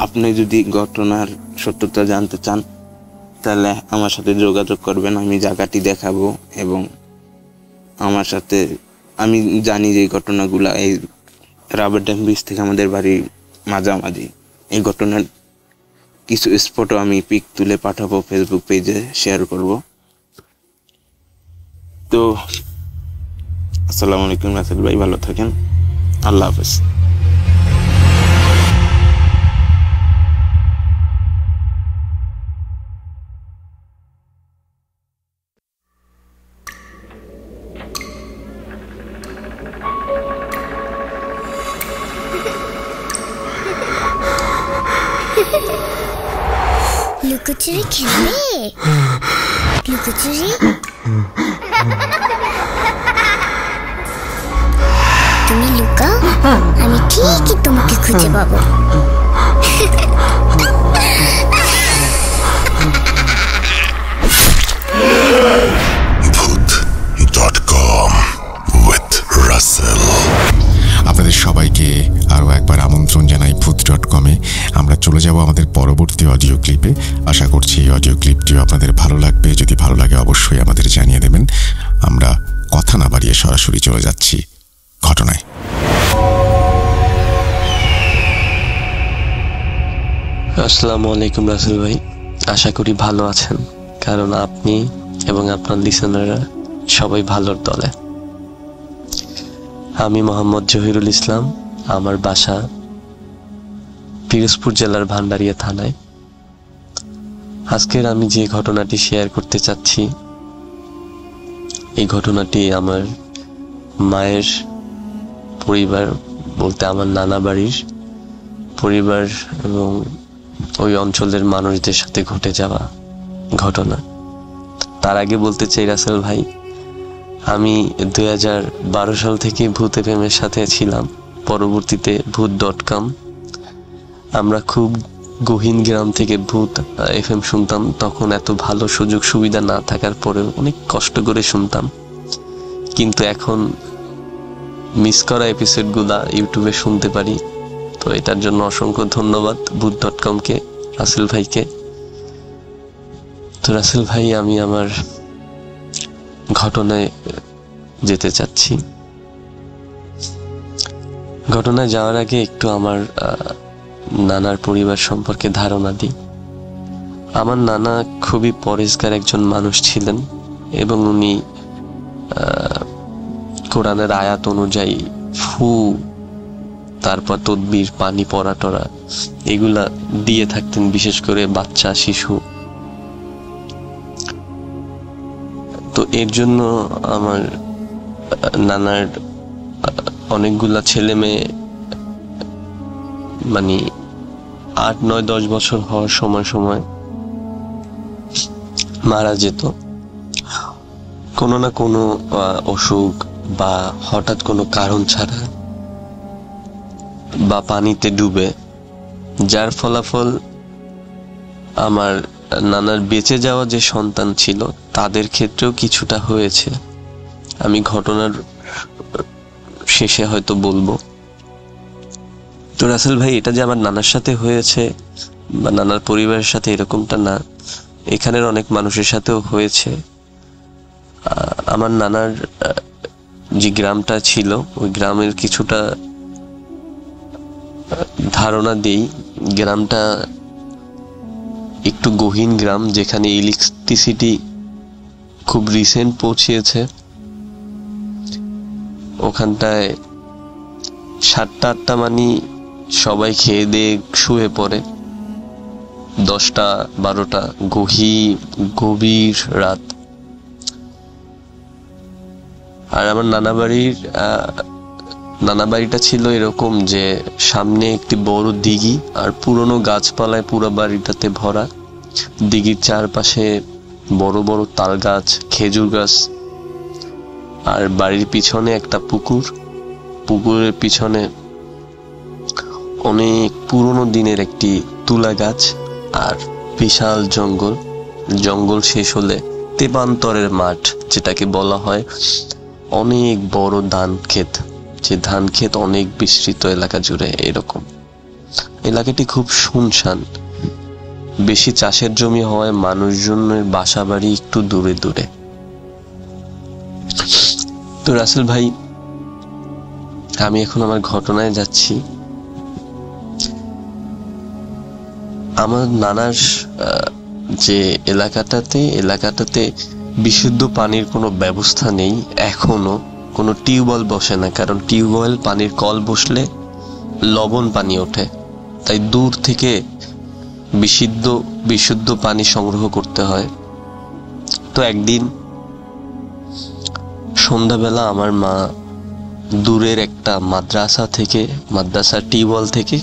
আপনি যদি ঘটনার সত্যতা জানতে চান তাহলে আমার সাথে যোগাযোগ করবেন, আমি জায়গাটি দেখাবো। এবং আমার সাথে, আমি জানি যে এই ঘটনাগুলা এই রাবার ড্যাম ব্রিজ থেকে আমাদের বাড়ির মাঝামাঝি, এই ঘটনার কিছু স্পটও আমি পিক তুলে পাঠাবো, ফেসবুক পেজে শেয়ার করব। তো আসসালামু আলাইকুম রাসেল ভাই, ভালো থাকেন, আল্লাহ হাফেজ। লুকোচুরি খেলবে? লুকোচুরি? তুমি লুকাও, আমি ঠিকই তোমাকে খুঁজে পাবো। Voot.com with Russell. আপনাদের সবাইকে আরও একবার আমন্ত্রণ জানাই voot.com-এ। আমরা চলে যাব আমাদের পরবর্তী অডিও ক্লিপে। আশা করছি এই অডিও ক্লিপটিও আপনাদের ভালো লাগবে। যদি ভালো লাগে অবশ্যই আমাদের জানিয়ে দেবেন। আমরা কথা না বাড়িয়ে সরাসরি চলে যাচ্ছি ঘটনায়। আসসালামু আলাইকুম রাসেল ভাই, আশা করি ভালো আছেন, কারণ আপনি এবং আপনার লিসেনাররা সবাই ভালোর দলে। আমি মোহাম্মদ জহিরুল ইসলাম, আমার বাসা পিরোজপুর জেলার ভান্ডারিয়া থানায়। আজকের আমি যে ঘটনাটি শেয়ার করতে চাচ্ছি, এই ঘটনাটি আমার মায়ের পরিবার বলতে আমার নানা বাড়ির পরিবার এবং ওই অঞ্চলের মানুষদের সাথে ঘটে যাওয়া ঘটনা। তার আগে বলতে চাই রাসেল ভাই, আমি 2012 সাল থেকে ভূত এফএমের সাথে ছিলাম, পরবর্তীতে voot.com। আমরা খুব গহীন গ্রাম থেকে ভূত এফএম শুনতাম, তখন এত ভালো সুযোগ সুবিধা না থাকার পরেও অনেক কষ্ট করে শুনতাম। কিন্তু এখন মিস করা এপিসোডগুলা ইউটিউবে শুনতে পারি, তো এটার জন্য অসংখ্য ধন্যবাদ voot.com-কে, রাসেল ভাইকে। তো রাসেল ভাই, আমি আমার ঘটনায় যেতে চাচ্ছি। ঘটনায় যাওয়ার আগে একটু আমার নানার পরিবার সম্পর্কে ধারণা দিই। আমার নানা খুবই পরেশগার একজন মানুষ ছিলেন এবং উনি কোরআনের আয়াত অনুযায়ী ফু, তারপর তদবির, পানি পড়া টরা এগুলা দিয়ে থাকতেন, বিশেষ করে বাচ্চা শিশু। তো এর জন্য আমার নানার অনেকগুলা ছেলে মেয়ে, মানে 8, 9, 10 বছর হওয়ার সময় সময় মারা যেত। কোনো না কোনো অসুখ বা হঠাৎ কোনো কারণ ছাড়া বা পানিতে ডুবে, যার ফলাফল আমার নানার বেঁচে যাওয়া যে সন্তান ছিল তাদের ক্ষেত্রেও কিছুটা হয়েছে। আমি ঘটনার শেষে হয়তো বলবো। তো রাসেল ভাই, এটা যে আমার নানার সাথে হয়েছে বা নানার পরিবারের সাথে এরকমটা না, এখানের অনেক মানুষের সাথেও হয়েছে। আমার নানার যে গ্রামটা ছিল, ওই গ্রামের কিছুটা ধারণা দেই। গ্রামটা একটু গহীন গ্রাম, যেখানে ইলেকট্রিসিটি খুব রিসেন্ট পৌঁছেছে। ওখানটায় 7টা 8টা মানে সবাই খেয়ে দিয়ে শুয়ে পড়ে, 10টা 12টা গভীর রাত। আর আমার নানা বাড়িটা ছিল এরকম যে সামনে একটি বড় দিঘি আর পুরনো গাছপালায় পুরো বাড়িটাতে ভরা। দিঘির চারপাশে বড় বড় তাল গাছ, খেজুর গাছ, আর বাড়ির পিছনে একটা পুকুর। পুকুরের পিছনে অনেক পুরনো দিনের একটি তুলা গাছ আর বিশাল জঙ্গল। জঙ্গল শেষ হলে তেপান্তরের মাঠ, যেটাকে বলা হয়, অনেক বড় ধান ক্ষেত, যে ধান ক্ষেত অনেক বিস্তৃত এলাকা জুড়ে। এরকম এলাকাটি খুব শুনশান। বেশি চাষের জমি হওয়ায় মানুষজনের বাসা বাড়ি একটু দূরে দূরে। তো রাসেল ভাই, আমি এখন আমার ঘটনায় যাচ্ছি। আমার নানার যে এলাকাটাতে বিশুদ্ধ পানির কোনো ব্যবস্থা নেই, এখনো কোনো টিউবওয়েল বসে না, কারণ টিউবওয়েল পানির কল বসলে লবণ পানি ওঠে, তাই দূর থেকে বিশুদ্ধ পানি সংগ্রহ করতে হয়। তো একদিন সন্ধ্যাবেলা আমার মা দূরের একটা মাদ্রাসার টিউবওয়েল থেকে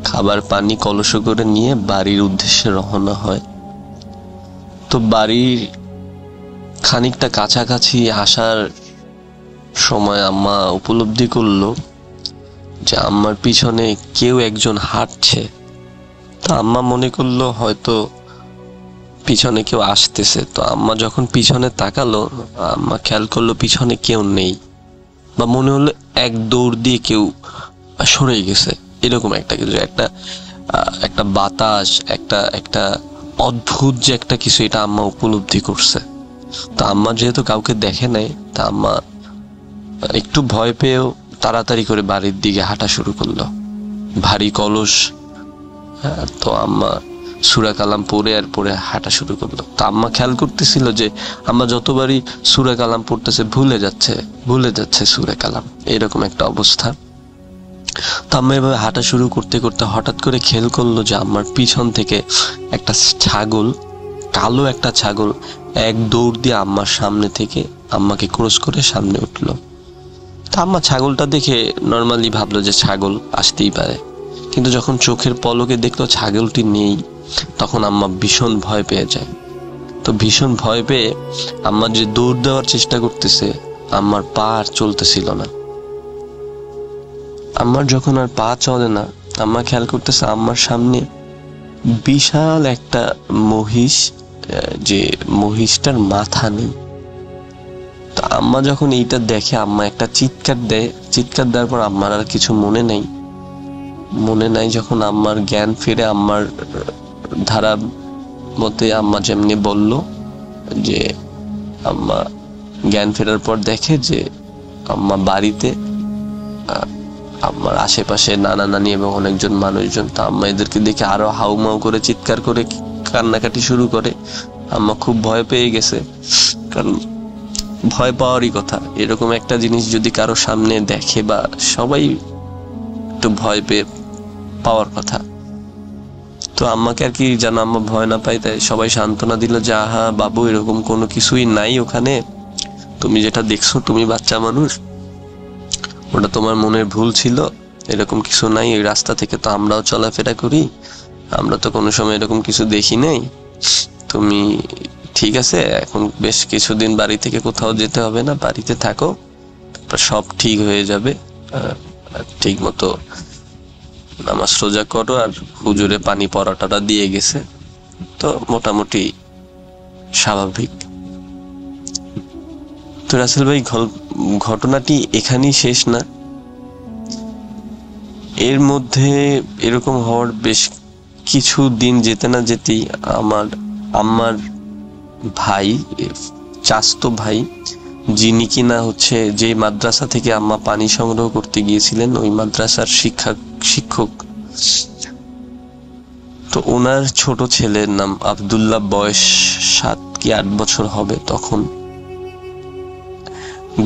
খাবার পানি কলস করে নিয়ে বাড়ির উদ্দেশ্যে রওনা হয়। তো বাড়ির খানিকটা কাছাকাছি আসার সময় আম্মা উপলব্ধি করলো যে আম্মার পিছনে কেউ একজন হাঁটছে। তো আম্মা মনে করলো হয়তো পিছনে কেউ আসতেছে। তো আম্মা যখন পিছনে তাকালো, আম্মা খেয়াল করলো পিছনে কেউ নেই, বা মনে হলো এক দৌড় দিয়ে কেউ সরে গেছে, এরকম একটা কিছু, একটা বাতাস, একটা অদ্ভুত যে একটা কিছু, এটা আম্মা উপলব্ধি করছে। তো আম্মা যেহেতু কাউকে দেখে নাই, তা আম্মা একটু ভয় পেয়েও তাড়াতাড়ি করে বাড়ির দিকে হাঁটা শুরু করলো, ভারী কলস। তো আম্মা সূরা কালাম পড়ে হাঁটা শুরু করলো। তো আম্মা খেয়াল করতেছিল যে আম্মা যতবারই সূরা কালাম পড়তেছে ভুলে যাচ্ছে সূরা কালাম, এরকম একটা অবস্থা। তো আম্মা এভাবে হাঁটা শুরু করতে করতে হঠাৎ করে খেয়াল করলো যে আম্মার পিছন থেকে একটা ছাগল, কালো একটা ছাগল, এক দৌড় দিয়ে আম্মার সামনে থেকে আম্মাকে ক্রস করে সামনে উঠলো। তা আম্মা ছাগলটা দেখে নর্মালি ভাবলো যে ছাগল আসতেই পারে, কিন্তু যখন চোখের পলকে দেখলো ছাগলটি নেই, তখন আম্মা ভীষণ ভয় পেয়ে যায়। তো ভীষণ ভয় পেয়ে আম্মা যে দৌড় দেওয়ার চেষ্টা করতেছে, আম্মার পা আর চলতেছিল না। আম্মার যখন আর পা চলে না, আম্মা খেয়াল করতেছে আম্মার সামনে বিশাল একটা মহিষ, যে মহিষটার মাথা নেই। তো আম্মা যখন এইটা দেখে, আম্মা একটা চিৎকার দেওয়ার পর আম্মার আর কিছু মনে নাই। যখন আম্মার জ্ঞান ফিরে, আম্মার ধারা মতে আম্মা যেমনি বলল, যে আম্মা জ্ঞান ফেরার পর দেখে যে আম্মা বাড়িতে, আম্মার আশেপাশে নানা নানি এবং অনেকজন মানুষজন। তো আম্মা এদেরকে দেখে আরো হাউমাউ করে চিৎকার করে কান্নাকাটি শুরু করে। আম্মা খুব ভয় পেয়ে গেছে, কারণ ভয় পাওয়ারই কথা, এরকম একটা জিনিস যদি কারো সামনে দেখে, বা সবাই একটু ভয় পেয়ে পাওয়ার কথা। তো আম্মাকে আর কি যেন আম্মা ভয় না পাই, তাই সবাই সান্ত্বনা দিল যে আহা বাবু, এরকম কোনো কিছুই নাই ওখানে, তুমি যেটা দেখছো, তুমি বাচ্চা মানুষ, ওটা তোমার মনের ভুল ছিল, এরকম কিছু নাই। এই রাস্তা থেকে তো আমরাও চলাফেরা করি, আমরা তো কোনো সময় এরকম কিছু দেখি নাই। তুমি ঠিক আছে, এখন বেশ কিছুদিন বাড়ি থেকে কোথাও যেতে হবে না, বাড়িতে থাকো, সব ঠিক হয়ে যাবে। ঠিক মতো নামাজ রোজা করো, আর হুজুরে পানি পরাটাটা দিয়ে গেছে, তো মোটামুটি স্বাভাবিক। তো রাসেল ভাই, ঘটনাটি এখানেই শেষ না, এর মধ্যে এরকম হওয়ার বেশ কিছু দিন যেতে না যেতেই আমার ভাই, চাচাতো ভাই, যিনি কিনা হচ্ছে যে মাদ্রাসা থেকে আম্মা পানি সংগ্রহ করতে গিয়েছিলেন, ওই মাদ্রাসার শিক্ষক, তো ওনার ছোট ছেলের নাম আব্দুল্লাহ, বয়স 7 কি 8 বছর হবে তখন।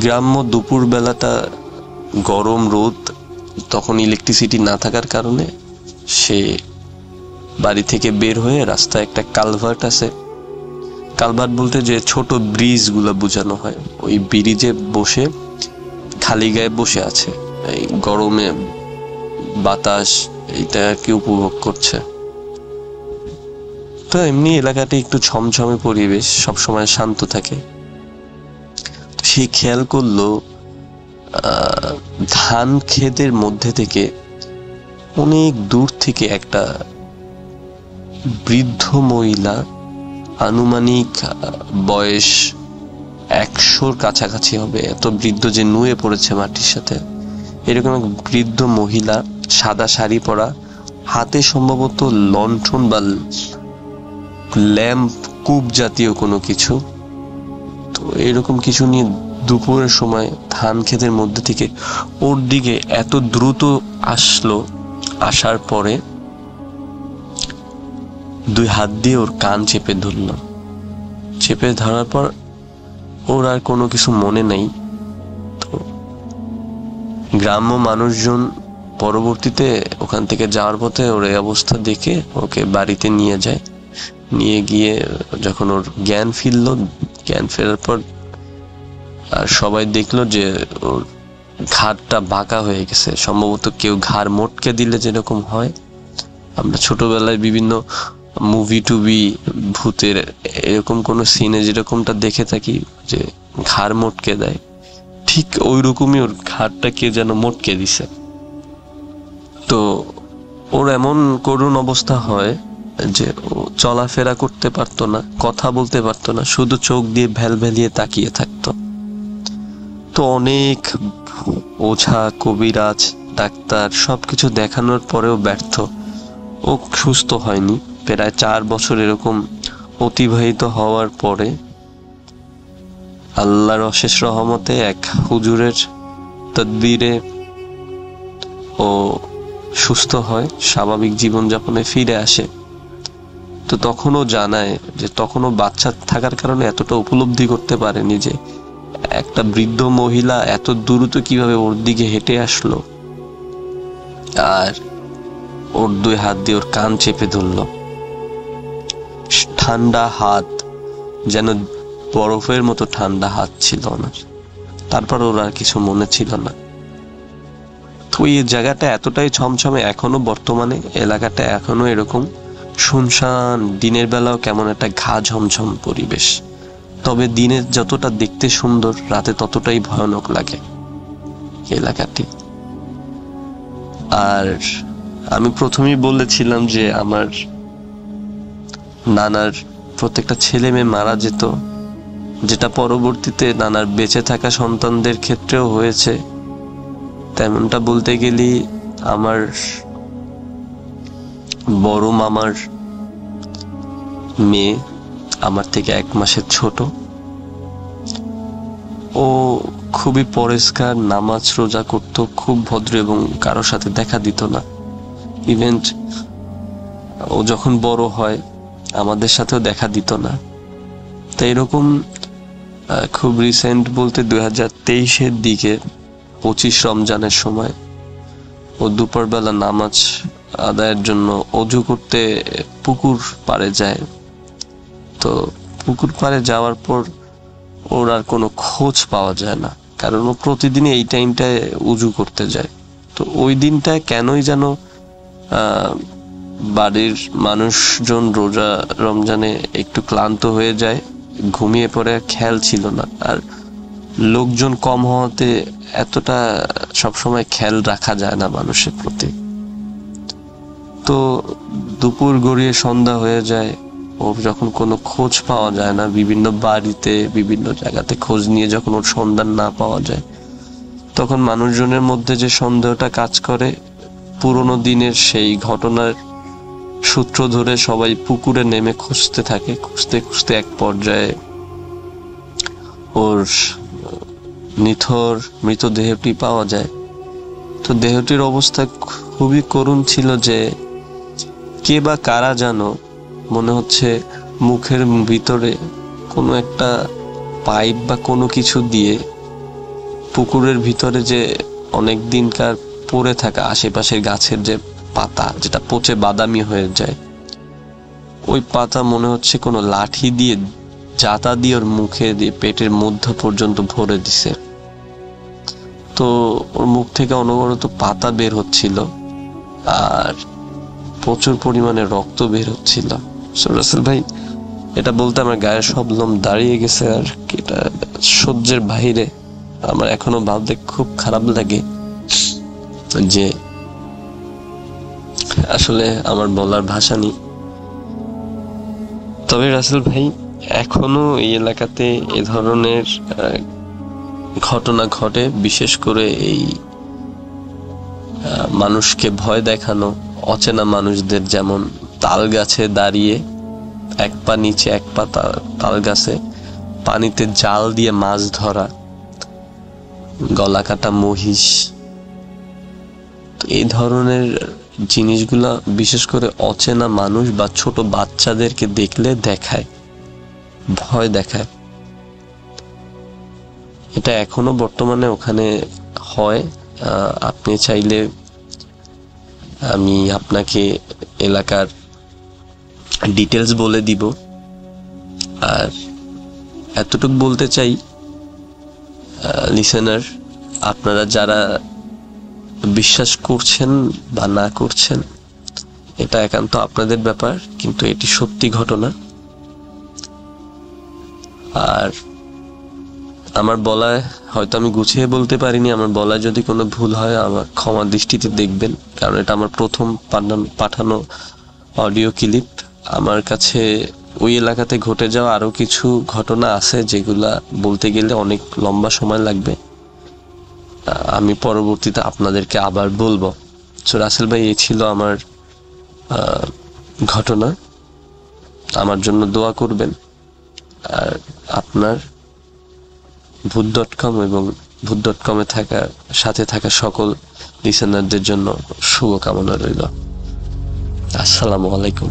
গ্রাম্য দুপুর বেলাটা গরম রোদ, তখন ইলেকট্রিসিটি না থাকার কারণে সে বাড়ি থেকে বের হয়ে রাস্তায় একটা কালভার্ট আছে, কালভার্ট বলতে যে ছোট ব্রিজ গুলা বোঝানো হয়, ওই ব্রিজে বসে খালি গায়ে বসে আছে, এই গরমে বাতাস এটা কি উপভোগ করছে। তো এমনি এলাকাটি একটু ছমছমে পরিবেশ, সবসময় শান্ত থাকে। সে খেয়াল করলো ধান ক্ষেতের মধ্যে থেকে অনেক দূর থেকে একটা বৃদ্ধ মহিলা, আনুমানিক বয়স 100-র কাছাকাছি হবে, এত বৃদ্ধ যে নুয়ে পড়েছে মাটির সাথে, এরকম এক বৃদ্ধ মহিলা, সাদা শাড়ি পরা, হাতে সম্ভবত লণ্ঠন বা ল্যাম্প কূপ জাতীয় কোনো কিছু। তো এরকম কিছু নিয়ে দুপুরের সময় ধান ক্ষেতের মধ্যে থেকে ওর দিকে এত দ্রুত আসলো, আসার পরে 2 হাত দিয়ে ওর কান চেপে ধরলাম। চেপে ধরার পর ওর আর কোনো কিছু মনে নেই। তো গ্রাম্য মানুষজন পরবর্তীতে ওখান থেকে যাওয়ার পথে ওর এই অবস্থা দেখে ওকে বাড়িতে নিয়ে যায়। নিয়ে গিয়ে যখন ওর জ্ঞান ফিরল, জ্ঞান ফেরার পর আর সবাই দেখলো যে ওর ঘাড়টা বাঁকা হয়ে গেছে। সম্ভবত কেউ ঘাড় মোটকে দিলে যেরকম হয়, আমরা ছোটবেলায় বিভিন্ন মুভি টুভি ভূতের এরকম কোন সিনে যেরকমটা দেখে থাকি যে ঘাড় মোটকে দেয়, ঠিক ওই রকমই ওর ঘাড়টা কে যেন মোটকে দিছে। তো ওর এমন করুণ অবস্থা হয় যে ও চলাফেরা করতে পারতো না, কথা বলতে পারতো না, শুধু চোখ দিয়ে ভ্যালভ্যালিয়ে তাকিয়ে থাকতো। তো অনেক ওঝা, কবিরাজ, ডাক্তার সবকিছু দেখানোর পরেও ব্যর্থ। ও সুস্থ হয়নি। প্রায় 4 বছর এরকম অতিবাহিত হওয়ার পরে আল্লাহর অশেষ রহমতে এক হুজুরের তদবিরে ও সুস্থ হয়, স্বাভাবিক জীবনযাপনে ফিরে আসে। তো তখনও জানায় যে তখনও বাচ্চা থাকার কারণে এতটা উপলব্ধি করতে পারেনি যে একটা বৃদ্ধ মহিলা এত দ্রুত কিভাবে ওর দিকে হেঁটে আসলো আর ওর 2 হাত দিয়ে ওর কান চেপে ধরলো। ঠান্ডা হাত, যেন বরফের মতো ঠান্ডা হাত ছিল ওনার। তারপর ওর আর কিছু মনে ছিল না। তো এই জায়গাটা এতটাই ছমছমে, এখনো বর্তমানে এলাকাটা এখনো এরকম শুনশান, দিনের বেলাও কেমন একটা ঘা ঝমঝম পরিবেশ। তবে দিনে যতটা দেখতে সুন্দর, রাতে ততটাই ভয়ানক লাগে এলাকাটি। আর আমি প্রথমেই বলেছিলাম যে আমার নানার প্রত্যেকটা ছেলে মেয়ে মারা যেত, যেটা পরবর্তীতে নানার বেঁচে থাকা সন্তানদের ক্ষেত্রেও হয়েছে। তেমনটা বলতে গেলে আমার বড় মামার মেয়ে আমার থেকে 1 মাসের ছোট, ও খুবই পরেশগার, নামাজ রোজা করতো, খুব ভদ্র এবং কারোর সাথে দেখা দিত না। ইভেন ও যখন বড় হয় আমাদের সাথেও দেখা দিত না। তাই এরকম খুব রিসেন্ট বলতে 2023-এর দিকে 25 রমজানের সময় ও দুপুরবেলা নামাজ আদায়ের জন্য অজু করতে পুকুর পাড়ে যায়। তো পুকুর পাড়ে যাওয়ার পর ওর আর কোনো খোঁজ পাওয়া যায় না, কারণ ও প্রতিদিনই এই টাইমটায় উজু করতে যায়। তো ওই দিনটায় কেনই যেন বাড়ির মানুষজন রোজা রমজানে একটু ক্লান্ত হয়ে যায়, ঘুমিয়ে পড়ে, খেয়াল ছিল না। আর লোকজন কম হওয়াতে এতটা সবসময় খেয়াল রাখা যায় না মানুষের প্রতি। তো দুপুর গড়িয়ে সন্ধ্যা হয়ে যায়, ওর যখন কোনো খোঁজ পাওয়া যায় না, বিভিন্ন বাড়িতে বিভিন্ন জায়গাতে খোঁজ নিয়ে যখন ওর সন্ধান না পাওয়া যায়, তখন মানুষজনের মধ্যে যে সন্দেহটা কাজ করে, পুরোনো দিনের সেই ঘটনার সূত্র ধরে সবাই পুকুরে নেমে খুঁজতে থাকে। খুঁজতে খুঁজতে এক পর্যায়ে ওর নিথর মৃতদেহটি পাওয়া যায়। তো দেহটির অবস্থা খুবই করুণ ছিল যে কে বা কারা জানো, মনে হচ্ছে মুখের ভিতরে কোনো একটা পাইপ বা কোনো কিছু দিয়ে পুকুরের ভিতরে যে অনেক দিনকার পড়ে থাকা আশেপাশের গাছের যে পাতা, যেটা পচে বাদামি হয়ে যায়, ওই পাতা মনে হচ্ছে কোনো লাঠি দিয়ে জাতা দিয়ে ওর মুখে দিয়ে পেটের মধ্য পর্যন্ত ভরে দিছে। তো ওর মুখ থেকে অনবরত পাতা বের হচ্ছিল আর প্রচুর পরিমাণে রক্ত বের হচ্ছিল। রাসেল ভাই, এটা বলতে আমার গায়ের সব লোম দাঁড়িয়ে গেছে, আর এটা সহ্যের বাইরে। আমার এখনো ভাবতে খুব খারাপ লাগে যে আসলে আমার বলার ভাষা নেই। তবে রাসেল ভাই, এখনো এই এলাকাতে এ ধরনের ঘটনা ঘটে, বিশেষ করে এই মানুষকে ভয় দেখানো, অচেনা মানুষদের, যেমন তাল গাছে দাঁড়িয়ে এক পা নিচে এক পা তাল গাছে, পানিতে জাল দিয়ে মাছ ধরা, গলা কাটা মহিষ, এই ধরনের জিনিসগুলা বিশেষ করে অচেনা মানুষ বা ছোট বাচ্চাদেরকে দেখলে দেখায়, ভয় দেখায়। এটা এখনো বর্তমানে ওখানে হয়। আপনি চাইলে আমি আপনাকে এলাকার ডিটেলস বলে দিব। আর এতটুকু বলতে চাই লিসেনার, আপনারা যারা বিশ্বাস করছেন বা না করছেন এটা একান্ত আপনাদের ব্যাপার, কিন্তু এটি সত্যি ঘটনা। আর আমার বলায় হয়তো আমি গুছিয়ে বলতে পারিনি, আমার বলায় যদি কোনো ভুল হয় আমার ক্ষমা দৃষ্টিতে দেখবেন, কারণ এটা আমার প্রথম পাঠানো অডিও ক্লিপ। আমার কাছে ওই এলাকাতে ঘটে যাওয়া আরো কিছু ঘটনা আছে যেগুলা বলতে গেলে অনেক লম্বা সময় লাগবে, আমি পরবর্তীতে আপনাদেরকে আবার বলবো। সো রাসেল ভাই, এই ছিল আমার ঘটনা। আমার জন্য দোয়া করবেন, আর আপনার ভূত.com এবং ভূত.com-এ সাথে থাকা সকল লিসেনারদের জন্য শুভকামনা রইল। আসসালামু আলাইকুম।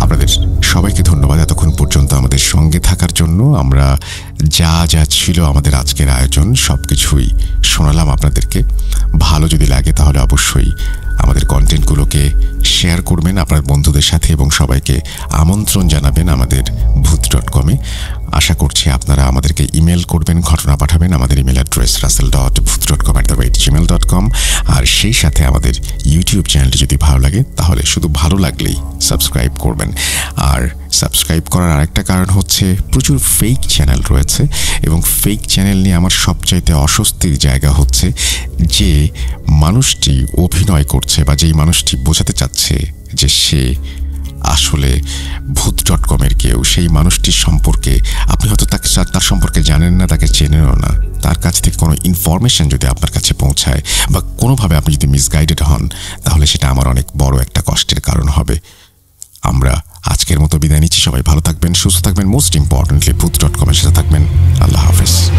আপনাদের সবাইকে ধন্যবাদ এতক্ষণ পর্যন্ত আমাদের সঙ্গে থাকার জন্য। আমরা যা যা ছিল আমাদের আজকের আয়োজন সবকিছুই শোনালাম আপনাদেরকে। ভালো যদি লাগে তাহলে অবশ্যই আমাদের কন্টেন্টগুলোকে শেয়ার করবেন আপনার বন্ধুদের সাথে এবং সবাইকে আমন্ত্রণ জানাবেন আমাদের ভূত.com-এ। আশা করছি আপনারা আমাদেরকে ইমেল করবেন, ঘটনা পাঠাবেন। আমাদের ইমেল অ্যাড্রেস russell.bhuth.com@gmail.com। আর সেই সাথে আমাদের ইউটিউব চ্যানেলটি যদি ভালো লাগে তাহলে শুধু ভালো লাগলেই সাবস্ক্রাইব করবেন। আর সাবস্ক্রাইব করার আরেকটা কারণ হচ্ছে প্রচুর ফেক চ্যানেল রয়েছে, এবং ফেক চ্যানেল নিয়ে আমার সবচাইতে অস্বস্তির জায়গা হচ্ছে যে মানুষটি অভিনয় করছে বা যেই মানুষটি বোঝাতে চাচ্ছে যে সে আসলে ভূত.com-এর কেউ, সেই মানুষটির সম্পর্কে আপনি হয়তো তার সম্পর্কে জানেন না, তাকে চেনেনও না। তার কাছ থেকে কোনো ইনফরমেশন যদি আপনার কাছে পৌঁছায় বা কোনোভাবে আপনি যদি মিসগাইডেড হন, তাহলে সেটা আমার অনেক বড় একটা কষ্টের কারণ হবে। আমরা আজকের মতো বিদায় নিচ্ছি। সবাই ভালো থাকবেন, সুস্থ থাকবেন, মোস্ট ইম্পর্টেন্টলি ভূত.com-এর সাথে থাকবেন। আল্লাহ হাফেজ।